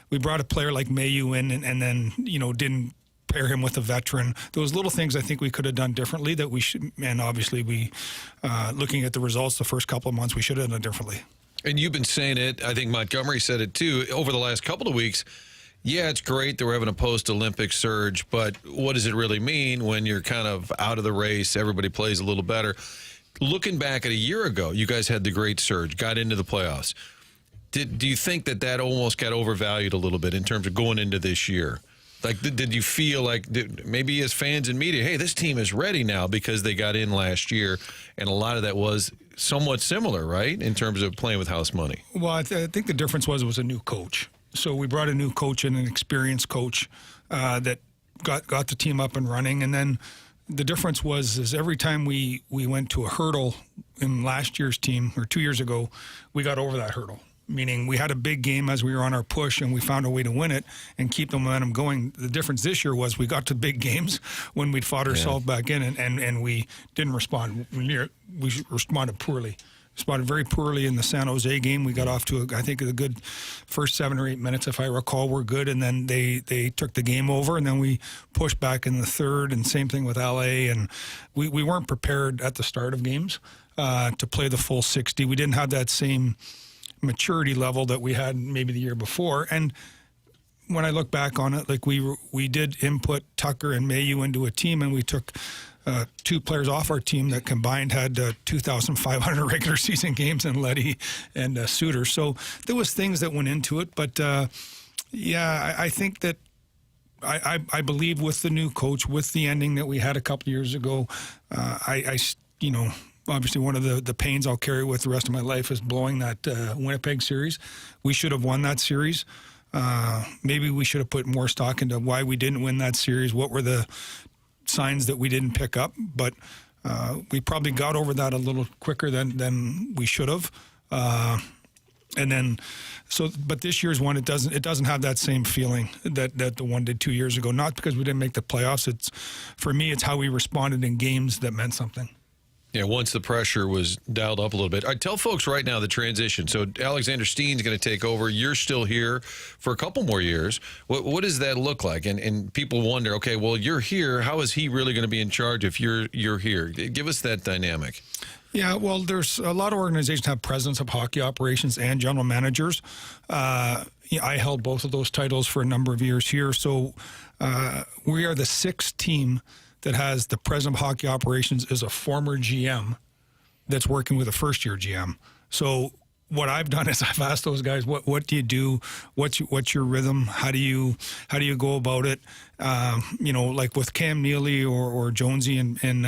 we brought a player like Mayu in and then, didn't pair him with a veteran. Those little things I think we could have done differently that we should, and obviously looking at the results the first couple of months, we should have done it differently. And you've been saying it, I think Montgomery said it too, over the last couple of weeks. Yeah, it's great that we're having a post-Olympic surge, but what does it really mean when you're kind of out of the race, everybody plays a little better? Looking back at a year ago, you guys had the great surge, got into the playoffs. Do you think that almost got overvalued a little bit in terms of going into this year? Like, did you feel like maybe as fans and media, hey, this team is ready now because they got in last year, and a lot of that was somewhat similar, right, in terms of playing with house money? Well, I think the difference was it was a new coach. So we brought a new coach and an experienced coach that got the team up and running. And then the difference was every time we went to a hurdle in last year's team, or 2 years ago, we got over that hurdle. Meaning we had a big game as we were on our push and we found a way to win it and keep the momentum going. The difference this year was we got to big games when we'd fought ourselves back in and we didn't respond. We responded poorly. Responded very poorly in the San Jose game. We got off to, I think, a good first 7 or 8 minutes, if I recall, were good. And then they took the game over, and then we pushed back in the third, and same thing with LA. And we weren't prepared at the start of games to play the full 60. We didn't have that same maturity level that we had maybe the year before. And when I look back on it, like we did input Tucker and Mayu into a team, and we took 2 players off our team that combined had 2,500 regular season games, and Leddy and Suter. So there was things that went into it, but I think that I believe with the new coach, with the ending that we had a couple years ago, obviously one of the pains I'll carry with the rest of my life is blowing that Winnipeg series. We should have won that series. Maybe we should have put more stock into why we didn't win that series. What were the signs that we didn't pick up? But we probably got over that a little quicker than we should have. But this year's one, it doesn't have that same feeling that the one did 2 years ago. Not because we didn't make the playoffs. For me, it's how we responded in games that meant something. Yeah, once the pressure was dialed up a little bit. All right, tell folks right now the transition. So Alexander Steen's going to take over. You're still here for a couple more years. What does that look like? And people wonder, okay, well, you're here. How is he really going to be in charge if you're here? Give us that dynamic. Yeah, well, there's a lot of organizations have presidents of hockey operations and general managers. I held both of those titles for a number of years here. So we are the 6th team that has the president of hockey operations as a former GM that's working with a first-year GM. So what I've done is I've asked those guys, what do you do? What's your rhythm? How do you go about it? Like with Cam Neely or Jonesy and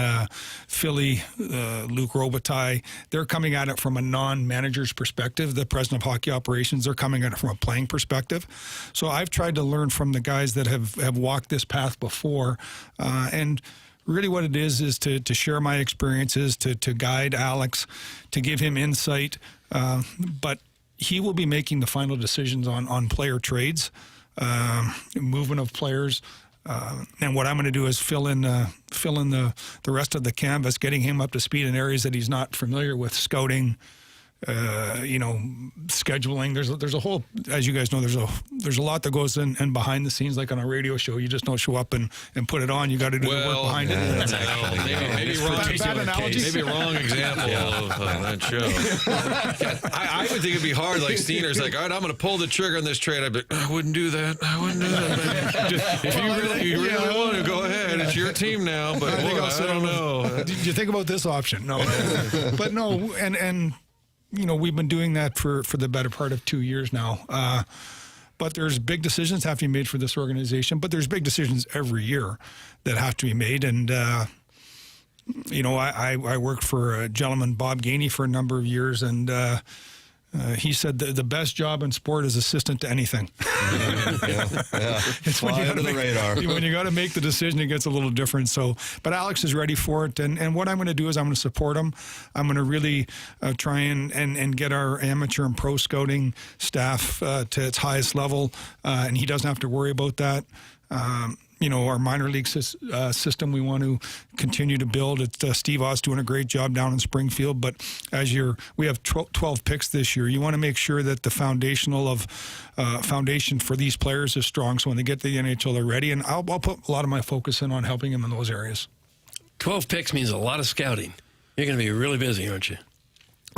Philly, Luke Robitaille, they're coming at it from a non-manager's perspective. The president of hockey operations, they're coming at it from a playing perspective. So I've tried to learn from the guys that have walked this path before, and really what it is to share my experiences, to guide Alex, to give him insight. But he will be making the final decisions on player trades, movement of players. And what I'm going to do is fill in the rest of the canvas, getting him up to speed in areas that he's not familiar with, scouting, scheduling. There's a whole, as you guys know, there's a lot that goes in and behind the scenes, like on a radio show. You just don't show up and put it on. You got to do the work behind it. That's maybe wrong example of that show. I would think it'd be hard. Like Steiner's like, all right, I'm going to pull the trigger on this trade. I'd be like, I wouldn't do that. If you really want to, go ahead. It's your team now. But I don't know. Did you think about this option? No, but no, and. We've been doing that for the better part of 2 years now. But there's big decisions have to be made for this organization. But there's big decisions every year that have to be made. And, I worked for a gentleman, Bob Gainey, for a number of years. And he said the best job in sport is assistant to anything. It's when you under the radar. When you got to make the decision, it gets a little different. So, but Alex is ready for it, and what I'm going to do is I'm going to support him. I'm going to really try and get our amateur and pro scouting staff to its highest level, and he doesn't have to worry about that. Our minor league system we want to continue to build. It's Steve Oz doing a great job down in Springfield. But we have 12 picks this year. You want to make sure that the foundation for these players is strong. So when they get to the NHL, they're ready. And I'll put a lot of my focus on helping them in those areas. 12 picks means a lot of scouting. You're going to be really busy, aren't you?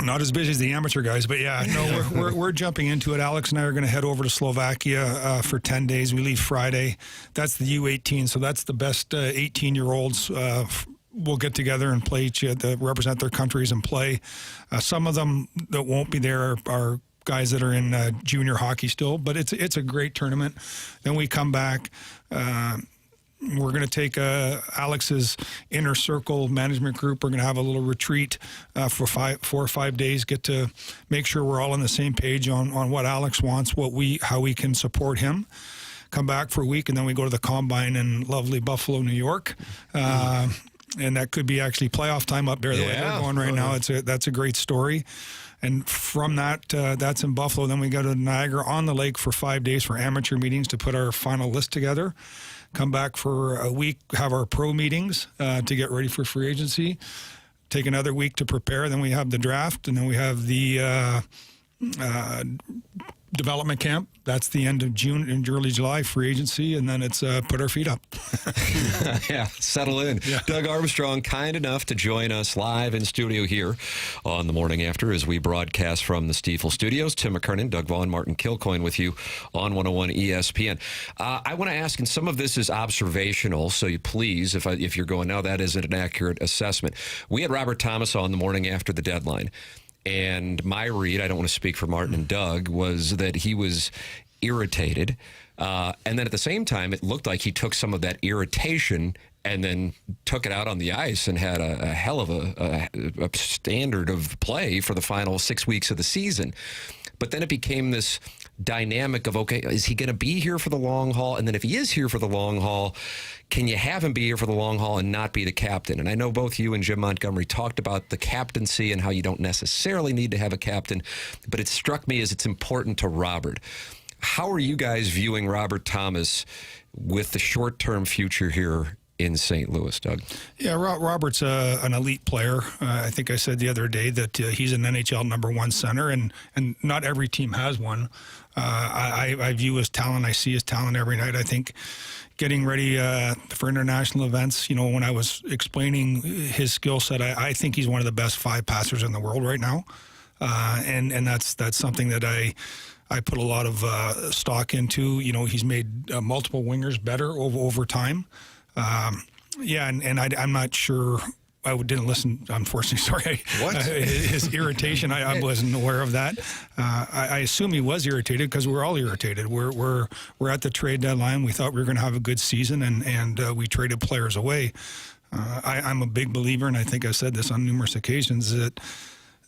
Not as busy as the amateur guys, but yeah, no, we're jumping into it. Alex and I are going to head over to Slovakia for 10 days. We leave Friday. That's the U18, so that's the best 18-year-olds. We'll get together and play represent their countries and play. Some of them that won't be there are guys that are in junior hockey still, but it's a great tournament. Then we come back. We're going to take Alex's inner circle management group. We're going to have a little retreat for 4 or 5 days, get to make sure we're all on the same page on what Alex wants, how we can support him. Come back for a week, and then we go to the Combine in lovely Buffalo, New York. And that could be actually playoff time up there the way they're going right now. That's a great story. And from that, that's in Buffalo. Then we go to Niagara on the lake for 5 days for amateur meetings to put our final list together. Come back for a week, have our pro meetings to get ready for free agency. Take another week to prepare. Then we have the draft, and then we have the development camp. That's the end of June and early July, free agency, and then it's put our feet up. Yeah, settle in. Yeah. Doug Armstrong, kind enough to join us live in studio here on The Morning After as we broadcast from the Stiefel Studios. Tim McKernan, Doug Vaughn, Martin Kilcoyne with you on 101 ESPN. I want to ask, and some of this is observational, so you please, if you're going, now that isn't an accurate assessment. We had Robert Thomas on the morning after the deadline. And my read, I don't want to speak for Martin and Doug, was that he was irritated. And then at the same time, it looked like he took some of that irritation and then took it out on the ice and had a hell of a standard of play for the final 6 weeks of the season. But then it became this dynamic of, okay, is he going to be here for the long haul? And then if he is here for the long haul, can you have him be here for the long haul and not be the captain? And I know both you and Jim Montgomery talked about the captaincy and how you don't necessarily need to have a captain, but it struck me as it's important to Robert. How are you guys viewing Robert Thomas with the short-term future here in St. Louis, Doug? Yeah, Robert's an elite player. I think I said the other day that he's an NHL #1 center, and not every team has one. I view his talent. I see his talent every night. I think getting ready for international events, when I was explaining his skill set, I think he's one of the best 5 passers in the world right now. And that's something that I put a lot of stock into. He's made multiple wingers better over time. I'm not sure. I didn't listen, unfortunately. Sorry. What? His irritation, I wasn't aware of that. I assume he was irritated because we're all irritated. We're at the trade deadline. We thought we were going to have a good season, and we traded players away. I'm a big believer, and I think I've said this on numerous occasions, that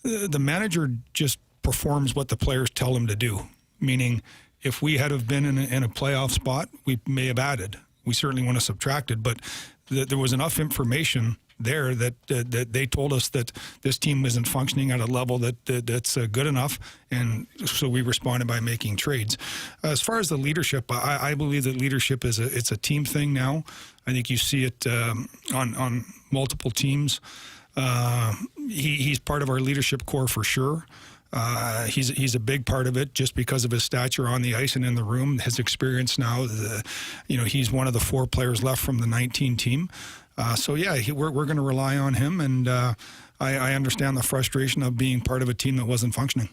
the manager just performs what the players tell him to do. Meaning, if we had have been in a playoff spot, we may have added. We certainly want to subtract it, but there was enough information there that they told us that this team isn't functioning at a level that's good enough, and so we responded by making trades. As far as the leadership, I believe that leadership it's a team thing now. I think you see it on multiple teams. He's part of our leadership core for sure. He's a big part of it just because of his stature on the ice and in the room, his experience now. He's one of the 4 players left from the 19 team. We're going to rely on him, and I understand the frustration of being part of a team that wasn't functioning.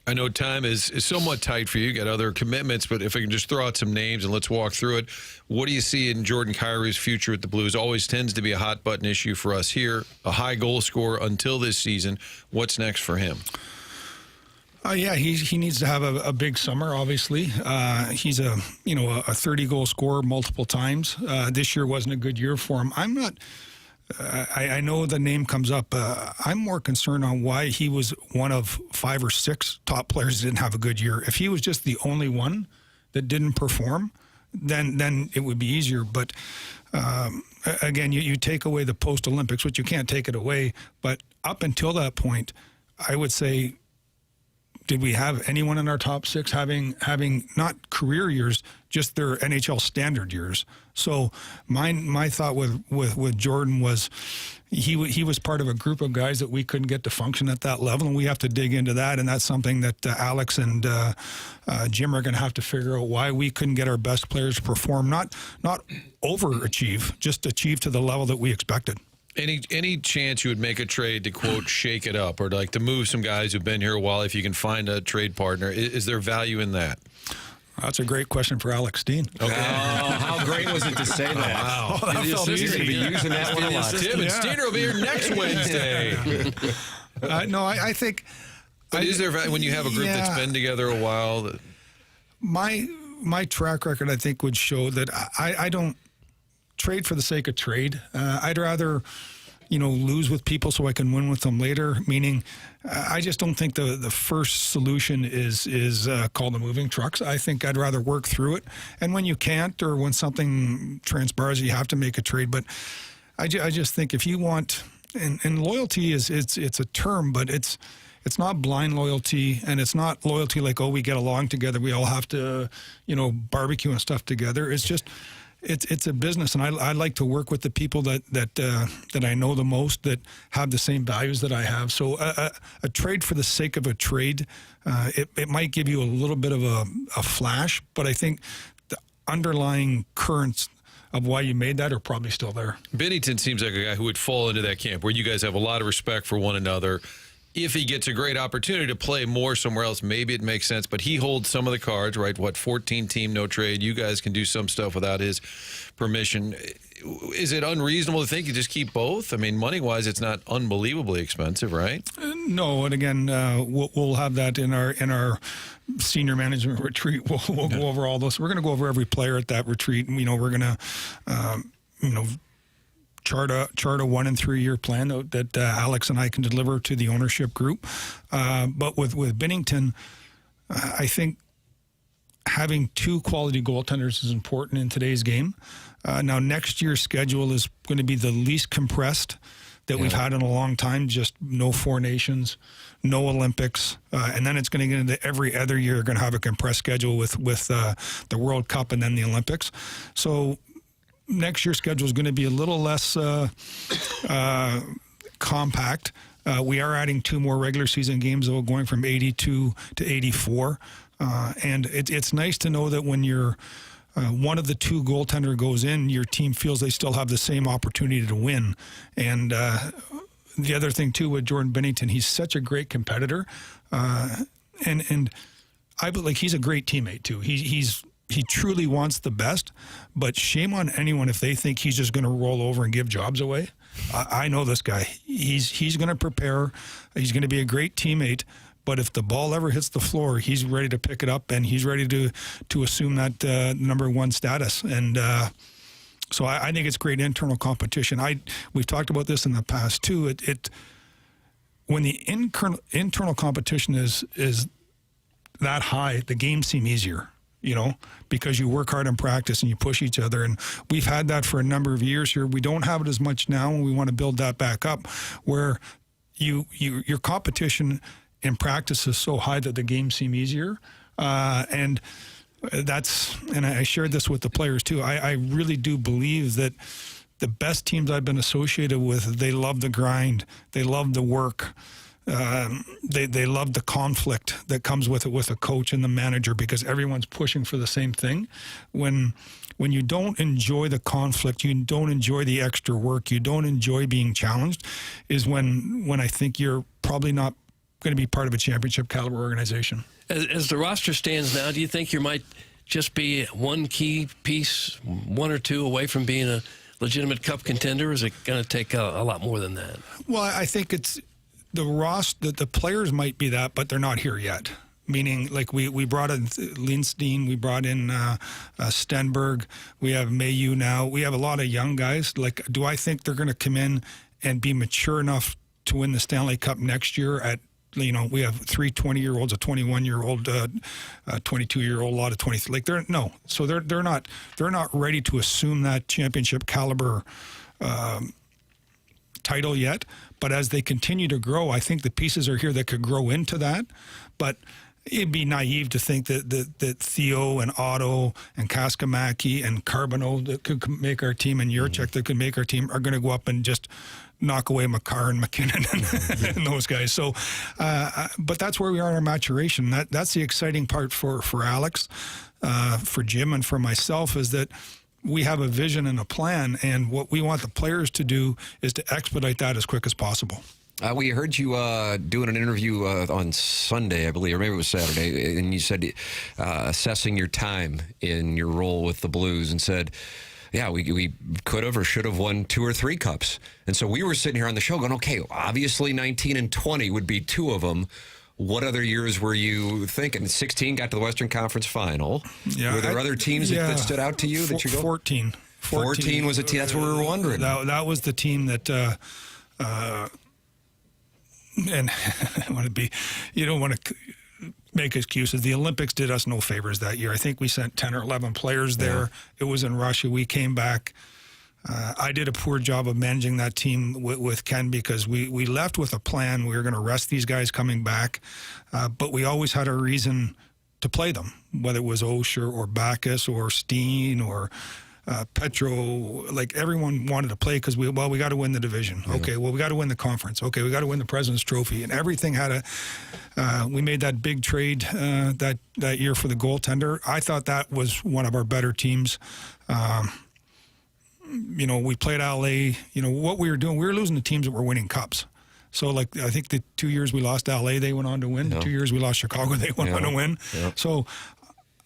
I know time is somewhat tight for you. You got other commitments, but if I can just throw out some names and let's walk through it. What do you see in Jordan Kyrie's future with the Blues? Always tends to be a hot button issue for us here. A high goal scorer until this season. What's next for him? He needs to have a big summer, obviously. He's a 30-goal scorer multiple times. This year wasn't a good year for him. I know the name comes up. I'm more concerned on why he was one of 5 or 6 top players that didn't have a good year. If he was just the only one that didn't perform, then it would be easier. But again, you take away the post-Olympics, which you can't take it away. But up until that point, I would say, did we have anyone in our top 6 having not career years, just their NHL standard years? So my thought with Jordan was he was part of a group of guys that we couldn't get to function at that level, and we have to dig into that, and that's something that Alex and Jim are going to have to figure out why we couldn't get our best players to perform, not overachieve, just achieve to the level that we expected. Any chance you would make a trade to, quote, shake it up, or to move some guys who've been here a while if you can find a trade partner? Is there value in that? That's a great question for Alex Steen. Okay. How great was it to say that? Wow. That felt easy. You're going to be using that one a lot. Tim and Steen will be here next Wednesday. I think... But is there value when you have a group that's been together a while? My track record, I think, would show that I don't trade for the sake of trade. I'd rather, lose with people so I can win with them later. Meaning, I just don't think the first solution is called the moving trucks. I think I'd rather work through it. And when you can't, or when something transpires, you have to make a trade. But I just think if you want, and loyalty it's a term, but it's not blind loyalty, and it's not loyalty like, we get along together, we all have to, barbecue and stuff together. It's just. It's a business, and I like to work with the people that I know the most, that have the same values that I have. So a trade for the sake of a trade, it might give you a little bit of a flash, but I think the underlying currents of why you made that are probably still there. Binnington seems like a guy who would fall into that camp where you guys have a lot of respect for one another. If he gets a great opportunity to play more somewhere else, maybe it makes sense. But he holds some of the cards, right? 14-team, no trade. You guys can do some stuff without his permission. Is it unreasonable to think you just keep both? I mean, money-wise, it's not unbelievably expensive, right? No, and again, we'll have that in our senior management retreat. We'll go over all those. We're going to go over every player at that retreat. We're going to, chart a 1 and 3 year plan that Alex and I can deliver to the ownership group. But with Binnington, I think having 2 quality goaltenders is important in today's game. Now, next year's schedule is going to be the least compressed that we've had in a long time. Just no 4 nations, no Olympics, and then it's going to get into every other year. Going to have a compressed schedule with the World Cup and then the Olympics. So next year's schedule is going to be a little less compact. We are adding 2 more regular season games, though, going from 82 to 84. And it's nice to know that when you're one of the 2 goaltender goes in, your team feels they still have the same opportunity to win. And the other thing, too, with Jordan Binnington, he's such a great competitor. And he's a great teammate too. He truly wants the best, but shame on anyone if they think he's just going to roll over and give jobs away. I know this guy. He's going to prepare. He's going to be a great teammate. But if the ball ever hits the floor, he's ready to pick it up, and he's ready to assume that number one status. And so I think it's great internal competition. We've talked about this in the past too. When the internal competition is that high, the games seem easier. Because you work hard in practice and you push each other. And we've had that for a number of years here. We don't have it as much now, and we want to build that back up, where your competition in practice is so high that the games seem easier. And I shared this with the players too. I really do believe that the best teams I've been associated with, they love the grind. They love the work. They love the conflict that comes with it, with a coach and the manager, because everyone's pushing for the same thing. When you don't enjoy the conflict, you don't enjoy the extra work, you don't enjoy being challenged, is when I think you're probably not going to be part of a championship caliber organization. As the roster stands now, do you think you might just be one key piece, one or two away from being a legitimate cup contender? Or is it going to take a lot more than that? Well, I think it's the players might be that, but they're not here yet. Meaning, like we brought in Lindstein, we brought in Stenberg, we have Mayu now. We have a lot of young guys. Like, do I think they're going to come in and be mature enough to win the Stanley Cup next year? We have 3 20-year-olds, a 21-year-old, a 22-year-old, a lot of 23. Like they're not ready to assume that championship caliber title yet. But as they continue to grow, I think the pieces are here that could grow into that. But it'd be naive to think that Theo and Otto and Kaskamaki and Carbonneau that could make our team, and Jurczyk that could make our team, are going to go up and just knock away McCarr and McKernan and those guys. So, but that's where we are in our maturation. That's the exciting part for Alex, for Jim, and for myself, is that we have a vision and a plan, and what we want the players to do is to expedite that as quick as possible. We heard you doing an interview on Sunday, I believe, or maybe it was Saturday, and you said assessing your time in your role with the Blues, and said, yeah, we could have or should have won 2 or 3 cups. And so we were sitting here on the show going, okay, obviously 19 and 20 would be 2 of them. What other years were you thinking? 16 got to the Western Conference Final. Yeah, were there other teams that stood out to you that you go? 14. 14 was a team. That's what we were wondering. That was the team that, and I want to be, you don't want to make excuses. The Olympics did us no favors that year. I think we sent 10 or 11 players there. Yeah. It was in Russia. We came back. I did a poor job of managing that team with Ken, because we left with a plan. We were going to rest these guys coming back, but we always had a reason to play them, whether it was Osher or Bacchus or Steen or Petro. Like, everyone wanted to play because we got to win the division. Yeah. Okay, well, we got to win the conference. Okay, we got to win the President's Trophy, and everything had we made that big trade that year for the goaltender. I thought that was one of our better teams. We played LA. What we were doing, we were losing to teams that were winning cups. So, like, I think the 2 years we lost LA, they went on to win. The 2 years we lost Chicago, they went on to win. Yeah. So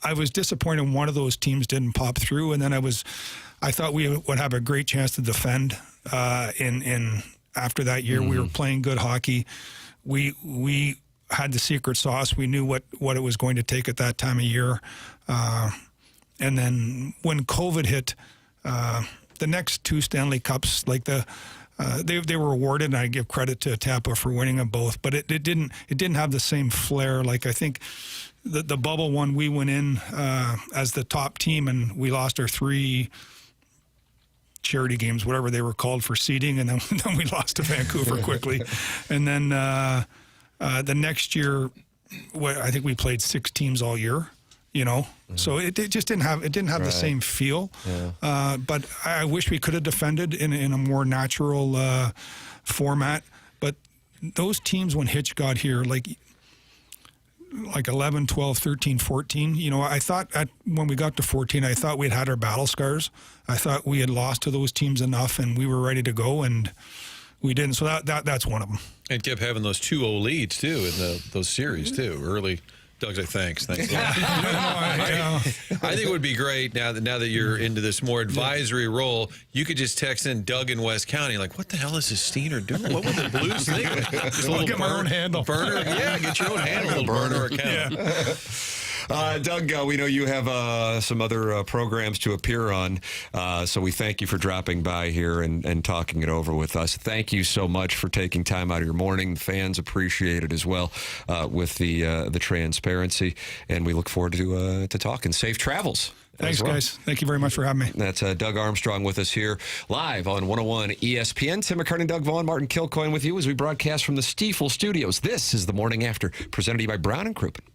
I was disappointed one of those teams didn't pop through, and then I thought we would have a great chance to defend. In after that year, we were playing good hockey. We had the secret sauce. We knew what it was going to take at that time of year. And then when COVID hit, the next 2 Stanley Cups, like they were awarded, and I give credit to Tampa for winning them both, but it didn't have the same flair. Like, I think the bubble one, we went in as the top team, and we lost our 3 charity games, whatever they were called, for seeding, and then we lost to Vancouver quickly. And then the next year, I think we played 6 teams all year. So it just didn't have the same feel. Yeah. But I wish we could have defended in a more natural format. But those teams, when Hitch got here, like 11, 12, 13, 14, I thought when we got to 14, I thought we'd had our battle scars. I thought we had lost to those teams enough, and we were ready to go, and we didn't. So that's one of them. And kept having those 2-0 leads too in those series too, early Doug's like, thanks a lot. I think it would be great now that you're into this more advisory role. You could just text in Doug in West County, like, what the hell is this Steiner doing? What would the Blues think? Just a I'll get my own handle. Burner, yeah, get your own handle, little burner account. Yeah. Doug, we know you have some other programs to appear on, so we thank you for dropping by here and talking it over with us. Thank you so much for taking time out of your morning. The fans appreciate it as well with the transparency, and we look forward to talking. Safe travels. Thanks, guys. Thank you very much for having me. That's Doug Armstrong with us here live on 101 ESPN. Tim McKernan, Doug Vaughn, Martin Kilcoyne with you as we broadcast from the Stiefel Studios. This is The Morning After, presented to you by Brown and Crouppen.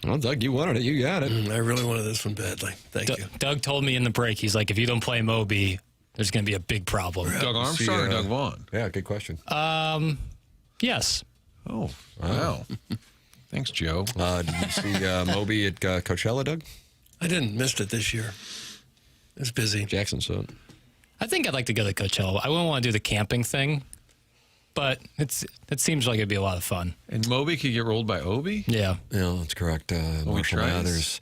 Well, Doug, you wanted it. You got it. I really wanted this one badly. Thank you. Doug told me in the break, he's like, if you don't play Moby, there's going to be a big problem. Doug Armstrong or Doug Vaughn? Yeah, good question. Yes. Oh, wow. Thanks, Joe. Did you see Moby at Coachella, Doug? I didn't. Missed it this year. It was busy. Jackson saw it. I think I'd like to go to Coachella. I wouldn't want to do the camping thing, but it seems like it'd be a lot of fun. And Moby could get rolled by Obi? Yeah. Yeah, that's correct. Marshall Mathers.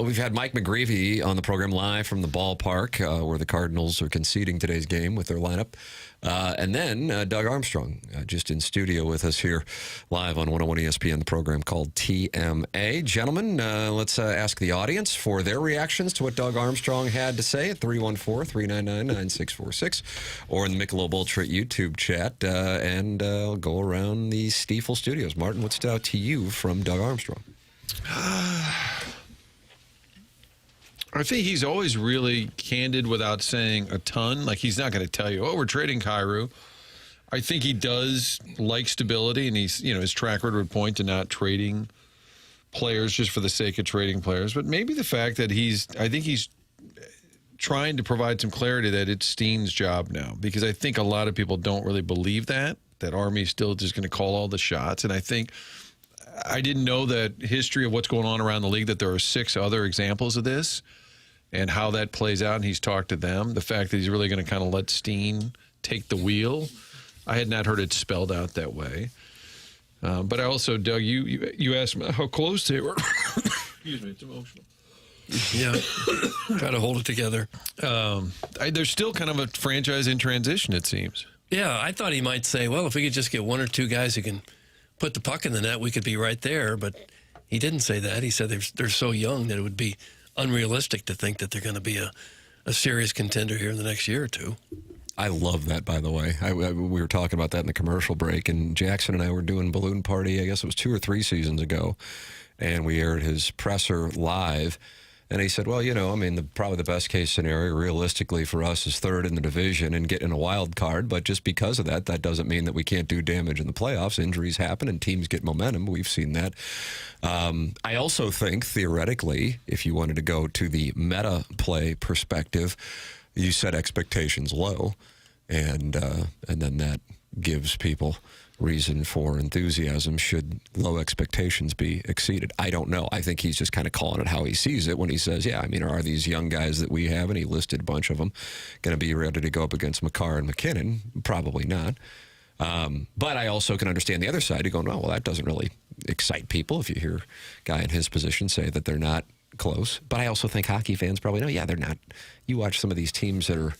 We've had Mike McGreevy on the program live from the ballpark where the Cardinals are conceding today's game with their lineup. And then Doug Armstrong just in studio with us here live on 101 ESPN, the program called TMA. Gentlemen, let's ask the audience for their reactions to what Doug Armstrong had to say at 314-399-9646 or in the Michelob Ultra YouTube chat. And I'll go around the Stiefel studios. Martin, what stood out to you from Doug Armstrong? I think he's always really candid without saying a ton. Like, he's not going to tell you, oh, we're trading Kyrou. I think he does like stability, and he's, his track record would point to not trading players just for the sake of trading players. But maybe the fact that I think he's trying to provide some clarity that it's Steen's job now, because I think a lot of people don't really believe that Army's still just going to call all the shots. And I think I didn't know that history of what's going on around the league, that there are 6 other examples of this and how that plays out, and he's talked to them. The fact that he's really going to kind of let Steen take the wheel, I had not heard it spelled out that way. But I also, Doug, you asked me how close they were. Excuse me, it's emotional. Yeah, got to hold it together. They're still kind of a franchise in transition, it seems. Yeah, I thought he might say, well, if we could just get 1 or 2 guys who can put the puck in the net, we could be right there. But he didn't say that. He said they're so young that it would be unrealistic to think that they're going to be a serious contender here in the next year or two. I love that, by the way. We were talking about that in the commercial break, and Jackson and I were doing Balloon Party, I guess it was 2 or 3 seasons ago, and we aired his presser live. And he said, well, probably the best case scenario realistically for us is 3rd in the division and getting a wild card. But just because of that doesn't mean that we can't do damage in the playoffs. Injuries happen and teams get momentum. We've seen that. I also think, theoretically, if you wanted to go to the meta play perspective, you set expectations low. And then that gives people reason for enthusiasm should low expectations be exceeded. I don't know. I think he's just kind of calling it how he sees it when he says, are these young guys that we have, and he listed a bunch of them, going to be ready to go up against McCarr and McKernan? Probably not. But I also can understand the other side. You go, no, well, that doesn't really excite people if you hear a guy in his position say that they're not close. But I also think hockey fans probably know, they're not. You watch some of these teams that are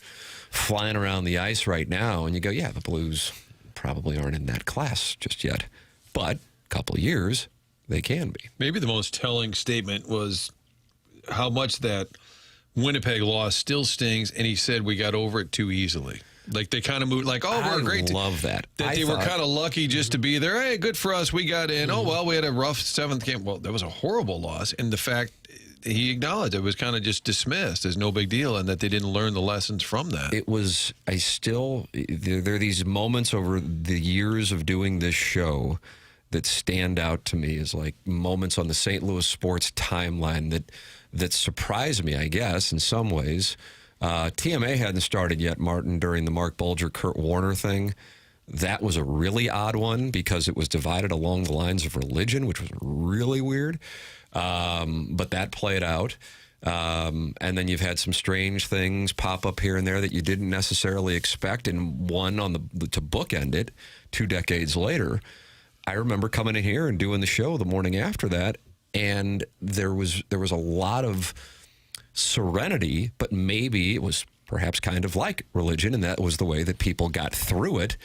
flying around the ice right now, and you go, the Blues probably aren't in that class just yet. But a couple of years, they can be. Maybe the most telling statement was how much that Winnipeg loss still stings, and he said we got over it too easily. Like, they kind of moved like, we're a great team. I love that. They were kind of lucky just to be there. Hey, good for us. We got in. Oh, well, we had a rough 7th game. Well, that was a horrible loss. And the fact he acknowledged it was kind of just dismissed as no big deal, and that they didn't learn the lessons from that. There are these moments over the years of doing this show that stand out to me as like moments on the St. Louis sports timeline that surprised me, I guess, in some ways. TMA hadn't started yet, Martin, during the Mark Bulger, Kurt Warner thing. That was a really odd one because it was divided along the lines of religion, which was really weird. But that played out. And then you've had some strange things pop up here and there that you didn't necessarily expect. And one to bookend it 2 decades later, I remember coming in here and doing the show the morning after that. And there was a lot of serenity, but maybe it was perhaps kind of like religion. And that was the way that people got through it,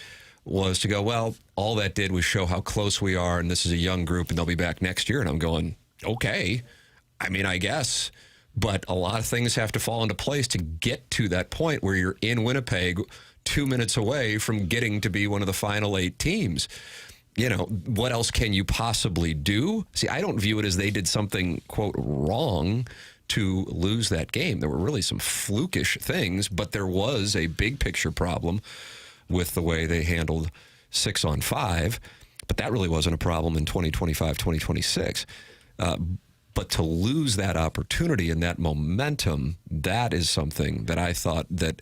was to go, well, all that did was show how close we are. And this is a young group and they'll be back next year. And I'm going, okay, I guess, but a lot of things have to fall into place to get to that point where you're in Winnipeg 2 minutes away from getting to be one of the final 8 teams. What else can you possibly do? See, I don't view it as they did something, quote, wrong to lose that game. There were really some flukish things, but there was a big picture problem with the way they handled 6-on-5, but that really wasn't a problem in 2025, 2026. But to lose that opportunity and that momentum, that is something that I thought that,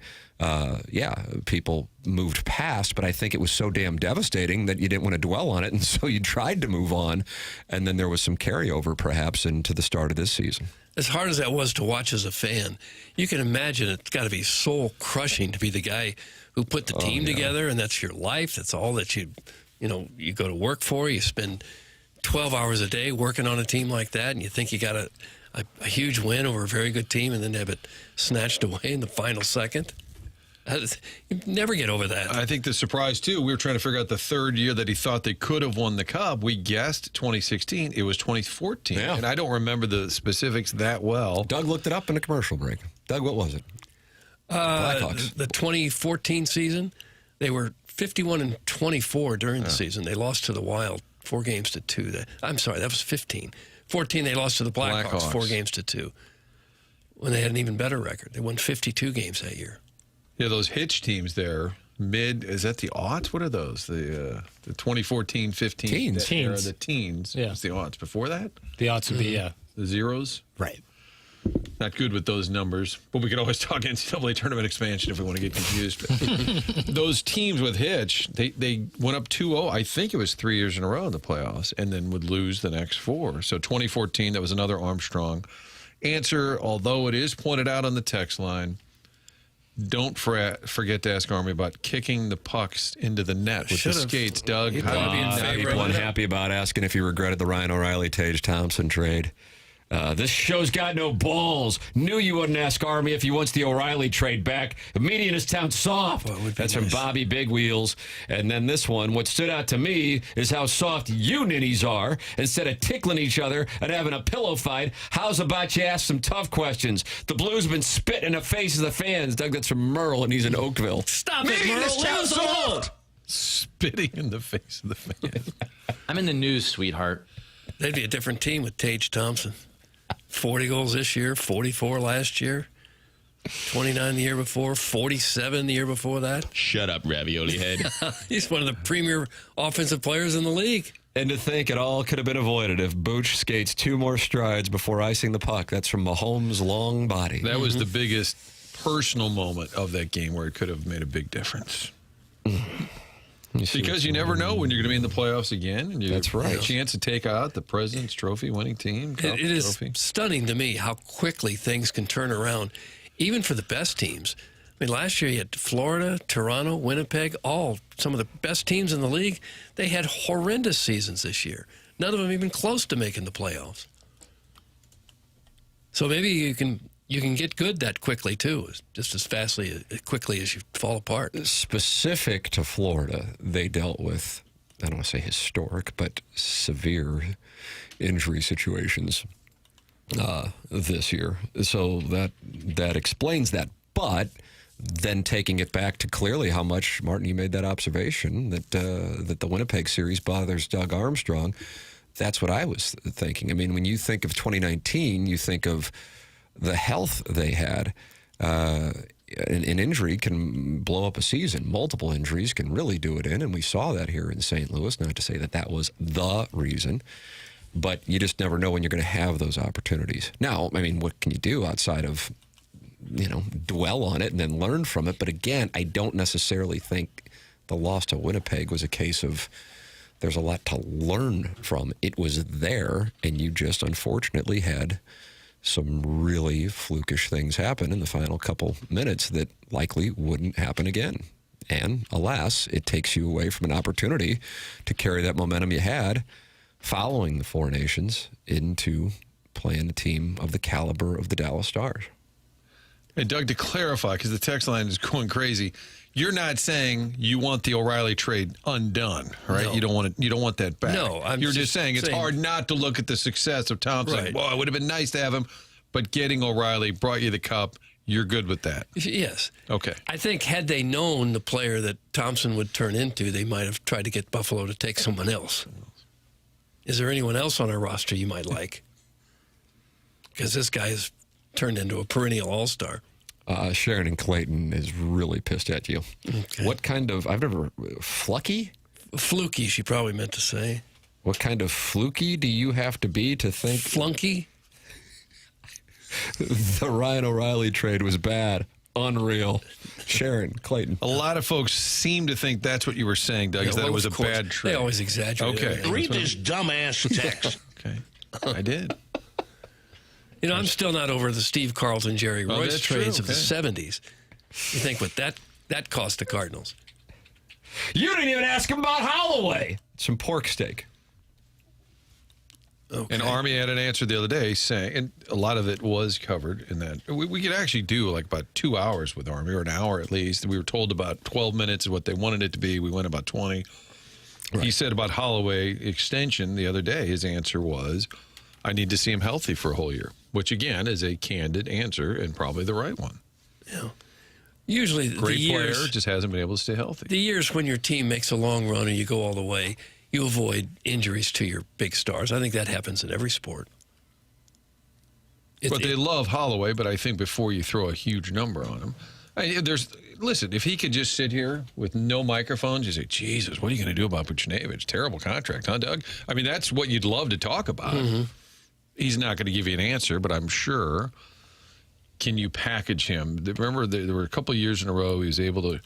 people moved past. But I think it was so damn devastating that you didn't want to dwell on it. And so you tried to move on. And then there was some carryover, perhaps, into the start of this season. As hard as that was to watch as a fan, you can imagine it's got to be soul-crushing to be the guy who put the team together, and that's your life. That's all that you go to work for. You spend 12 hours a day working on a team like that, and you think you got a huge win over a very good team, and then have it snatched away in the final second. You never get over that. I think the surprise, too, we were trying to figure out the third year that he thought they could have won the Cup. We guessed 2016. It was 2014. Yeah. And I don't remember the specifics that well. Doug looked it up in a commercial break. Doug, what was it? Blackhawks. The 2014 season, they were 51-24 during the season. They lost to the Wild 4-2. I'm sorry, that was 15. 14, they lost to the Blackhawks 4-2. When they had an even better record. They won 52 games that year. Yeah, those hitch teams there, is that the aughts? What are those? The 2014, 15? Teens. The teens. Yeah. What's the aughts? Before that? The odds would be, The zeros? Right. Not good with those numbers, but we could always talk NCAA tournament expansion if we want to get confused. But those teams with hitch, they went up 2-0. I think it was 3 years in a row in the playoffs, and then would lose the next 4. So 2014, that was another Armstrong. Answer, although it is pointed out on the text line, don't forget to ask Army about kicking the pucks into the net with the skates, Doug. How do you People unhappy about asking if you regretted the Ryan O'Reilly, Tage Thompson trade. This show's got no balls. Knew you wouldn't ask Army if he wwants the O'Reilly trade back. The media in his town soft. That's from Bobby Big Wheels. And then this one, what stood out to me is how soft you ninnies are. Instead of tickling each other and having a pillow fight, how's about you ask some tough questions? The Blues have been spitting in the faces of the fans. Doug, that's from Merle, and he's in Oakville. Stop it, Merle. Leave us alone. Spitting in the face of the fans. I'm in the news, sweetheart. They'd be a different team with Tage Thompson. 40 goals this year, 44 last year, 29 the year before, 47 the year before that. Shut up, ravioli head. He's one of the premier offensive players in the league. And to think it all could have been avoided if Booch skates 2 more strides before icing the puck. That's from Mahomes' long body. That was the biggest personal moment of that game where it could have made a big difference. Because you never know when you're going to be in the playoffs again, and you have a chance to take out the President's Trophy winning team. It is stunning to me how quickly things can turn around, even for the best teams. I mean, last year you had Florida, Toronto, Winnipeg, all some of the best teams in the league. They had horrendous seasons this year. None of them even close to making the playoffs. So maybe you can get good that quickly, too, just as quickly as you fall apart. Specific to Florida, they dealt with, I don't want to say historic, but severe injury situations this year. So that explains that. But then taking it back to clearly how much, Martin, you made that observation, that the Winnipeg series bothers Doug Armstrong. That's what I was thinking. I mean, when you think of 2019, you think of the health they had. An injury can blow up a season. Multiple injuries can really do it in, and we saw that here in St. Louis. Not to say that was the reason, but you just never know when you're going to have those opportunities. Now, I mean, what can you do outside of, dwell on it and then learn from it? But again, I don't necessarily think the loss to Winnipeg was a case of there's a lot to learn from. It was there, and you just unfortunately had some really flukish things happen in the final couple minutes that likely wouldn't happen again. And alas, it takes you away from an opportunity to carry that momentum you had following the Four Nations into playing a team of the caliber of the Dallas Stars. Hey, Doug, to clarify, because the text line is going crazy, you're not saying you want the O'Reilly trade undone, right? No. You don't want that back. No, you're just saying it's hard not to look at the success of Thompson. Right. Well, it would have been nice to have him, but getting O'Reilly brought you the cup. You're good with that. Yes. Okay. I think had they known the player that Thompson would turn into, they might have tried to get Buffalo to take someone else. Is there anyone else on our roster you might like? Because this guy has turned into a perennial all-star. Sharon and Clayton is really pissed at you. Okay. What kind of, I've never, fluky? Fluky, she probably meant to say. What kind of fluky do you have to be to think Flunky? the Ryan O'Reilly trade was bad? Unreal. Sharon, Clayton. A lot of folks seem to think that's what you were saying, Doug, is that it was a bad trade. They always exaggerate. Okay. Read this dumbass text. Okay. I did. You know, I'm still not over the Steve Carlton, Jerry Royce that's trades true. of the 70s. You think what that cost the Cardinals? You didn't even ask him about Holloway. Some pork steak. Okay. And Army had an answer the other day saying, and a lot of it was covered in that. We could actually do like about 2 hours with Army, or an hour at least. We were told about 12 minutes is what they wanted it to be. We went about 20. Right. He said about Holloway extension the other day, his answer was, I need to see him healthy for a whole year, which again is a candid answer and probably the right one. Yeah. Usually Great the years, player, just hasn't been able to stay healthy. The years when your team makes a long run and you go all the way, you avoid injuries to your big stars. I think that happens in every sport. But they love Holloway, but I think before you throw a huge number on him, listen, if he could just sit here with no microphones, you say, Jesus, what are you going to do about Buchnevich? Terrible contract, huh, Doug? I mean, that's what you'd love to talk about. Mm-hmm. He's not going to give you an answer, but I'm sure. Can you package him? Remember, there were a couple of years in a row he was able to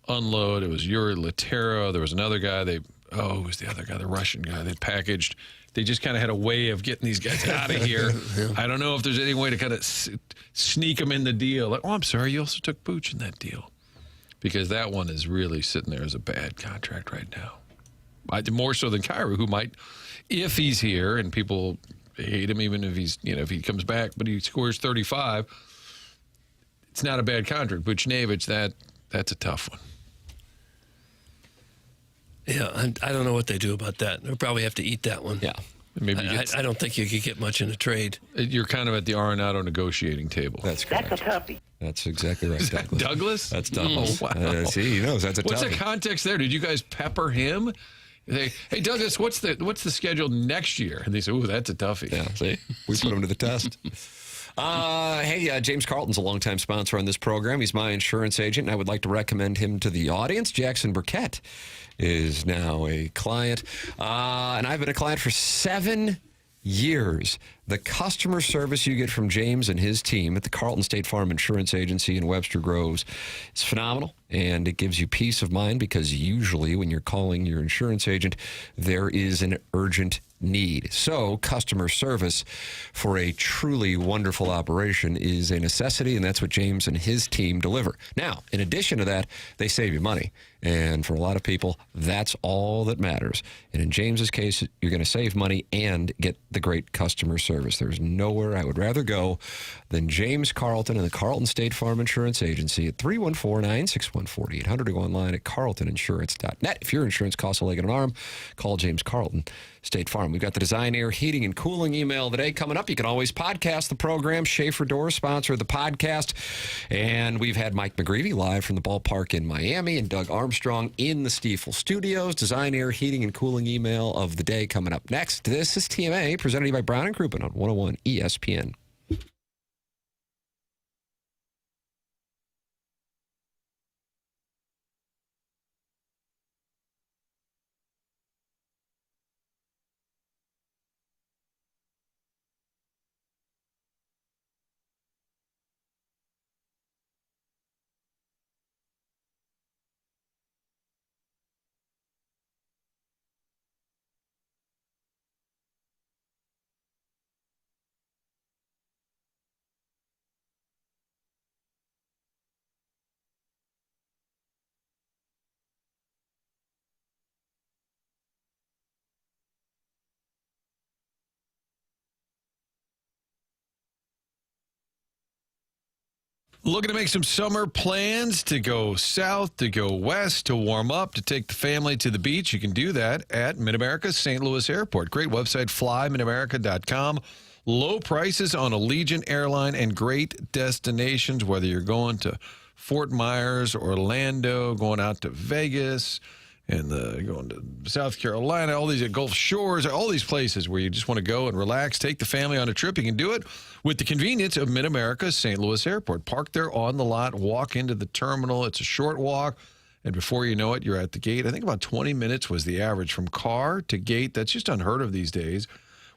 unload. It was Yuri Latero. There was another guy. Who was the other guy? The Russian guy. They packaged. They just kind of had a way of getting these guys out of here. Yeah. I don't know if there's any way to kind of sneak them in the deal. Like, I'm sorry, you also took Booch in that deal. Because that one is really sitting there as a bad contract right now. More so than Kyrou, who might, if he's here and people hate him, even if if he comes back, but he scores 35, it's not a bad contract. Buchnevich, that's a tough one. Yeah, I don't know what they do about that. They'll probably have to eat that one. Yeah. Maybe I don't think you could get much in a trade. You're kind of at the Arenado negotiating table. That's correct. That's a toughie. That's exactly right, Douglas. Douglas? That's Douglas. Oh, wow. See, he knows that's a What's toughie. the context there? Did you guys pepper him? Hey, Douglas, what's the schedule next year? And they say, ooh, that's a toughie. Yeah, see? We put him to the test. James Carlton's a longtime sponsor on this program. He's my insurance agent, and I would like to recommend him to the audience. Jackson Burkett is now a client, and I've been a client for 7 years. The customer service you get from James and his team at the Carlton State Farm Insurance Agency in Webster Groves is phenomenal, and it gives you peace of mind because usually when you're calling your insurance agent, there is an urgent need. So customer service for a truly wonderful operation is a necessity, and that's what James and his team deliver. Now, in addition to that, they save you money. And for a lot of people, that's all that matters. And in James's case, you're going to save money and get the great customer service. There's nowhere I would rather go than James Carlton and the Carlton State Farm Insurance Agency at 314-961-4800 to go online at carltoninsurance.net. If your insurance costs a leg and an arm, call James Carlton State Farm. We've got the Design, Air, Heating, and Cooling email today coming up. You can always podcast the program. Schaefer Doors sponsor the podcast. And we've had Mike McGreevy live from the ballpark in Miami and Doug Armstrong in the Stiefel studios. Design, Air, Heating, and Cooling email of the day coming up next. This is TMA, presented by Brown and Crouppen on 101 ESPN. Looking to make some summer plans to go south, to go west, to warm up, to take the family to the beach? You can do that at Mid-America's St. Louis Airport. Great website, flymidamerica.com. Low prices on Allegiant Airline and great destinations, whether you're going to Fort Myers, Orlando, going out to Vegas, and going to South Carolina, all these Gulf Shores, all these places where you just want to go and relax, take the family on a trip. You can do it with the convenience of Mid-America's St. Louis Airport. Park there on the lot, walk into the terminal. It's a short walk, And before you know it, you're at the gate. I think about 20 minutes was the average from car to gate. That's just unheard of these days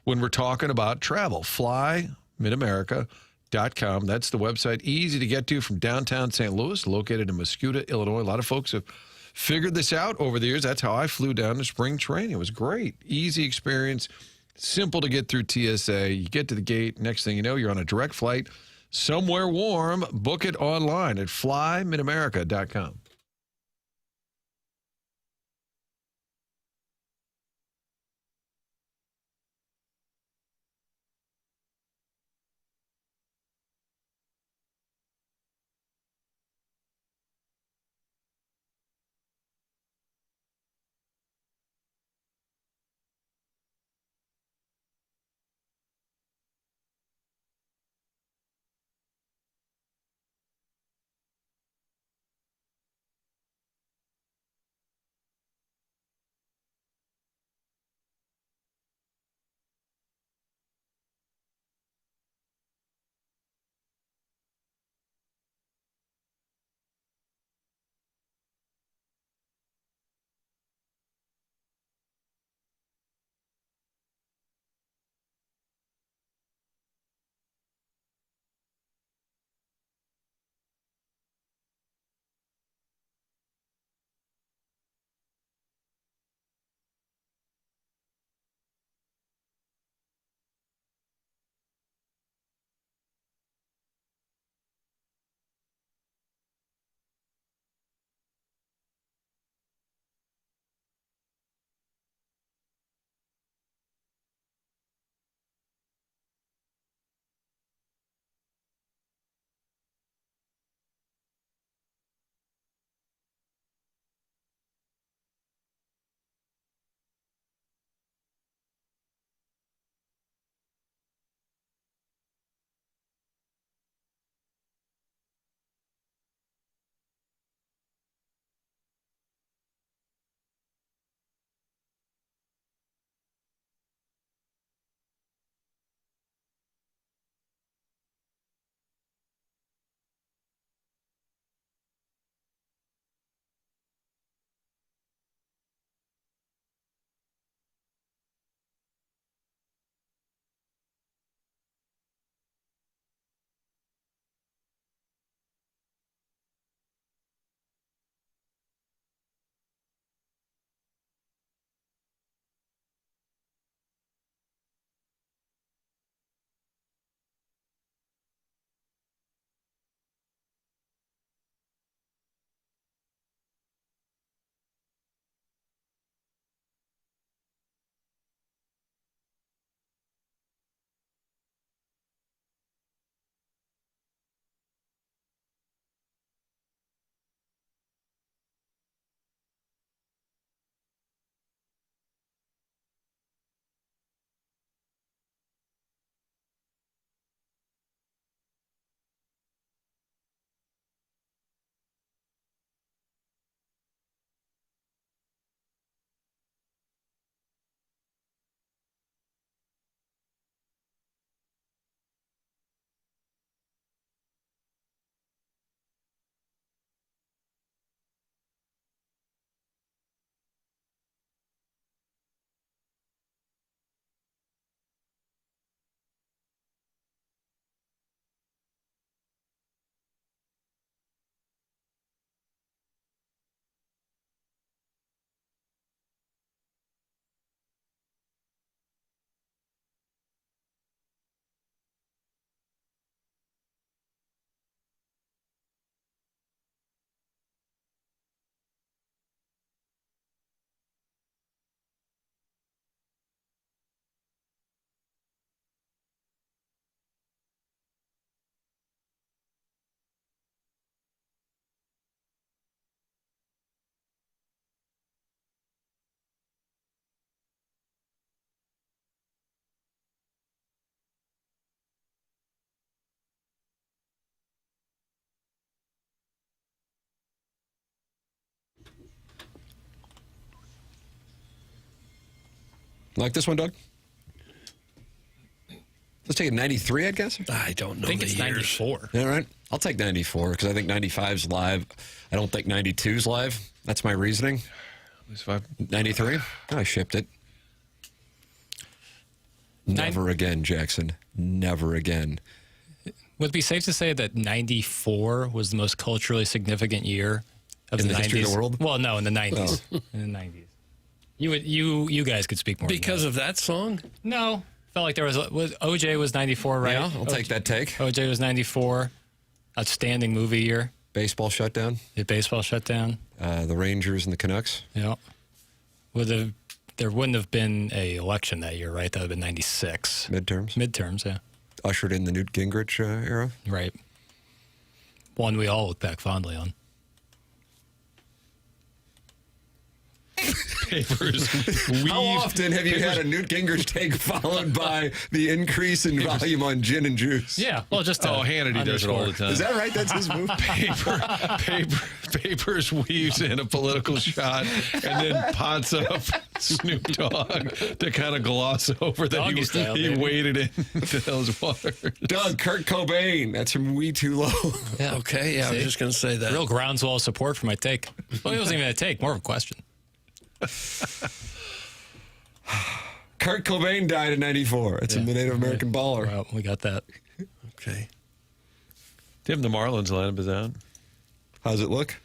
when we're talking about travel. FlyMidAmerica.com. That's the website. Easy to get to from downtown St. Louis, located in Muscuda, Illinois. A lot of folks have figured this out over the years. That's how I flew down to spring training. It was great. Easy experience. Simple to get through TSA. You get to the gate. Next thing you know, you're on a direct flight somewhere warm. Book it online at FlyMidAmerica.com. Like this one, Doug? Let's take a 93, I guess. I don't know. I think it's 94. All right. I'll take 94 because I think 95's live. I don't think 92's live. That's my reasoning. 93? I shipped it. Never again, Jackson. Never again. Would it be safe to say that 94 was the most culturally significant year of In the the 90s? history of the world? Well, no, in the 90s. In the 90s. You guys could speak more Because of that song? No. Felt like there was OJ was 94, right? Yeah, I'll take that take. OJ was 94. Outstanding movie year. Baseball shutdown. Yeah, baseball shutdown. The Rangers and the Canucks. Yeah. There wouldn't have been a election that year, right? That would have been 96. Midterms. Midterms, yeah. Ushered in the Newt Gingrich era. Right. One we all look back fondly on. Papers. How often have you had a Newt Gingrich take followed by the increase in volume on gin and juice? Yeah, well, just Hannity does it all the time. Is that right? That's his move? Papers weaves in a political shot and then pots up Snoop Dogg to kind of gloss over that Doggy style, he baby. waded into those waters. Doug, Kurt Cobain. That's from We Too Low. Yeah. Okay. Yeah, I was just going to say that. Real groundswell of support for my take. Well, it wasn't even a take, more of a question. Kurt Cobain died in 94. It's a Native American baller. Well, we got that. Okay. Tim, the Marlins lineup is out. How's it look?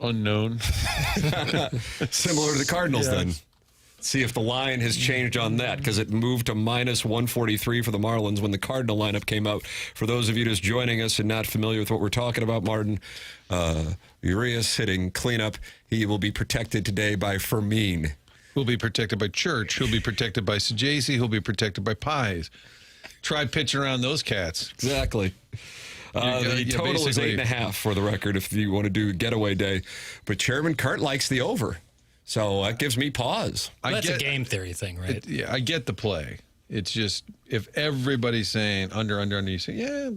Unknown. Similar to the Cardinals, then. See if the line has changed on that, because it moved to minus 143 for the Marlins when the Cardinal lineup came out. For those of you just joining us and not familiar with what we're talking about, Martin, Urias hitting cleanup. He will be protected today by Fermin. He'll be protected by Church. He'll be protected by Sajacy. He'll be protected by Pies. Try pitching around those cats. Exactly. The total is 8.5 for the record if you want to do Getaway Day. But Chairman Kurt likes the over. So that gives me pause. That's a game theory thing, right? I get the play. It's just if everybody's saying under, you say, yeah,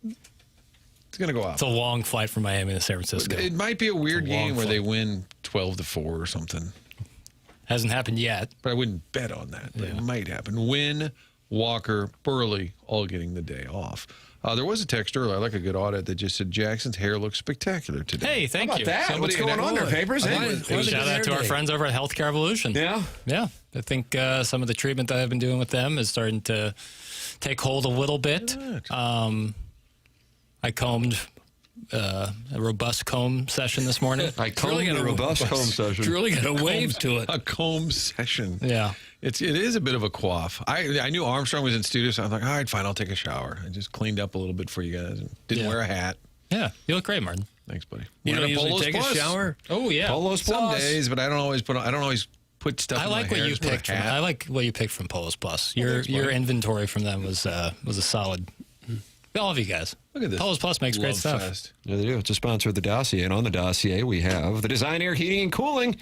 it's going to go out. It's a long flight from Miami to San Francisco. It might be a weird game where they win 12-4 or something. Hasn't happened yet. But I wouldn't bet on that. But it might happen. Wynn, Walker, Burley all getting the day off. There was a text earlier. I like a good audit that just said Jackson's hair looks spectacular today. Hey, thank How about you. that? What's going on there, Papers? Shout out to our friends over at Healthcare Evolution. Yeah? Yeah. I think some of the treatment that I've been doing with them is starting to take hold a little bit. I combed a robust comb session this morning. I combed a robust comb session. It's really got a wave to it. A comb session. Yeah. It is a bit of a quaff. I knew Armstrong was in studio, so I was like, all right, fine, I'll take a shower. I just cleaned up a little bit for you guys. Didn't wear a hat. Yeah, you look great, Martin. Thanks, buddy. You don't usually Polos take Plus. a shower? Oh yeah, Polos Some Plus. days, but I don't always put stuff. I in like my what hair. you Just put a picked. hat. I like what you picked from Polos Plus. Your inventory from them was a solid. All of you guys. Look at this. Polos Plus makes great Love stuff. fest. Yeah, they do. It's a sponsor of the dossier. And on the dossier, we have the Design Air Heating and Cooling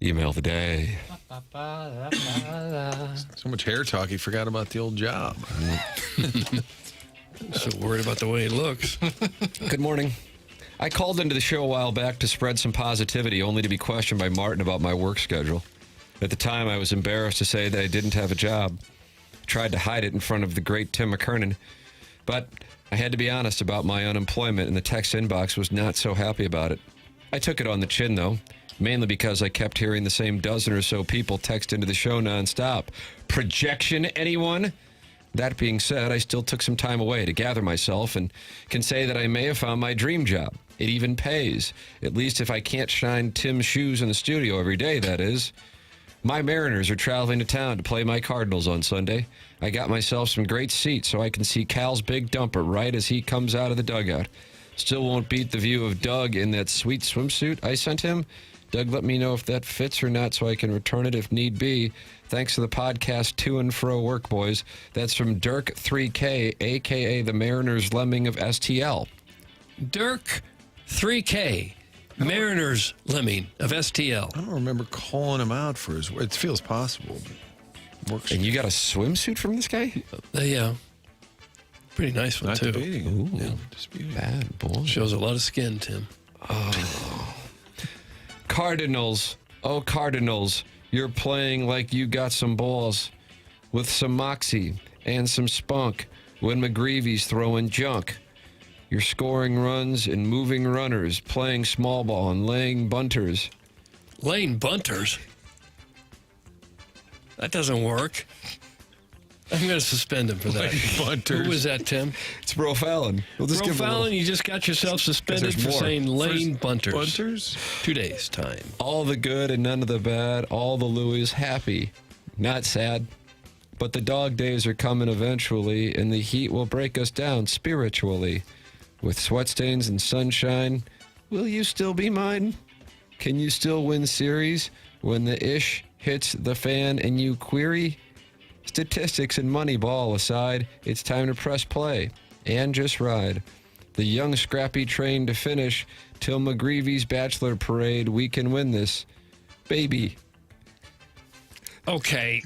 email of the day. So much hair talk, he forgot about the old job. So worried about the way it looks. Good morning. I called into the show a while back to spread some positivity, only to be questioned by Martin about my work schedule. At the time, I was embarrassed to say that I didn't have a job. Tried to hide it in front of the great Tim McKernan. But I had to be honest about my unemployment, and the text inbox was not so happy about it. I took it on the chin, though, mainly because I kept hearing the same dozen or so people text into the show nonstop. Projection, anyone? That being said, I still took some time away to gather myself and can say that I may have found my dream job. It even pays, at least if I can't shine Tim's shoes in the studio every day, that is. My Mariners are traveling to town to play my Cardinals on Sunday. I got myself some great seats so I can see Cal's big dumper right as he comes out of the dugout. Still won't beat the view of Doug in that sweet swimsuit I sent him. Doug, let me know if that fits or not so I can return it if need be. Thanks to the podcast To and Fro Work Boys. That's from Dirk 3K, a.k.a. the Mariners Lemming of STL. Dirk 3K, Mariners Lemming of STL. I don't remember calling him out for his work. It feels possible. But works. And you got a swimsuit from this guy? Yeah. Pretty nice one, Not too. debating. Ooh, Yeah, disputing. bad boy. Shows a lot of skin, Tim. Cardinals, oh Cardinals, you're playing like you got some balls with some moxie and some spunk when McGreevy's throwing junk. You're scoring runs and moving runners, playing small ball and laying bunters. Laying bunters? That doesn't work. I'm going to suspend him for that. Bunters. Who was that, Tim? It's Bro Fallon. We'll just Bro give him Fallon, you just got yourself suspended for more. saying laying bunters. Bunters? 2 days' time. all the good and none of the bad, all the Louis happy, not sad. But the dog days are coming eventually, and the heat will break us down spiritually. With sweat stains and sunshine, will you still be mine? Can you still win series when the ish hits the fan and you query? Statistics and money ball aside, it's time to press play and just ride. The young scrappy train to finish till McGreevy's bachelor parade. We can win this, baby. Okay.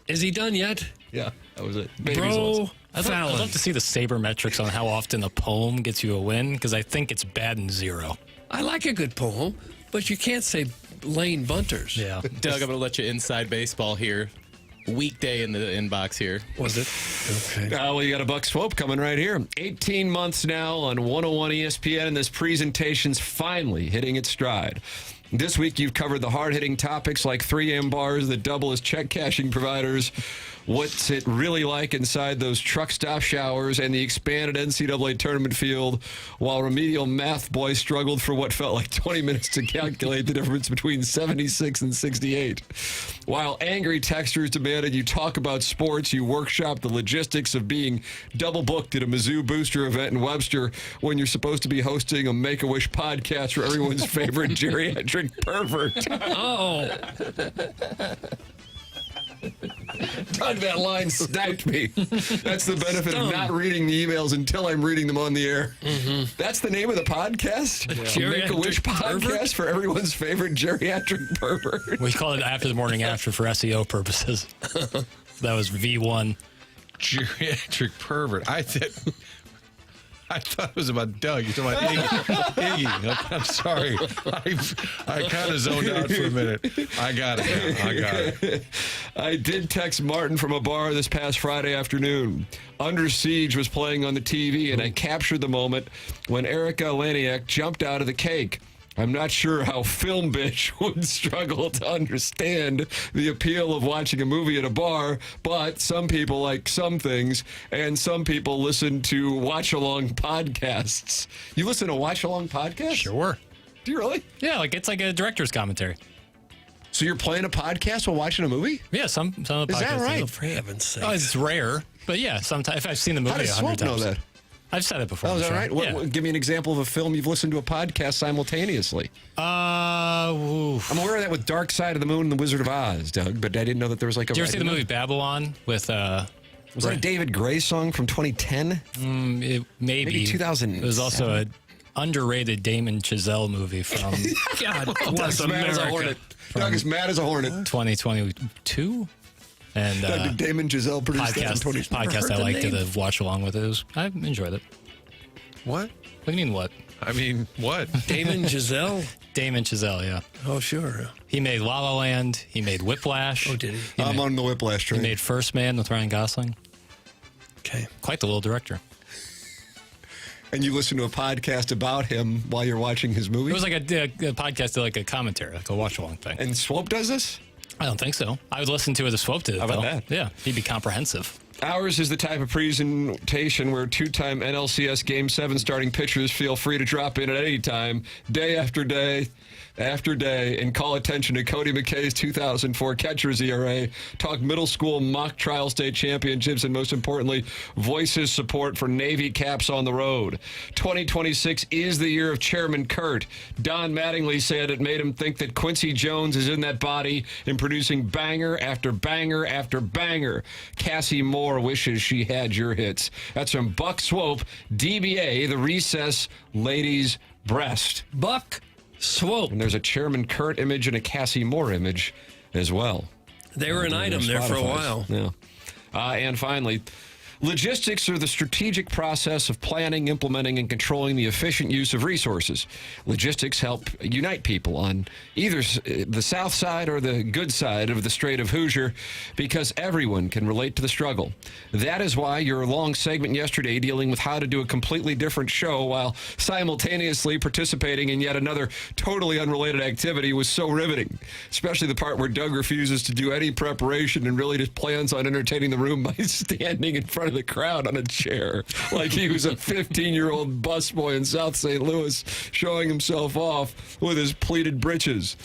Is he done yet? Yeah, that was it. Bro I'd Fallon. love to see the sabermetrics on how often a poem gets you a win, because I think it's bad and zero. I like a good poem, but you can't say laying bunters. Yeah. Doug, I'm going to let you inside baseball here. Weekday in the inbox here. Was it? Okay. Well, you got a buck swope coming right here. 18 months now on 101 ESPN, and this presentation's finally hitting its stride. This week, you've covered the hard-hitting topics like 3M bars that double as check cashing providers, what's it really like inside those truck stop showers, and the expanded NCAA tournament field, while remedial math boys struggled for what felt like 20 minutes to calculate the difference between 76 and 68. While angry texters demanded you talk about sports, you workshop the logistics of being double-booked at a Mizzou booster event in Webster when you're supposed to be hosting a Make-A-Wish podcast for everyone's favorite geriatric pervert. Oh. Doug, that line sniped me. That's the benefit of not reading the emails until I'm reading them on the air. Mm-hmm. That's the name of the podcast? Make-A-Wish podcast pervert? for everyone's favorite geriatric pervert. We call it After the Morning After for SEO purposes. That was V1. Geriatric pervert. I thought it was about Doug. You're talking about Iggy. I'm sorry. I kind of zoned out for a minute. I got it. I did text Martin from a bar this past Friday afternoon. Under Siege was playing on the TV, and I captured the moment when Erica Laniak jumped out of the cake. I'm not sure how Film Bitch would struggle to understand the appeal of watching a movie at a bar, but some people like some things, and some people listen to watch-along podcasts. You listen to watch-along podcasts? Sure. Do you really? Yeah, it's like a director's commentary. So you're playing a podcast while watching a movie? Yeah, some of the podcasts. Is that right? Oh, for heaven's sake. Oh, it's rare, but yeah, sometimes if I've seen the movie How does 100 Swope know times. that? I've said it before. Oh, is that sure. right? Yeah. Give me an example of a film you've listened to a podcast simultaneously. I'm aware of that with Dark Side of the Moon and The Wizard of Oz, Doug, but I didn't know that there was like a... Did you ever see the movie Babylon with... Was that a David Gray song from 2010? Maybe 2000. It was also an underrated Damon Chazelle movie from... God Doug's mad as a hornet. Doug is mad as a hornet. 2022? And Doug, did Damon Giselle produce that in podcast I liked to watch along with it. I enjoyed it. What? What do you mean, what? I mean, what? Damon Giselle? Damon Chazelle, yeah. Oh, sure. He made La La Land. He made Whiplash. Oh, did he? I'm on the Whiplash train. He made First Man with Ryan Gosling. Okay. Quite the little director. And you listen to a podcast about him while you're watching his movie? It was like a podcast, like a commentary, like a watch-along thing. And Swope does this? I don't think so. I would listen to it as Swope did it, How about though. that? Yeah, he'd be comprehensive. Ours is the type of presentation where two-time NLCS Game 7 starting pitchers feel free to drop in at any time, day after day after day, and call attention to Cody McKay's 2004 catcher's ERA, talk middle school mock trial state championships, and most importantly, voice his support for Navy caps on the road. 2026 is the year of Chairman Kurt. Don Mattingly said it made him think that Quincy Jones is in that body and producing banger after banger after banger. Cassie Moore wishes she had your hits. That's from Buck Swope, DBA, the Recess Ladies Breast. Buck Swope. And there's a Chairman Kurt image and a Cassie Moore image as well. They were an item there for a while. Yeah. And finally, Logistics are the strategic process of planning, implementing, and controlling the efficient use of resources. Logistics help unite people on either the south side or the good side of the Strait of Hoosier because everyone can relate to the struggle. That is why your long segment yesterday dealing with how to do a completely different show while simultaneously participating in yet another totally unrelated activity was so riveting, especially the part where Doug refuses to do any preparation and really just plans on entertaining the room by standing in front of the crowd on a chair like he was a 15-year-old busboy in South St. Louis showing himself off with his pleated breeches.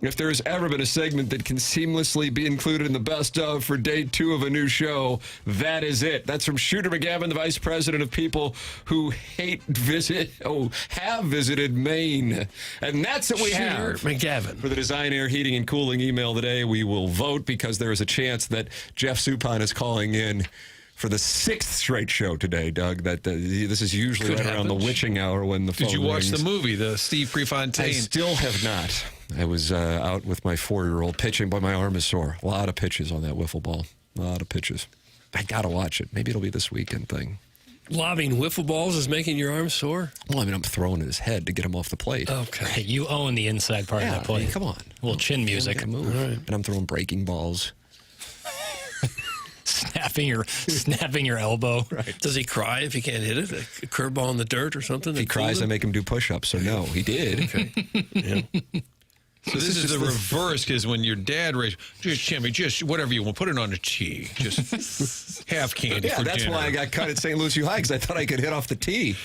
If there's ever been a segment that can seamlessly be included in the best of for day 2 of a new show, that is it. That's from Shooter McGavin, the vice president of people who have visited Maine. And that's what we have. McGavin. For the Design, Air, Heating, and Cooling email today, we will vote because there is a chance that Jeff Suppan is calling in for the 6th straight show today, Doug. This is usually right around the witching hour when the phone Did you watch rings. the movie, the Steve Prefontaine? I still have not. I was out with my 4-year-old pitching, but my arm is sore. A lot of pitches on that wiffle ball. A lot of pitches. I got to watch it. Maybe it'll be this weekend thing. Lobbing wiffle balls is making your arm sore? Well, I mean, I'm throwing at his head to get him off the plate. Okay. You own the inside part of that plate. I mean, come on. A little chin music. Move. Right. And I'm throwing breaking balls. Snapping your elbow. Right. Does he cry if he can't hit it? A curveball in the dirt or something? If he cries, I make him do push-ups. So no, he did. Okay. Yeah. So this is the reverse, because when your dad raised, just Jimmy, just whatever you want, put it on a tee, just half candy. Yeah, that's why I got cut at St. Louis U High, because I thought I could hit off the tee.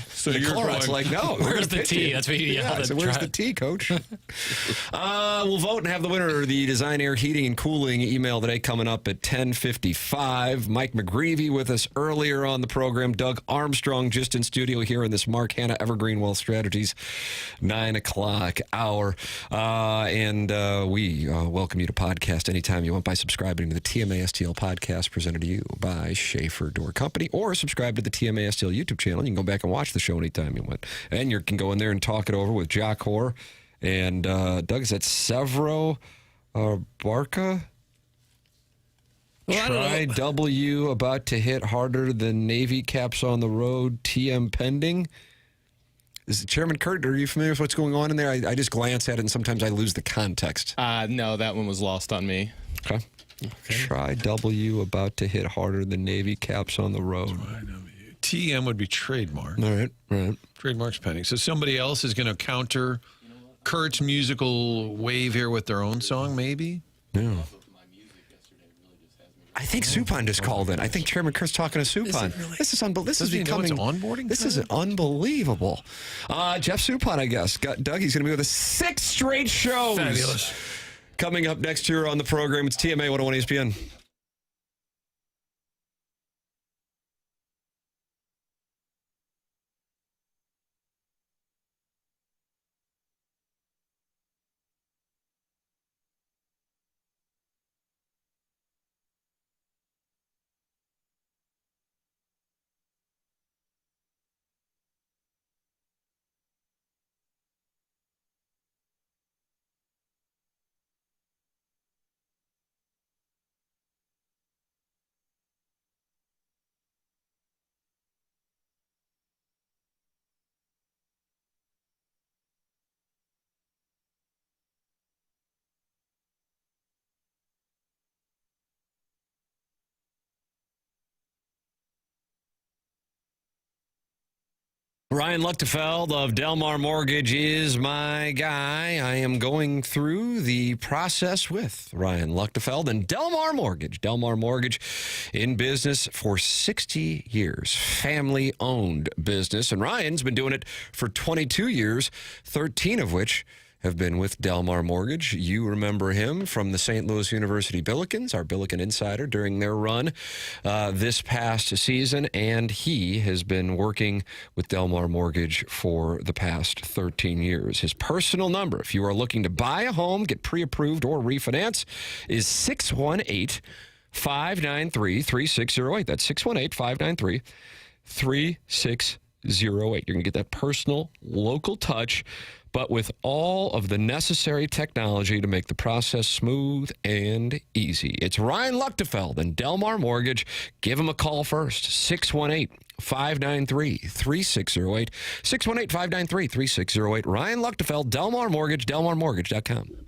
So the Colorad's like, no. Where's the tee? That's what you yelled at. So where's the tee, Coach? We'll vote and have the winner of the Design, Air, Heating, and Cooling email today coming up at 10:55. Mike McGreevy with us earlier on the program. Doug Armstrong just in studio here in this Mark Hanna Evergreen Wealth Strategies 9 o'clock hour. We welcome you to podcast anytime you want by subscribing to the TMA STL podcast presented to you by Schaefer Door Company, or subscribe to the TMA STL YouTube channel. You can go back and watch the show anytime you want. And you can go in there and talk it over with Jock Hoare and Doug. Is that Severo Barca? Well, Try W about to hit harder than Navy caps on the road. TM pending. Is Chairman Kurt, are you familiar with what's going on in there? I just glance at it and sometimes I lose the context. No, that one was lost on me. Okay. Try W about to hit harder than Navy caps on the road. TM would be trademark. All right. Trademark's pending. So somebody else is going to counter Kurt's musical wave here with their own song, maybe? Yeah. I think Suppan just called in. I think Chairman Kurt's talking to Suppan. Really? This is unbelievable. This is becoming onboarding. This is unbelievable. Jeff Suppan, I guess. Doug, he's going to be with us 6 straight shows. Fabulous. Coming up next year on the program, it's TMA 101 ESPN. Ryan Luchtefeld of Delmar Mortgage is my guy. I am going through the process with Ryan Luchtefeld and Delmar Mortgage. Delmar Mortgage in business for 60 years. Family-owned business. And Ryan's been doing it for 22 years, 13 of which have been with Delmar Mortgage. You remember him from the St. Louis University Billikens, our Billiken insider during their run this past season, and he has been working with Delmar Mortgage for the past 13 years. His personal number, if you are looking to buy a home, get pre-approved, or refinance, is 618-593-3608. That's 618-593-3608. You're going to get that personal, local touch, but with all of the necessary technology to make the process smooth and easy. It's Ryan Luchtefeld and Delmar Mortgage. Give them a call first, 618-593-3608. 618-593-3608. Ryan Luchtefeld, Delmar Mortgage, delmarmortgage.com.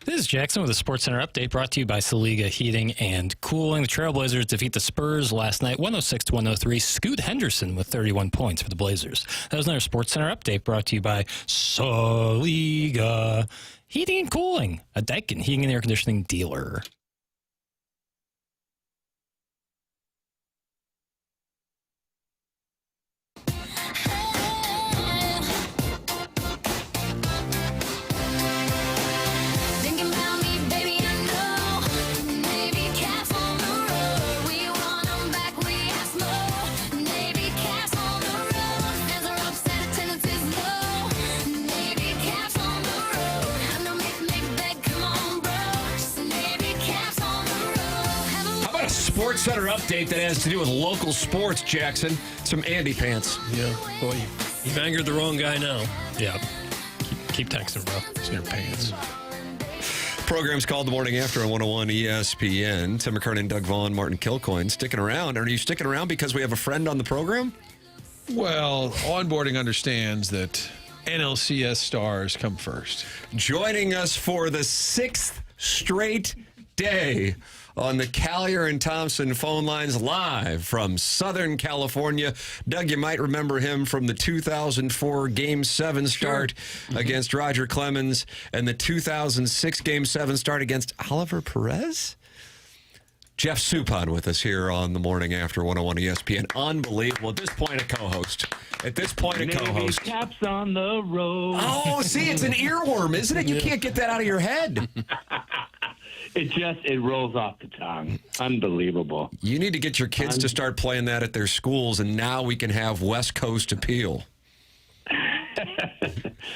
This is Jackson with a Sports Center update brought to you by Saliga Heating and Cooling. The Trailblazers defeat the Spurs last night, 106-103. Scoot Henderson with 31 points for the Blazers. That was another Sports Center update brought to you by Saliga Heating and Cooling, a Daikin heating and air conditioning dealer. Come on, bro. Just maybe Sports Center update that has to do with local sports, Jackson. Some Andy pants. Yeah. Boy, you've angered the wrong guy now. Yeah. Keep texting, bro. It's in your pants. Program's called The Morning After on 101 ESPN. Tim McKernan, Doug Vaughn, Martin Kilcoyne sticking around. Are you sticking around because we have a friend on the program? Well, onboarding understands that NLCS stars come first. Joining us for the 6th straight day on the Callier and Thompson phone lines live from Southern California. Doug, you might remember him from the 2004 Game 7 start against Roger Clemens and the 2006 Game 7 start against Oliver Perez. Jeff Suppan with us here on the Morning After 101 ESPN. Unbelievable. At this point, a co-host. At this point, a co-host. Caps on the road. Oh, see, it's an earworm, isn't it? You can't get that out of your head. It rolls off the tongue. Unbelievable. You need to get your kids to start playing that at their schools, and now we can have West Coast appeal.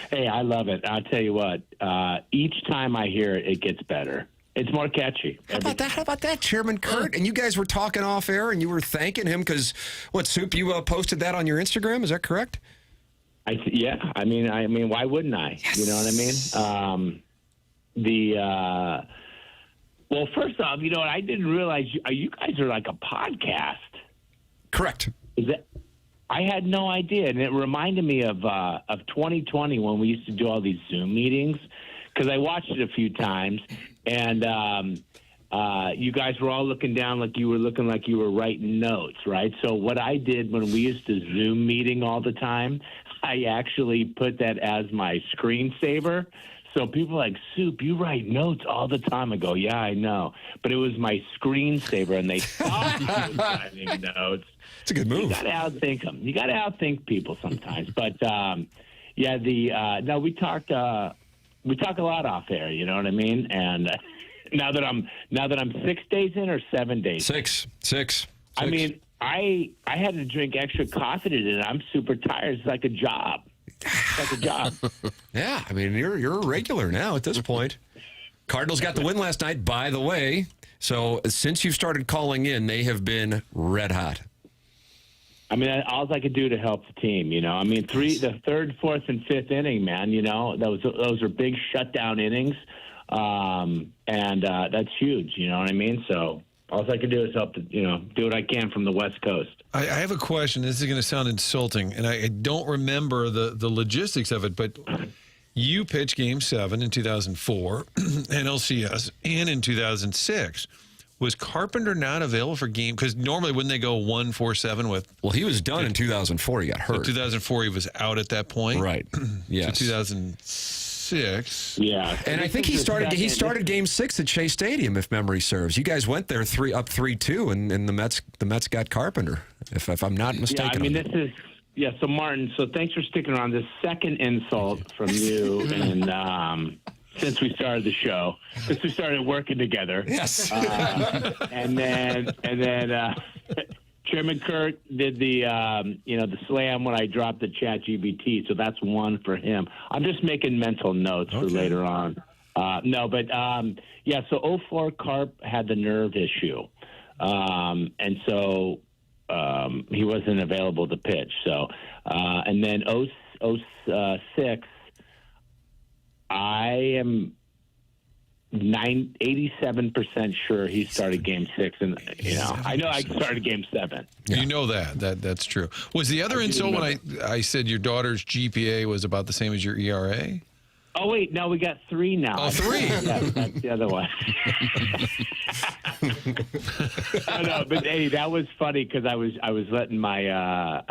Hey, I love it. I'll tell you what. Each time I hear it, it gets better. It's more catchy. How about that, Chairman Kurt? And you guys were talking off air, and you were thanking him because, Soup, you posted that on your Instagram? Is that correct? Yeah. I mean, why wouldn't I? Yes. You know what I mean? Well, first off, you know what? I didn't realize you guys are like a podcast. Correct. I had no idea, and it reminded me of 2020 when we used to do all these Zoom meetings, because I watched it a few times, and you guys were all looking down like you were writing notes, right? So what I did when we used to Zoom meeting all the time, I actually put that as my screensaver. So people are like, Soup, you write notes all the time. I go, yeah, I know. But it was my screensaver, and they thought I was writing notes. It's a good move. You got to outthink them. You got to outthink people sometimes. But, no, we talk a lot off air, you know what I mean? And now that I'm 6 days in or 7 days? Six. I mean, I had to drink extra coffee today, and I'm super tired. It's like a job. Yeah, I mean, you're a regular now at this point. Cardinals got the win last night, by the way. So since you've started calling in, they have been red hot. I mean, all I could do to help the team, you know. I mean, the third, fourth, and fifth inning, man. You know, those are big shutdown innings, and that's huge. You know what I mean? So all I can do is help, do what I can from the West Coast. I have a question. This is going to sound insulting, and I don't remember the logistics of it, but you pitched Game 7 in 2004, NLCS, and in 2006. Was Carpenter not available for game? Because normally wouldn't they go 1-4-7 with? Well, he was done in 2004. He got hurt. So 2004, he was out at that point. Right. Yes. So 2006. Yeah. And I think he started Game 6 at Shea Stadium, if memory serves. You guys went there up 3-2, and the Mets got Carpenter, if I'm not mistaken. Yeah, I mean, so Martin, so thanks for sticking around. This second insult from you, and since we started the show, since we started working together. Yes. And then Chairman Kurt did the slam when I dropped the ChatGPT, so that's one for him. I'm just making mental notes for later on. So 04 Carp had the nerve issue, and so he wasn't available to pitch. So and then 06. I am 87% sure he started Game 6, and I know I started Game 7. Yeah. You know that's true. Was the other insult when I said your daughter's GPA was about the same as your ERA? Oh wait, no, we got 3 now. Oh, 3. Yeah, that's the other one. No, but hey, that was funny because I was letting let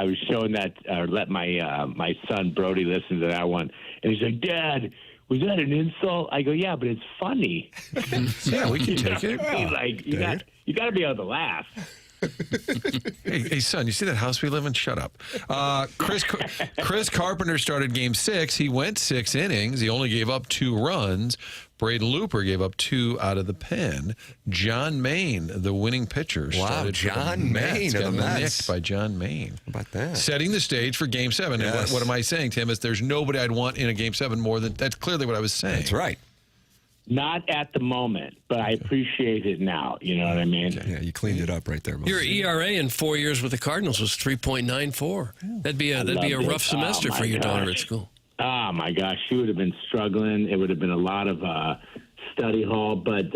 my son Brody listen to that one, and he's like, Dad, was that an insult? I go, yeah, but it's funny. Yeah, we can take it. Like you got to be able to laugh. Hey, son, you see that house we live in? Shut up. Chris Carpenter started Game 6. He went 6 innings. He only gave up 2 runs. Braden Looper gave up 2 out of the pen. John Maine, the winning pitcher, started John Maine of the Mets. Nicked by John Maine. How about that? Setting the stage for Game 7. Yes. And what am I saying, Tim? Is there's nobody I'd want in a Game 7 more than that's clearly what I was saying. That's right. Not at the moment, but I appreciate it now. You know what I mean? Yeah, you cleaned it up right there. Your ERA in 4 years with the Cardinals was 3.94. That'd be a rough semester for your daughter at school. Oh my gosh, she would have been struggling. It would have been a lot of study hall. But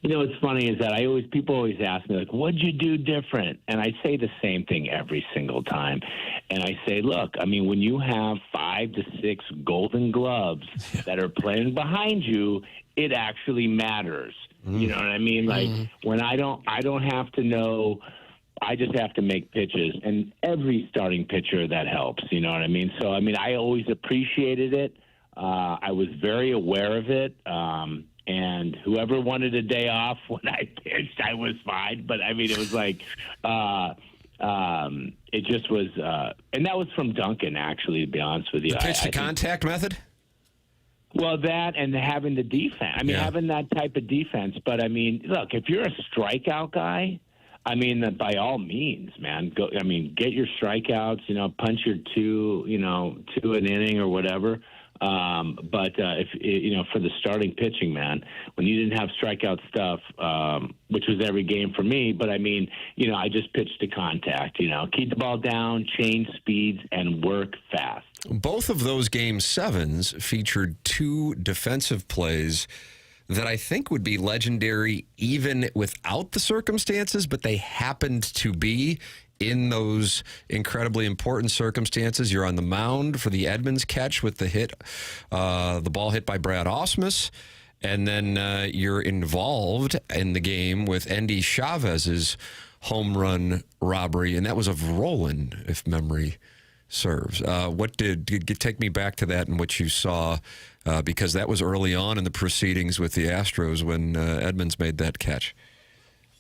you know, what's funny is that people always ask me, like, what'd you do different? And I say the same thing every single time. And I say, look, I mean, when you have 5 to 6 Golden Gloves that are playing behind you, it actually matters. You know what I mean? Like when I don't have to know, I just have to make pitches, and every starting pitcher that helps. You know what I mean? So I mean, I always appreciated it. I was very aware of it. And whoever wanted a day off when I pitched, I was fine. But I mean, it was like, it just was, and that was from Duncan, actually, to be honest with you. The pitch to contact method? Well, that and having the defense. I mean, having that type of defense. But I mean, look, if you're a strikeout guy, I mean, by all means, man, go. I mean, get your strikeouts. You know, punch your two an inning or whatever. But if you know, for the starting pitching, man, when you didn't have strikeout stuff, which was every game for me, but I mean, you know, I just pitched to contact. You know, keep the ball down, change speeds, and work fast. Both of those Game 7s featured 2 defensive plays that I think would be legendary even without the circumstances, but they happened to be in those incredibly important circumstances. You're on the mound for the Edmonds catch with the hit, the ball hit by Brad Ausmus, and then you're involved in the game with Endy Chavez's home run robbery, and that was of Roland, if memory serves. What did take me back to that and what you saw, because that was early on in the proceedings with the Astros when Edmonds made that catch.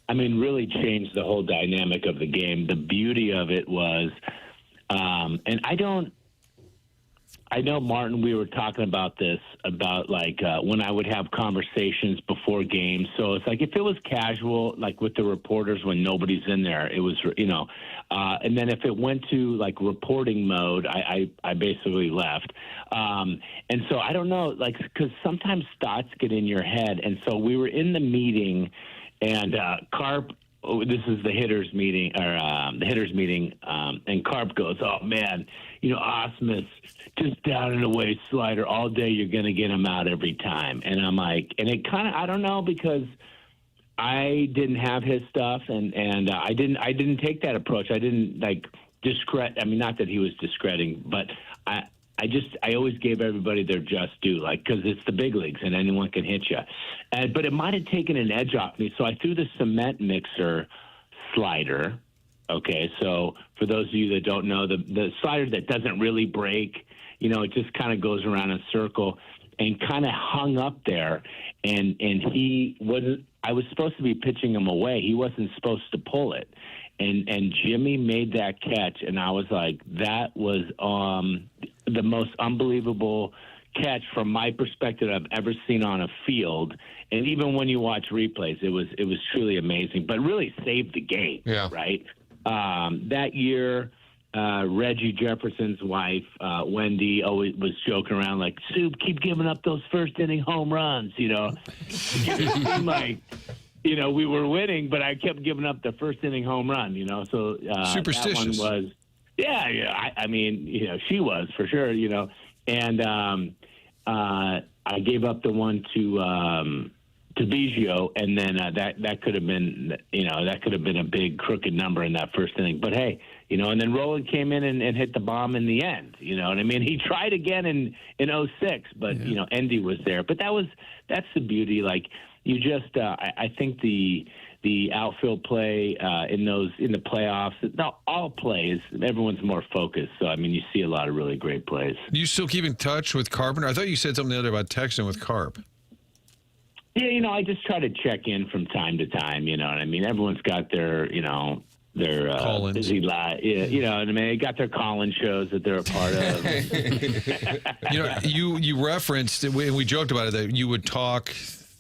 I mean, really changed the whole dynamic of the game. The beauty of it was, and I know, Martin, we were talking about this, about like when I would have conversations before games. So it's like if it was casual, like with the reporters when nobody's in there, it was, you know, and then if it went to like reporting mode, I basically left. And so I don't know, like, because sometimes thoughts get in your head. And so we were in the meeting, and Carp, this is the hitters meeting, and Carp goes, "Oh man, you know, Ausmus, just down and away slider all day. You're going to get him out every time." And I'm like, and it kind of, I don't know, because I didn't have his stuff, and I didn't take that approach. I didn't like discredit. I mean, not that he was discrediting, but I always gave everybody their just due, like, because it's the big leagues and anyone can hit you. But it might have taken an edge off me, so I threw the cement mixer slider. Okay, so for those of you that don't know, the slider that doesn't really break, you know, it just kind of goes around a circle, and kind of hung up there. And he wasn't. I was supposed to be pitching him away. He wasn't supposed to pull it. And Jimmy made that catch, and I was like, that was the most unbelievable catch from my perspective I've ever seen on a field. And even when you watch replays, it was truly amazing. But really saved the game, right? That year, Reggie Jefferson's wife, Wendy, always was joking around like, "Soup, keep giving up those first inning home runs," you know. It seemed like, you know, we were winning, but I kept giving up the first inning home run, you know. So superstitious. That one was, yeah. I mean, you know, she was for sure, you know. And I gave up the one to Biggio, and then that could have been, you know, that could have been a big crooked number in that first inning. But hey, you know, and then Roland came in and hit the bomb in the end, you know. And I mean, he tried again in 06, but you know, Endy was there. But that's the beauty. Like, you just, I think the outfield play in the playoffs, not all plays, everyone's more focused. So I mean, you see a lot of really great plays. Do you still keep in touch with Carpenter? I thought you said something the other about texting with Carp. Yeah, you know, I just try to check in from time to time. You know what I mean? Everyone's got their, you know, their busy life. Yeah, you know what I mean? They got their call-in shows that they're a part of. You know, you referenced, and we joked about it, that you would talk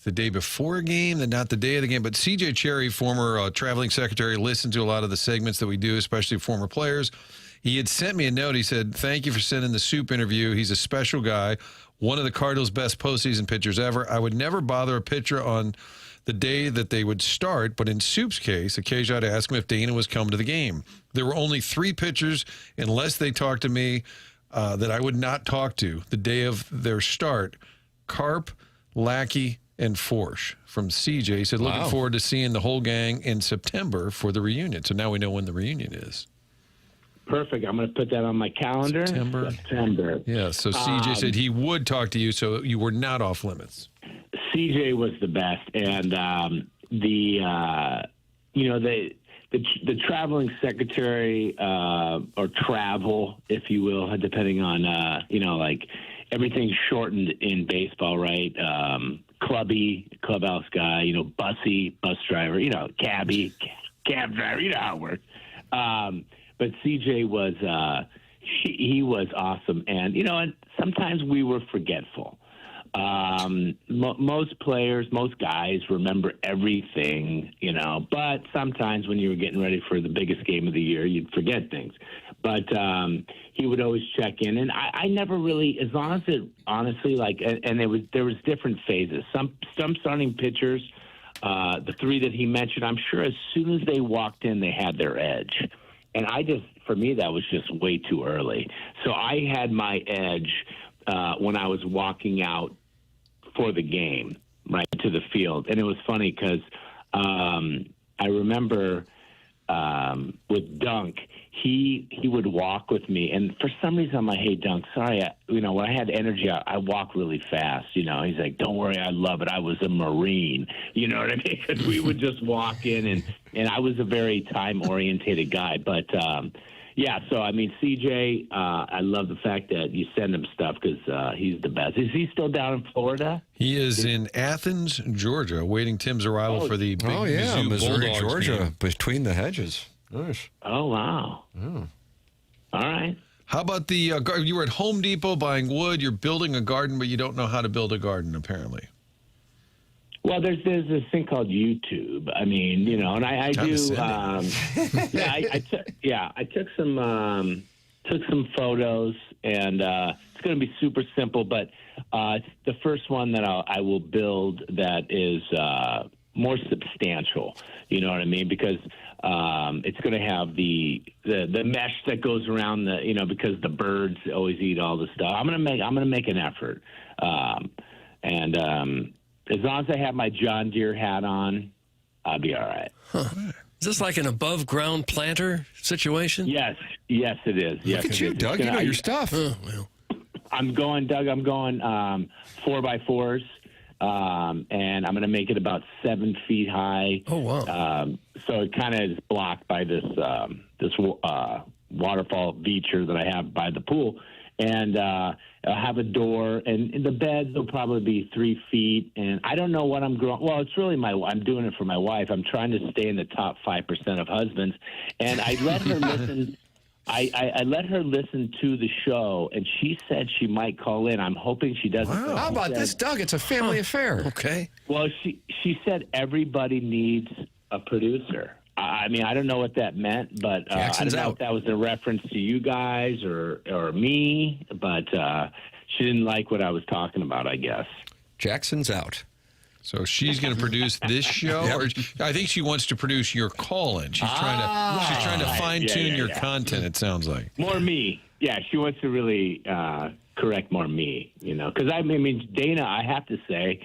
the day before a game, and not the day of the game. But CJ Cherry, former traveling secretary, listened to a lot of the segments that we do, especially former players. He had sent me a note. He said, "Thank you for sending the Soup interview. He's a special guy, one of the Cardinals' best postseason pitchers ever. I would never bother a pitcher on the day that they would start, but in Soup's case, occasionally I'd ask him if Dana was coming to the game. There were only 3 pitchers, unless they talked to me, that I would not talk to the day of their start: Carp, Lackey, and Forsch." From CJ, he said, "Looking forward to seeing the whole gang in September for the reunion." So now we know when the reunion is. Perfect. I'm going to put that on my calendar. September. Yeah, so CJ said he would talk to you, so you were not off limits. CJ was the best, and the traveling secretary or travel, if you will, depending on like everything's shortened in baseball, right? Clubby, clubhouse guy, bussy, bus driver, cabbie, cab driver, you know how it works. But CJ was he was awesome, and and sometimes we were forgetful. Most players, most guys remember everything, but sometimes when you were getting ready for the biggest game of the year, you'd forget things. But he would always check in, and I never really, as long as it honestly, and there was different phases. Some starting pitchers, the 3 that he mentioned, I'm sure as soon as they walked in, they had their edge. And for me, that was just way too early. So I had my edge when I was walking out for the game, right, to the field. And it was funny because I remember with Dunk, he would walk with me. And for some reason, I'm like, "Hey, Dunk, sorry, when I had energy, I walk really fast." He's like, "Don't worry, I love it. I was a Marine." You know what I mean? Because we would just walk in, and I was a very time-orientated guy. But, yeah, so, I mean, CJ, I love the fact that you send him stuff because he's the best. Is he still down in Florida? He is in Athens, Georgia, awaiting Tim's arrival for the big Missouri, Bulldogs Georgia, game. between the hedges. Nice. Oh, wow. Oh. All right. How about you were at Home Depot buying wood, you're building a garden, but you don't know how to build a garden, apparently. Well, there's this thing called YouTube. I mean, and I do. I took some photos, and it's going to be super simple. But it's the first one that I will build that is more substantial. You know what I mean? Because it's going to have the mesh that goes around because the birds always eat all the stuff. I'm going to make an effort, as long as I have my John Deere hat on, I'll be all right. Huh. Is this like an above-ground planter situation? Yes, it is. Yes, Look at you, Doug. You know your stuff. Oh, well. I'm going 4x4s, and I'm going to make it about 7 feet high. Oh, wow. So it kind of is blocked by this waterfall feature that I have by the pool. And I'll have a door, and the beds will probably be 3 feet. And I don't know what I'm growing. Well, it's really I'm doing it for my wife. I'm trying to stay in the top 5% of husbands. And I let her listen. I let her listen to the show, and she said she might call in. I'm hoping she doesn't. Wow. How about this, Doug? It's a family affair. Okay. Well, she said everybody needs a producer. I mean, I don't know what that meant, but I don't know if that was a reference to you guys or me, but she didn't like what I was talking about, I guess. Jackson's out. So she's going to produce this show, or I think she wants to produce your call-in. She's trying to fine-tune your content. It sounds like more me. Yeah, she wants to really correct more me. Because I mean, Dana, I have to say,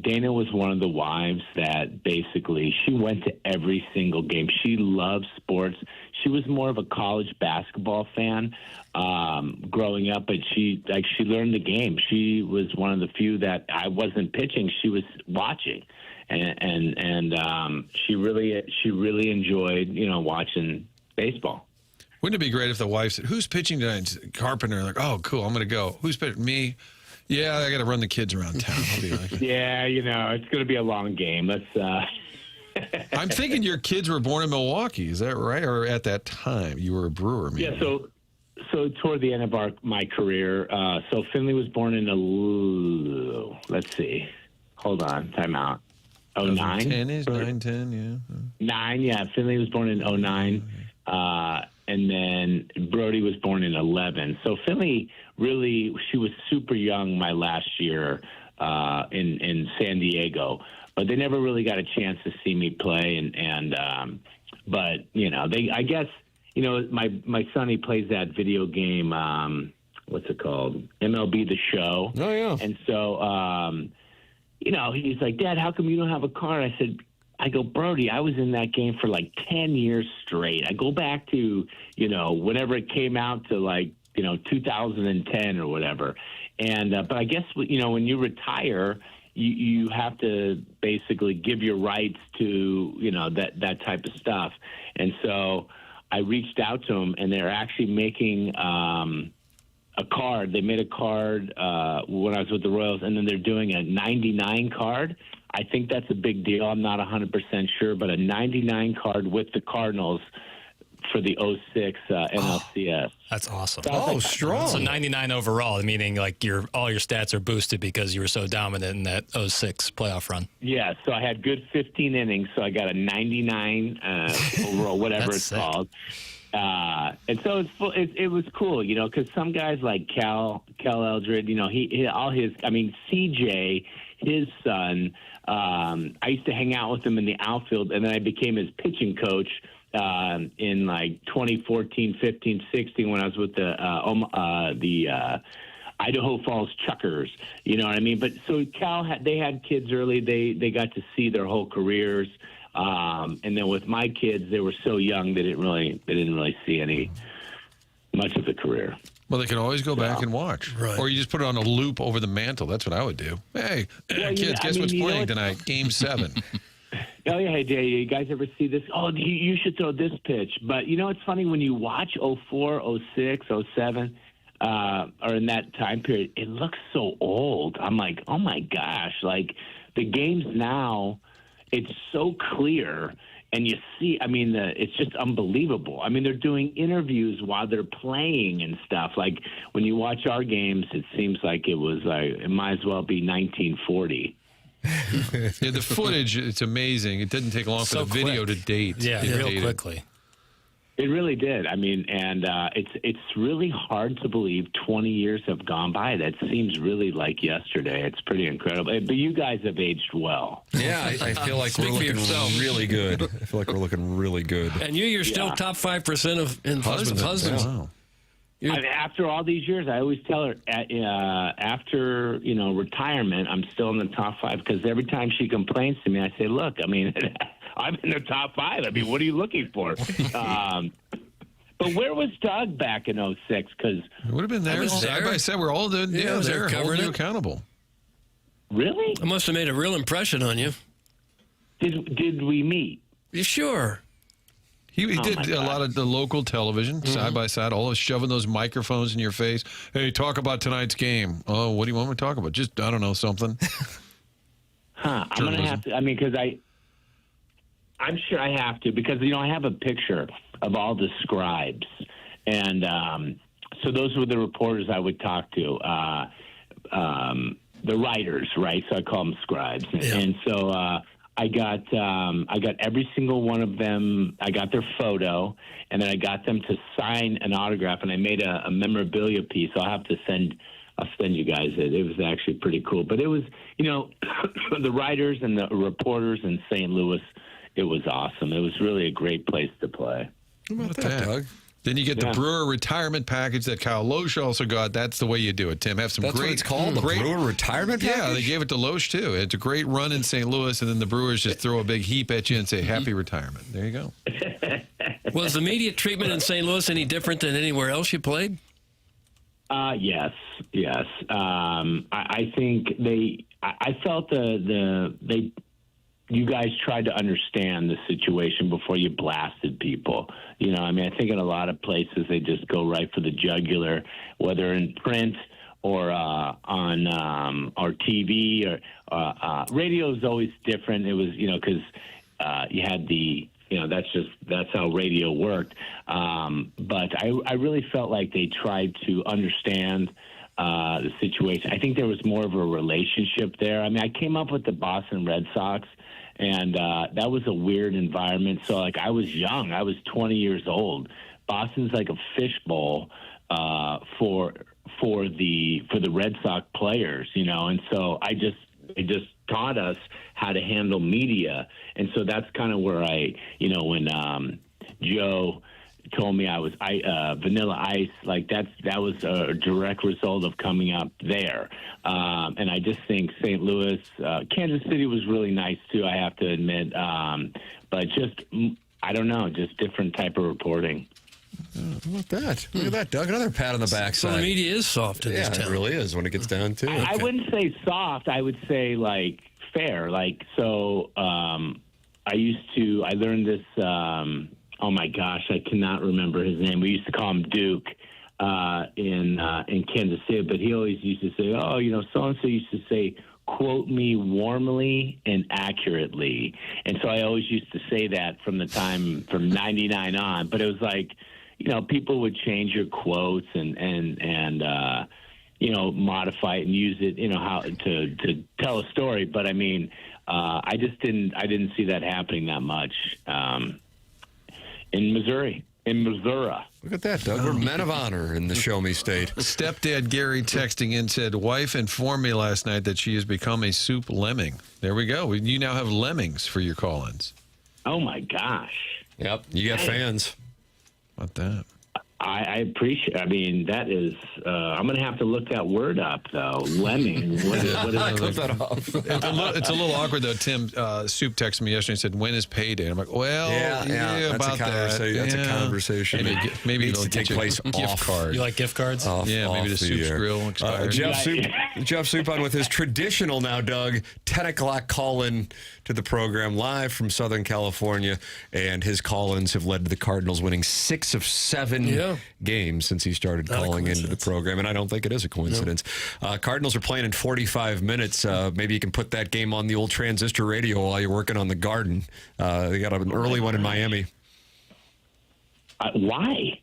Dana was one of the wives that basically she went to every single game. She loves sports. She was more of a college basketball fan growing up, but she learned the game. She was one of the few that I wasn't pitching; she was watching, and she really enjoyed watching baseball. Wouldn't it be great if the wife said, "Who's pitching tonight?" Carpenter, like, "Oh, cool, I'm going to go." Who's pitching? Me. Yeah, I got to run the kids around town. I'll be like, yeah, it's going to be a long game. Let's. I'm thinking your kids were born in Milwaukee. Is that right? Or at that time, you were a Brewer? Maybe. Yeah. So toward the end of my career, so Finley was born in let's see, hold on, time out. 09? 10 is 9, 10, yeah. 9, yeah. Finley was born in 09. and then Brody was born in 11. So Finley really, she was super young my last year in San Diego, but they never really got a chance to see me play. But I guess my son, he plays that video game. What's it called? MLB The Show. Oh yeah. And so he's like, Dad, how come you don't have a car? I go, Brody, I was in that game for like 10 years straight. I go back to, whenever it came out to 2010 or whatever. But I guess, when you retire, you have to basically give your rights to, that type of stuff. And so I reached out to them, and they're actually making a card. They made a card when I was with the Royals, and then they're doing a 99 card. I think that's a big deal. I'm not 100% sure, but a 99 card with the Cardinals for the 06 NLCS. That's awesome. So strong. So 99 overall, meaning like all your stats are boosted because you were so dominant in that 06 playoff run. Yeah, so I had good 15 innings, so I got a 99 overall, whatever it's sick. called. And so it was cool, because some guys like Cal Eldred, CJ, his son, I used to hang out with him in the outfield, and then I became his pitching coach in like 2014, 15, 16 when I was with the Idaho Falls Chuckers. You know what I mean? But so they had kids early. They got to see their whole careers. And then with my kids, they were so young they didn't really see much of a career. Well, they can always go back and watch. Right. Or you just put it on a loop over the mantle. That's what I would do. Hey, kids, guess what's playing tonight? Game 7. Oh, yeah. Hey, you guys ever see this? Oh, you should throw this pitch. But, it's funny when you watch 04, 06, 07, or in that time period, it looks so old. I'm like, oh, my gosh. Like, the games now, it's so clear. And you see, it's just unbelievable. They're doing interviews while they're playing and stuff. Like, when you watch our games, it seems like it might as well be 1940. Yeah, the footage, it's amazing. It didn't take long for the video to date. Yeah, real quickly. It really did. It's really hard to believe 20 years have gone by. That seems really like yesterday. It's pretty incredible. But you guys have aged well. Yeah, I feel like we're looking really good. I feel like we're looking really good. And you're still top 5% in husbands. Wow. After all these years, I always tell her, after retirement, I'm still in the top 5 because every time she complains to me, I say, look, I'm in the top 5. What are you looking for? But where was Doug back in 06? Because it would have been there. Side by side, we're all there, holding you accountable. Really? I must have made a real impression on you. Did we meet? You sure? He did a lot of the local television, side by side, all shoving those microphones in your face. Hey, talk about tonight's game. Oh, what do you want me to talk about? Just, I don't know, something. I'm going to have to, because I'm sure I have to, because, I have a picture of all the scribes. And so those were the reporters I would talk to, the writers, right? So I call them scribes. Yeah. And so I got every single one of them. I got their photo, and then I got them to sign an autograph, and I made a memorabilia piece. I'll send you guys it. It was actually pretty cool. But it was, the writers and the reporters in St. Louis, it was awesome. It was really a great place to play. How about that, Doug? Then you get the Brewer retirement package that Kyle Loesch also got. That's the way you do it, Tim. Have some That's great. what it's called, the Brewer retirement package? Yeah, they gave it to Loesch, too. It's a great run in St. Louis, and then the Brewers just throw a big heap at you and say, happy retirement. There you go. Was the media treatment in St. Louis any different than anywhere else you played? Yes. I think I felt you guys tried to understand the situation before you blasted people. I think in a lot of places they just go right for the jugular, whether in print or on or TV or radio is always different. It was, because you had the, that's how radio worked. But I really felt like they tried to understand the situation. I think there was more of a relationship there. I came up with the Boston Red Sox, and that was a weird environment. So, I was young. I was 20 years old. Boston's like a fishbowl for the Red Sox players, you know, and so it just taught us how to handle media, and so that's kind of where when Joe told me I was Vanilla Ice, like that was a direct result of coming up there, and I just think St. Louis, Kansas City was really nice too, I have to admit, but just I don't know, just different type of reporting. How about that? Look at that, Doug. Another pat on the backside. So the media is soft in this town. It really is when it gets down to it. I wouldn't say soft. I would say like fair. Like so. I learned this. Oh my gosh, I cannot remember his name. We used to call him Duke in Kansas City, but he always used to say, "Oh, you know, so and so used to say." Quote me warmly and accurately. And so I always used to say that from 99 on, but it was like, you know, people would change your quotes and you know, modify it and use it, you know, how to tell a story. But I mean, I didn't see that happening that much in Missouri. Look at that, Doug. We're men of honor in the Show Me State. Stepdad Gary texting in said, wife informed me last night that she has become a soup lemming. There we go. You now have lemmings for your call-ins. Oh, my gosh. Yep. You got fans. How about that? I appreciate. I mean, that is. I'm going to have to look that word up, though. Lemming. What is that off? It's a little awkward, though. Tim Soup texted me yesterday and said, "When is payday?" I'm like, "Well, yeah about that. That's a conversation. Maybe needs it'll to take place a gift card. You like gift cards? Maybe the Soup's grill expired. Jeff Suppan with his traditional now, Doug, 10 o'clock call-in to the program live from Southern California, and his call-ins have led to the Cardinals winning 6 of 7 games since he started calling into the program, and I don't think it is a coincidence. Cardinals are playing in 45 minutes. Maybe you can put that game on the old transistor radio while you're working on the garden. They got an early one in Miami. Why?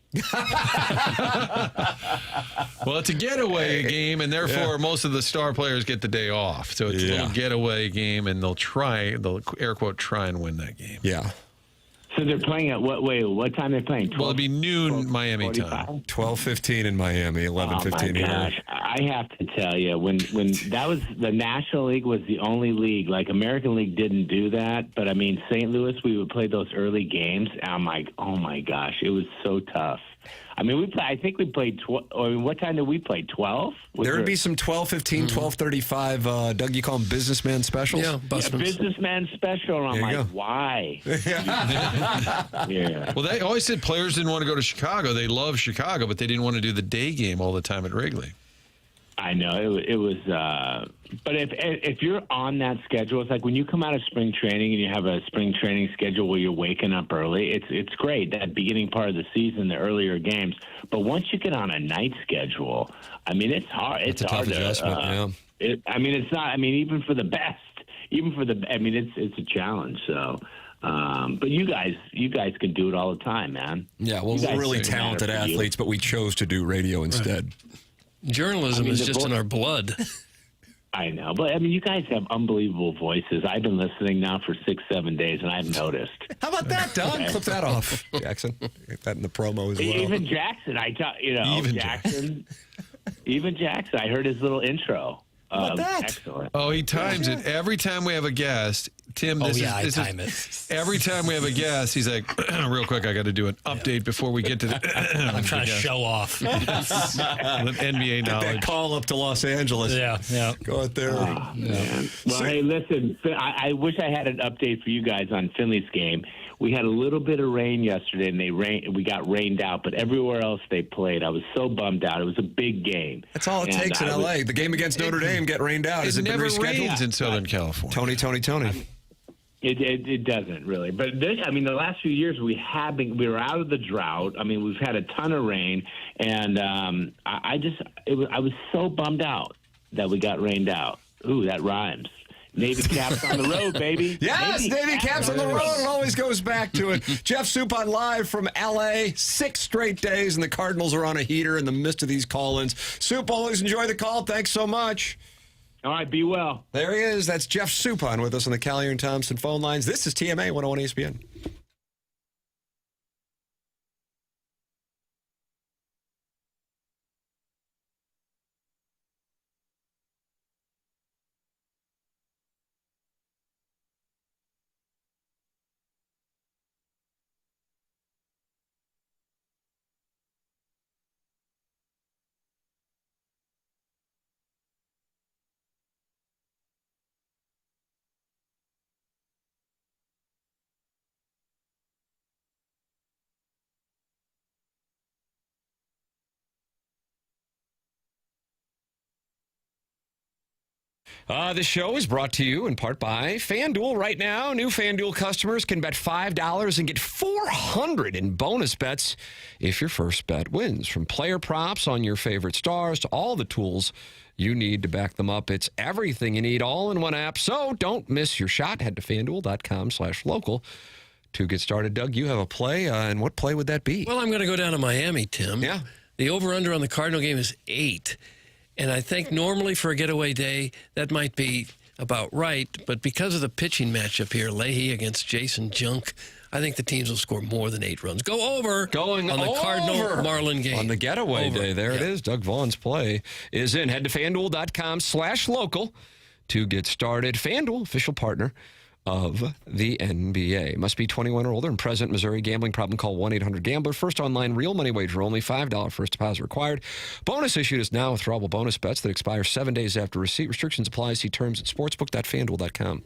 Well, it's a getaway game, and therefore most of the star players get the day off. So it's a little getaway game, and they'll air quote, try and win that game. Yeah. So they're playing at what time are they playing? 12, well, it'll be noon Miami 45? time. 12:15 in Miami, 11:15 here. Oh my gosh! I have to tell you, when that was the National League was the only league, like American League didn't do that. But I mean, St. Louis, we would play those early games, and I'm like, oh my gosh, it was so tough. I mean, I think we played 12. I mean, what time did we play? 12? There would be some 12:15, 12:35. Doug, you call them businessman specials? Yeah, businessman special. And I'm like, why? Well, they always said players didn't want to go to Chicago. They love Chicago, but they didn't want to do the day game all the time at Wrigley. I know it was, but if you're on that schedule, it's like when you come out of spring training and you have a spring training schedule where you're waking up early. It's great, that beginning part of the season, the earlier games. But once you get on a night schedule, I mean, it's hard. It's a tough adjustment. I mean, it's not. I mean, even for the best, I mean, it's a challenge. So. But you guys can do it all the time, man. Yeah, well, we're really talented athletes, but we chose to do radio instead. Journalism is just in our blood. I know, but I mean, you guys have unbelievable voices. I've been listening now for 6-7 days, and I've noticed. How about that, Doug? Clip that off, Jackson. Get that in the promo as well. Even Jackson, Even Jackson. I heard his little intro. How about that? Excellent. Oh, he times it every time we have a guest. Tim, I time it. Every time we have a guest, he's like, real quick, I got to do an update before we get to the... I'm trying to show off. NBA knowledge. That call up to Los Angeles. Yeah. Go out there. Oh, man. Well, hey, listen, I wish I had an update for you guys on Finley's game. We had a little bit of rain yesterday, and we got rained out, but everywhere else they played, I was so bummed out. It was a big game. That's all it takes in L.A. The game against Notre Dame get rained out. Has it been rescheduled? Rains in Southern California. Tony. It doesn't really, but the last few years we were out of the drought. I mean, we've had a ton of rain, and I was so bummed out that we got rained out. Ooh, that rhymes. Navy caps on the road, baby. Yes, Navy caps on the road. It always goes back to it. Jeff Suppan live from L.A. 6 straight days, and the Cardinals are on a heater in the midst of these call-ins. Sup, always enjoy the call. Thanks so much. All right, be well. There he is. That's Jeff Suppan with us on the Callier and Thompson phone lines. This is TMA 101 ESPN. This show is brought to you in part by FanDuel. Right now, new FanDuel customers can bet $5 and get $400 in bonus bets if your first bet wins. From player props on your favorite stars to all the tools you need to back them up. It's everything you need all in one app. So don't miss your shot. Head to FanDuel.com/local to get started. Doug, you have a play, and what play would that be? Well, I'm going to go down to Miami, Tim. Yeah. The over-under on the Cardinal game is 8. And I think normally for a getaway day, that might be about right. But because of the pitching matchup here, Leahy against Jason Junk, I think the teams will score more than 8 runs. Go over Going on the over. Cardinal-Marlin game. On the getaway Over. day. There it is. Doug Vaughn's play is in. Head to FanDuel.com/local to get started. FanDuel, official partner of the NBA. Must be 21 or older and present. Missouri gambling problem. Call 1-800-GAMBLER. First online real money wager only. $5 first deposit required. Bonus issued is now withdrawable bonus bets that expire 7 days after receipt. Restrictions apply. See terms at sportsbook.fanduel.com.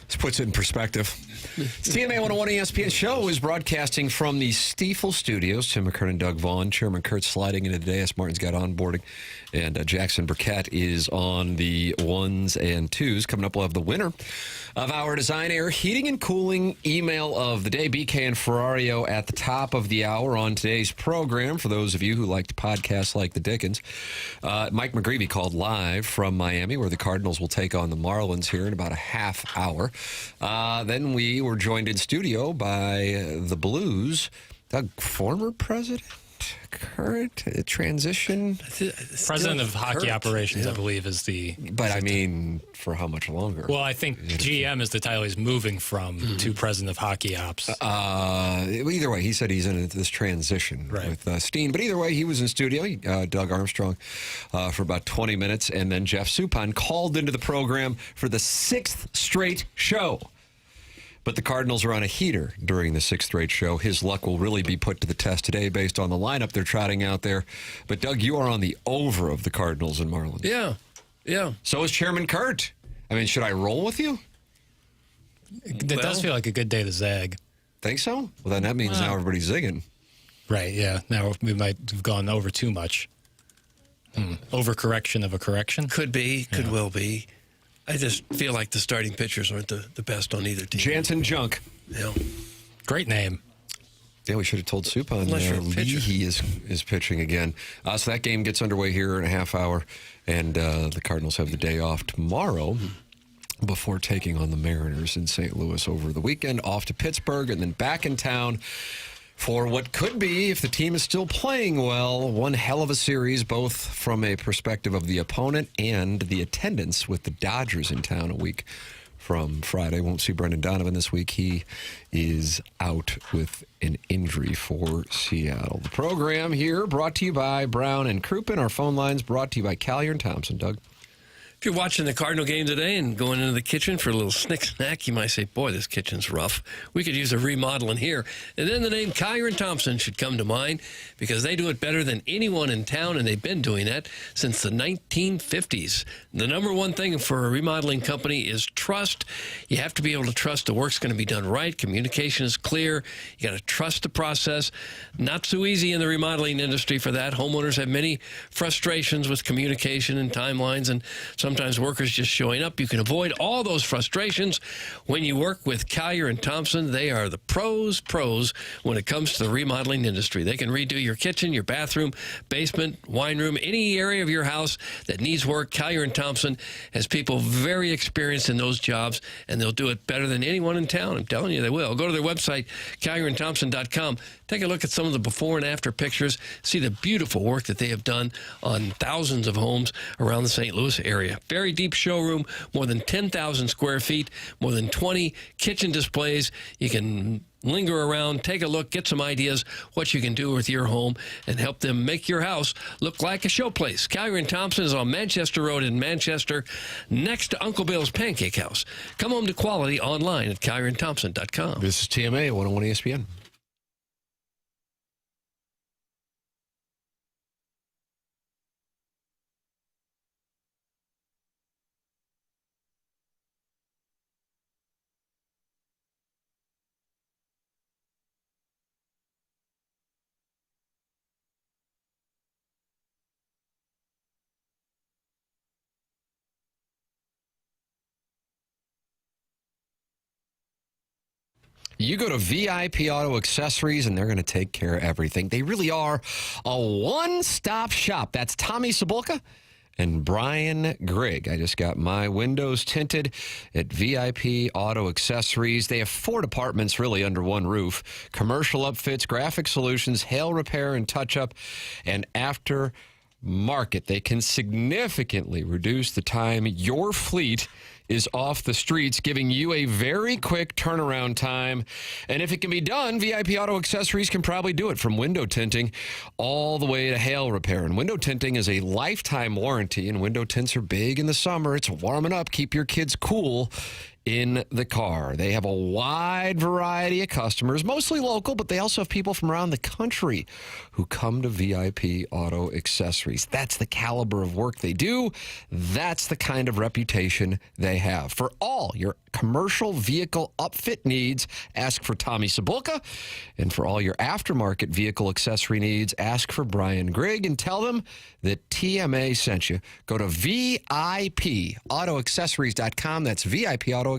This puts it in perspective. TMA 101 ESPN show is broadcasting from the Stiefel Studios. Tim McKernan, Doug Vaughn, Chairman Kurt sliding into today as Martin's got onboarding. And Jackson Burkett is on the 1s and 2s. Coming up, we'll have the winner of our Design Air Heating and Cooling email of the day. BK and Ferrario at the top of the hour on today's program. For those of you who like to podcast like the Dickens, Mike McGreevy called live from Miami, where the Cardinals will take on the Marlins here in about a half hour. Then we were joined in studio by the Blues, Doug, former president, current transition president of hockey operations, I believe, is the. But I mean, for how much longer? Well, I think GM is the title he's moving from to president of hockey ops. Either way, he said he's in this transition with Steen. But either way, he was in studio. Doug Armstrong for about 20 minutes, and then Jeff Suppan called into the program for the 6th straight show. But the Cardinals are on a heater during the 6th rate show. His luck will really be put to the test today based on the lineup they're trotting out there. But, Doug, you are on the over of the Cardinals and Marlins. Yeah. So is Chairman Kurt. I mean, should I roll with you? It does feel like a good day to zag. Think so? Well, then that means now everybody's zigging. Right, yeah. Now we might have gone over too much. Overcorrection of a correction? Could be, could well be. I just feel like the starting pitchers aren't the best on either team. Jansen Junk. Yeah. Great name. Yeah, we should have told Suppan Unless you're a pitcher. Leahy is pitching again. So that game gets underway here in a half hour, and the Cardinals have the day off tomorrow before taking on the Mariners in St. Louis over the weekend, off to Pittsburgh, and then back in town for what could be, if the team is still playing well, one hell of a series, both from a perspective of the opponent and the attendance, with the Dodgers in town a week from Friday. Won't see Brendan Donovan this week. He is out with an injury for Seattle. The program here brought to you by Brown and Crouppen. Our phone lines brought to you by Collier and Thompson. Doug? If you're watching the Cardinal game today and going into the kitchen for a little snack, you might say, boy, this kitchen's rough. We could use a remodel in here. And then the name Collier & Thompson should come to mind, because they do it better than anyone in town, and they've been doing that since the 1950s. The number one thing for a remodeling company is trust. You have to be able to trust the work's going to be done right. Communication is clear. You got to trust the process. Not so easy in the remodeling industry for that. Homeowners have many frustrations with communication and timelines, and sometimes workers just showing up. You can avoid all those frustrations when you work with Collier & Thompson. They are the pros when it comes to the remodeling industry. They can redo your kitchen, your bathroom, basement, wine room, any area of your house that needs work. Collier & Thompson has people very experienced in those jobs, and they'll do it better than anyone in town. I'm telling you, they will. Go to their website, collierandthompson.com. Take a look at some of the before and after pictures. See the beautiful work that they have done on thousands of homes around the St. Louis area. Very deep showroom, more than 10,000 square feet, more than 20 kitchen displays. You can linger around, take a look, get some ideas what you can do with your home, and help them make your house look like a showplace. Collier & Thompson is on Manchester Road in Manchester, next to Uncle Bill's Pancake House. Come home to quality online at collierandthompson.com. This is TMA 101 ESPN. You go to VIP Auto Accessories, and they're going to take care of everything. They really are a one-stop shop. That's Tommy Cebulka and Brian Grigg. I just got my windows tinted at VIP Auto Accessories. They have 4 departments really under one roof: commercial upfits, graphic solutions, hail repair and touch-up, and aftermarket. They can significantly reduce the time your fleet is off the streets, giving you a very quick turnaround time. And if it can be done, VIP Auto Accessories can probably do it, from window tinting all the way to hail repair. And window tinting is a lifetime warranty, and window tints are big in the summer. It's warming up. Keep your kids cool in the car. They have a wide variety of customers, mostly local, but they also have people from around the country who come to VIP Auto Accessories. That's the caliber of work they do. That's the kind of reputation they have. For all your commercial vehicle upfit needs, ask for Tommy Cebulka. And for all your aftermarket vehicle accessory needs, ask for Brian Grigg, and tell them that TMA sent you. Go to VIPAutoaccessories.com. That's VIPAutoaccessories.com.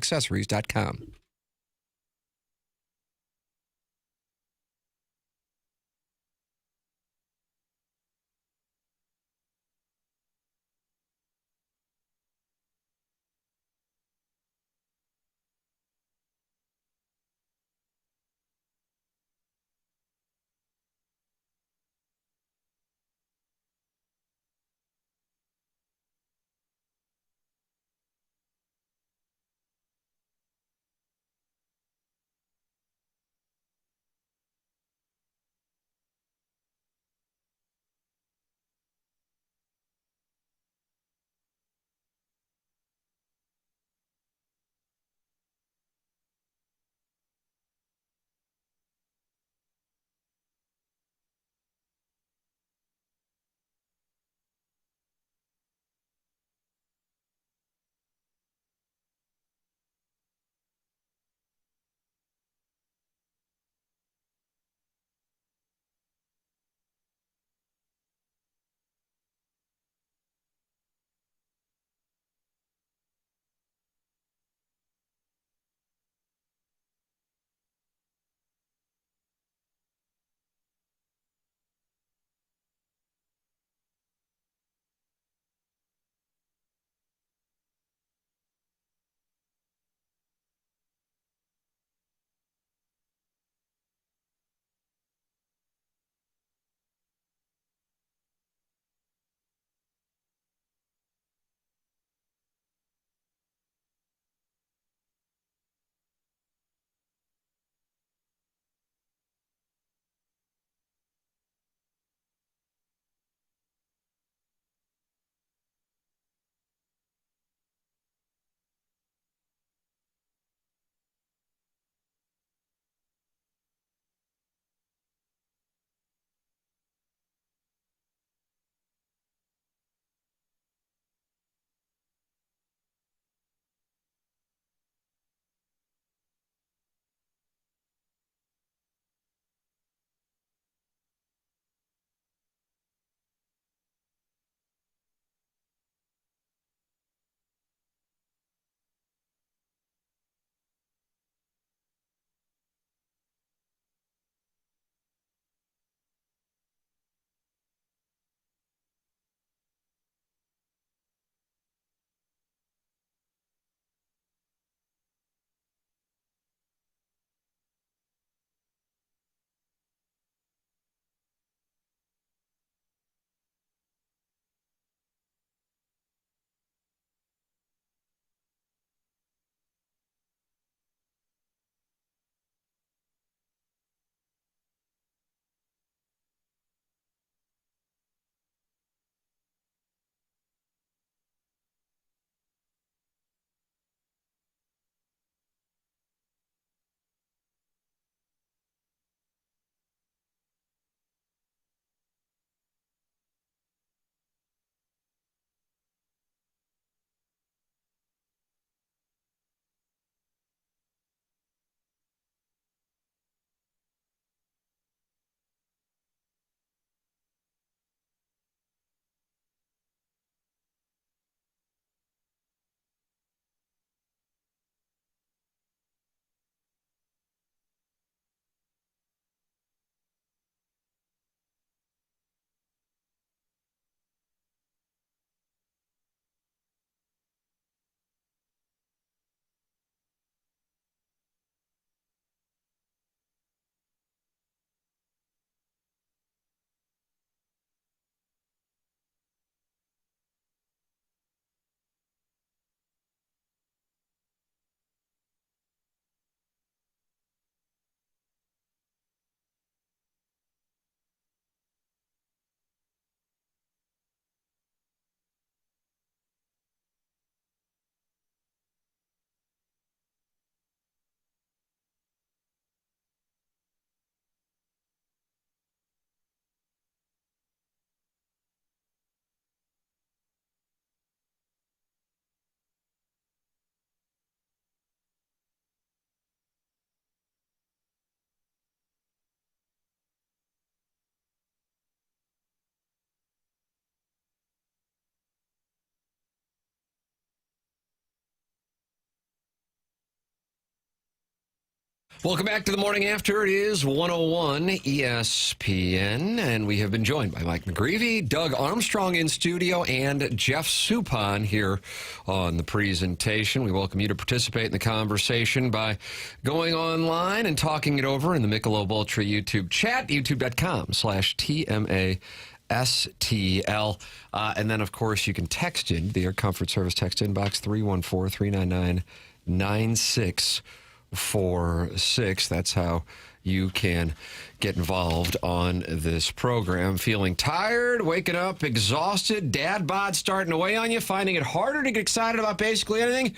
Welcome back to the Morning After. It is 101 ESPN, and we have been joined by Mike McGreevy, Doug Armstrong in studio, and Jeff Suppan here on the presentation. We welcome you to participate in the conversation by going online and talking it over in the Michelob Ultra YouTube chat, youtube.com/TMASTL. And then, of course, you can text in the Air Comfort Service text inbox 314-399-9646. That's how you can get involved on this program. Feeling tired, waking up exhausted, dad bod starting to weigh on you, finding it harder to get excited about basically anything?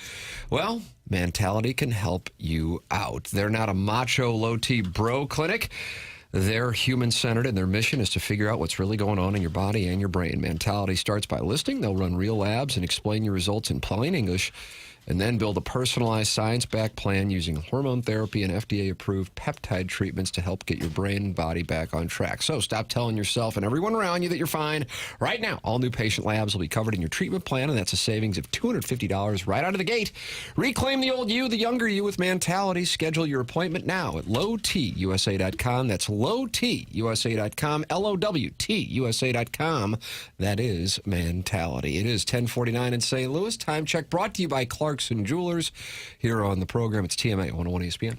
Well, Mentality can help you out. They're not a macho low-T bro clinic. They're human-centered, and their mission is to figure out what's really going on in your body and your brain. Mentality starts by listening. They'll run real labs and explain your results in plain English, and then build a personalized science-backed plan using hormone therapy and FDA-approved peptide treatments to help get your brain and body back on track. So stop telling yourself and everyone around you that you're fine. Right now, all new patient labs will be covered in your treatment plan, and that's a savings of $250 right out of the gate. Reclaim the old you, the younger you with Mentality. Schedule your appointment now at lowtusa.com. That's lowtusa.com, LOWTUSA.com. That is Mentality. It is 10:49 in St. Louis. Time check brought to you by Clarkson Jewelers. Here on the program, it's TMA 101 ESPN.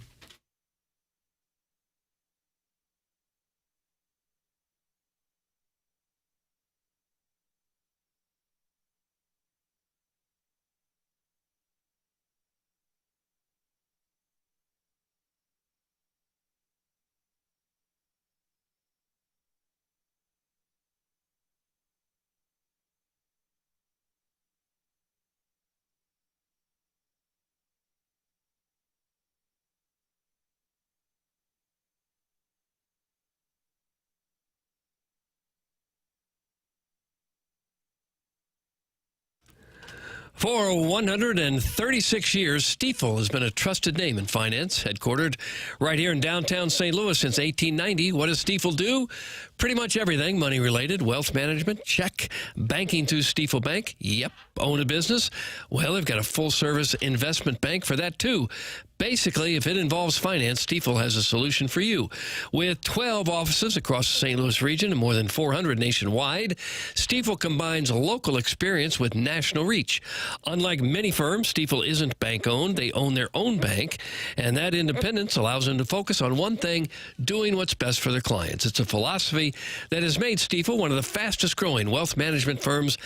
For 136 years, Stifel has been a trusted name in finance, headquartered right here in downtown St. Louis since 1890. What does Stifel do? Pretty much everything money-related, wealth management, check, banking through Stifel Bank. Yep, own a business? Well, they've got a full-service investment bank for that, too. Basically, if it involves finance, Stifel has a solution for you. With 12 offices across the St. Louis region and more than 400 nationwide, Stifel combines local experience with national reach. Unlike many firms, Stifel isn't bank-owned. They own their own bank, and that independence allows them to focus on one thing, doing what's best for their clients. It's a philosophy that has made Stifel one of the fastest-growing wealth management firms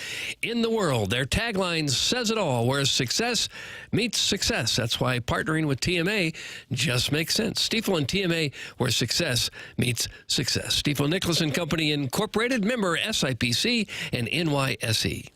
in the world. Their tagline says it all, where success meets success. That's why partnering with TMA just makes sense. Stifel and TMA, where success meets success. Stifel Nicholas and Company Incorporated, member SIPC and NYSE.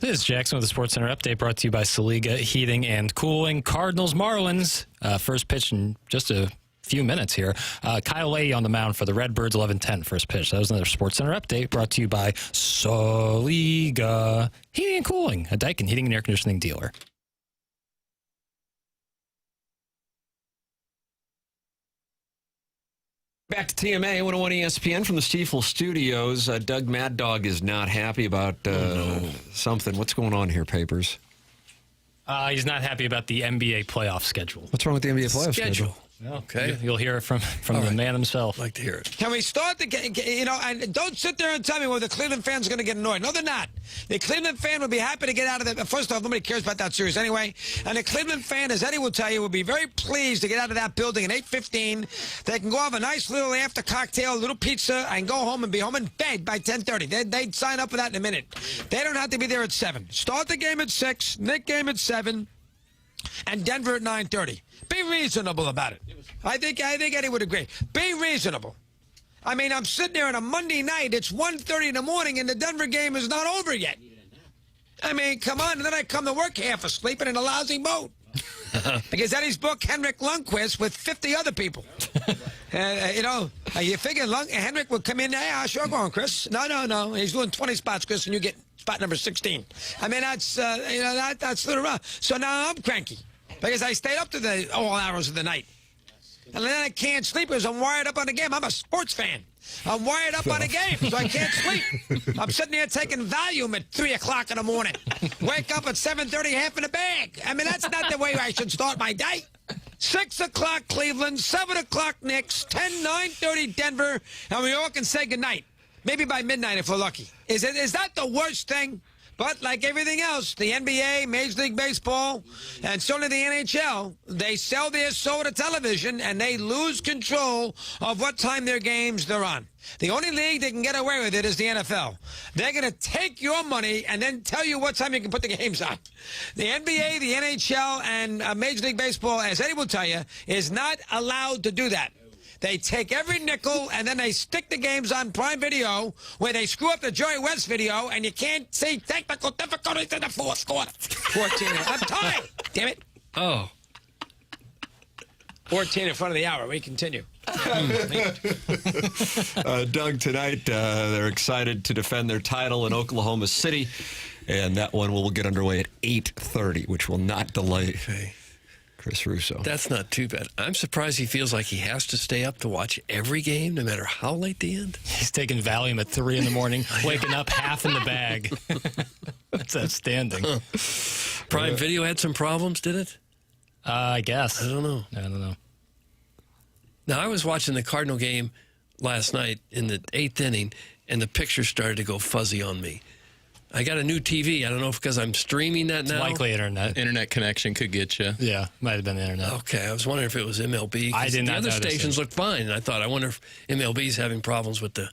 This is Jackson with the Sports Center update brought to you by Saliga Heating and Cooling. Cardinals Marlins, first pitch in just a few minutes here. Kyle Leahy on the mound for the Redbirds, 11-10 first pitch. That was another Sports Center update brought to you by Saliga Heating and Cooling, a Daikin heating and air conditioning dealer. Back to TMA 101 ESPN from the Stiefel Studios. Doug Mad Dog is not happy about something. What's going on here, Papers? He's not happy about the NBA playoff schedule. What's wrong with the NBA playoff schedule? Okay, you'll hear it from the man himself. I'd like to hear it. Can we start the game? And don't sit there and tell me, well, the Cleveland fans are going to get annoyed. No, they're not. The Cleveland fan would be happy to get out of it. First off, nobody cares about that series anyway. And the Cleveland fan, as Eddie will tell you, will be very pleased to get out of that building at 8:15. They can go have a nice little after cocktail, a little pizza, and go home and be home in bed by 10:30. They'd sign up for that in a minute. They don't have to be there at 7. Start the game at 6, Nick game at 7, and Denver at 9:30. Be reasonable about it. I think Eddie would agree. Be reasonable. I mean, I'm sitting there on a Monday night. It's 1:30 in the morning, and the Denver game is not over yet. I mean, come on. And then I come to work half asleep and in a lousy mood. Because Eddie's booked Henrik Lundqvist with 50 other people. You figure Henrik would come in there. Yeah, sure, go on, Chris. No. He's doing 20 spots, Chris, and you get spot number 16. I mean, that's a little rough. So now I'm cranky because I stayed up to all hours of the night. And then I can't sleep because I'm wired up on the game. I'm a sports fan. I'm wired up on the game, so I can't sleep. I'm sitting there taking Valium at 3 o'clock in the morning. Wake up at 7:30, half in a bag. I mean, that's not the way I should start my day. 6 o'clock Cleveland, 7 o'clock Knicks, 9:30 Denver, and we all can say goodnight. Maybe by midnight if we're lucky. Is that the worst thing? But like everything else, the NBA, Major League Baseball, and certainly the NHL, they sell their soul to television, and they lose control of what time their games they're on. The only league that can get away with it is the NFL. They're going to take your money and then tell you what time you can put the games on. The NBA, the NHL, and Major League Baseball, as Eddie will tell you, is not allowed to do that. They take every nickel, and then they stick the games on Prime Video, where they screw up the Jerry West video, and you can't see technical difficulties in the fourth quarter. 14. I'm tired. Damn it. Oh. 14 in front of the hour. We continue. Doug, tonight they're excited to defend their title in Oklahoma City, and that one will get underway at 8:30, which will not delay Chris Russo. That's not too bad. I'm surprised he feels like he has to stay up to watch every game, no matter how late the end. He's taking Valium at 3 in the morning, waking up half in the bag. That's outstanding. Prime Video had some problems, did it? I guess. I don't know. Now, I was watching the Cardinal game last night in the 8th inning, and the picture started to go fuzzy on me. I got a new TV. I don't know if because I'm streaming that now. It's likely internet. Internet connection could get you. Yeah, might have been the internet. Okay, I was wondering if it was MLB. I did not The other notice stations it. looked fine, and I thought, I wonder if MLB's having problems with the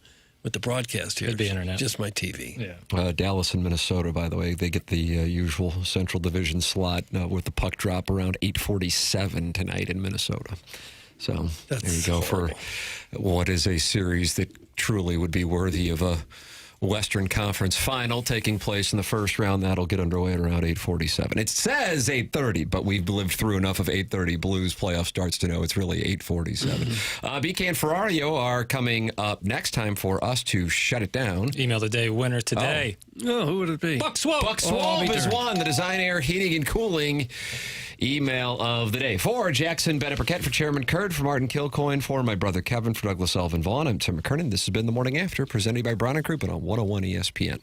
broadcast here. Could be internet. Just my TV. Yeah. Dallas and Minnesota, by the way, they get the usual Central Division slot with the puck drop around 8:47 tonight in Minnesota. So That's there you go horrible. for what is a series that truly would be worthy of a Western Conference final taking place in the first round. That'll get underway at around 8:47. It says 8:30, but we've lived through enough of 8:30 Blues playoff starts to know it's really 8:47. BK and Ferrario are coming up next. Time for us to shut it down. Email the day winner today. Oh, who would it be? Buck Swope. Buck Swope is one, the Design Air Heating and Cooling email of the day. For Jackson Burkett, for Chairman Kurt, for Martin Kilcoyne, for my brother Kevin, for Douglas Elvin Vaughn, I'm Tim McKernan. This has been The Morning After, presented by Brown & Crouppen on 101 ESPN.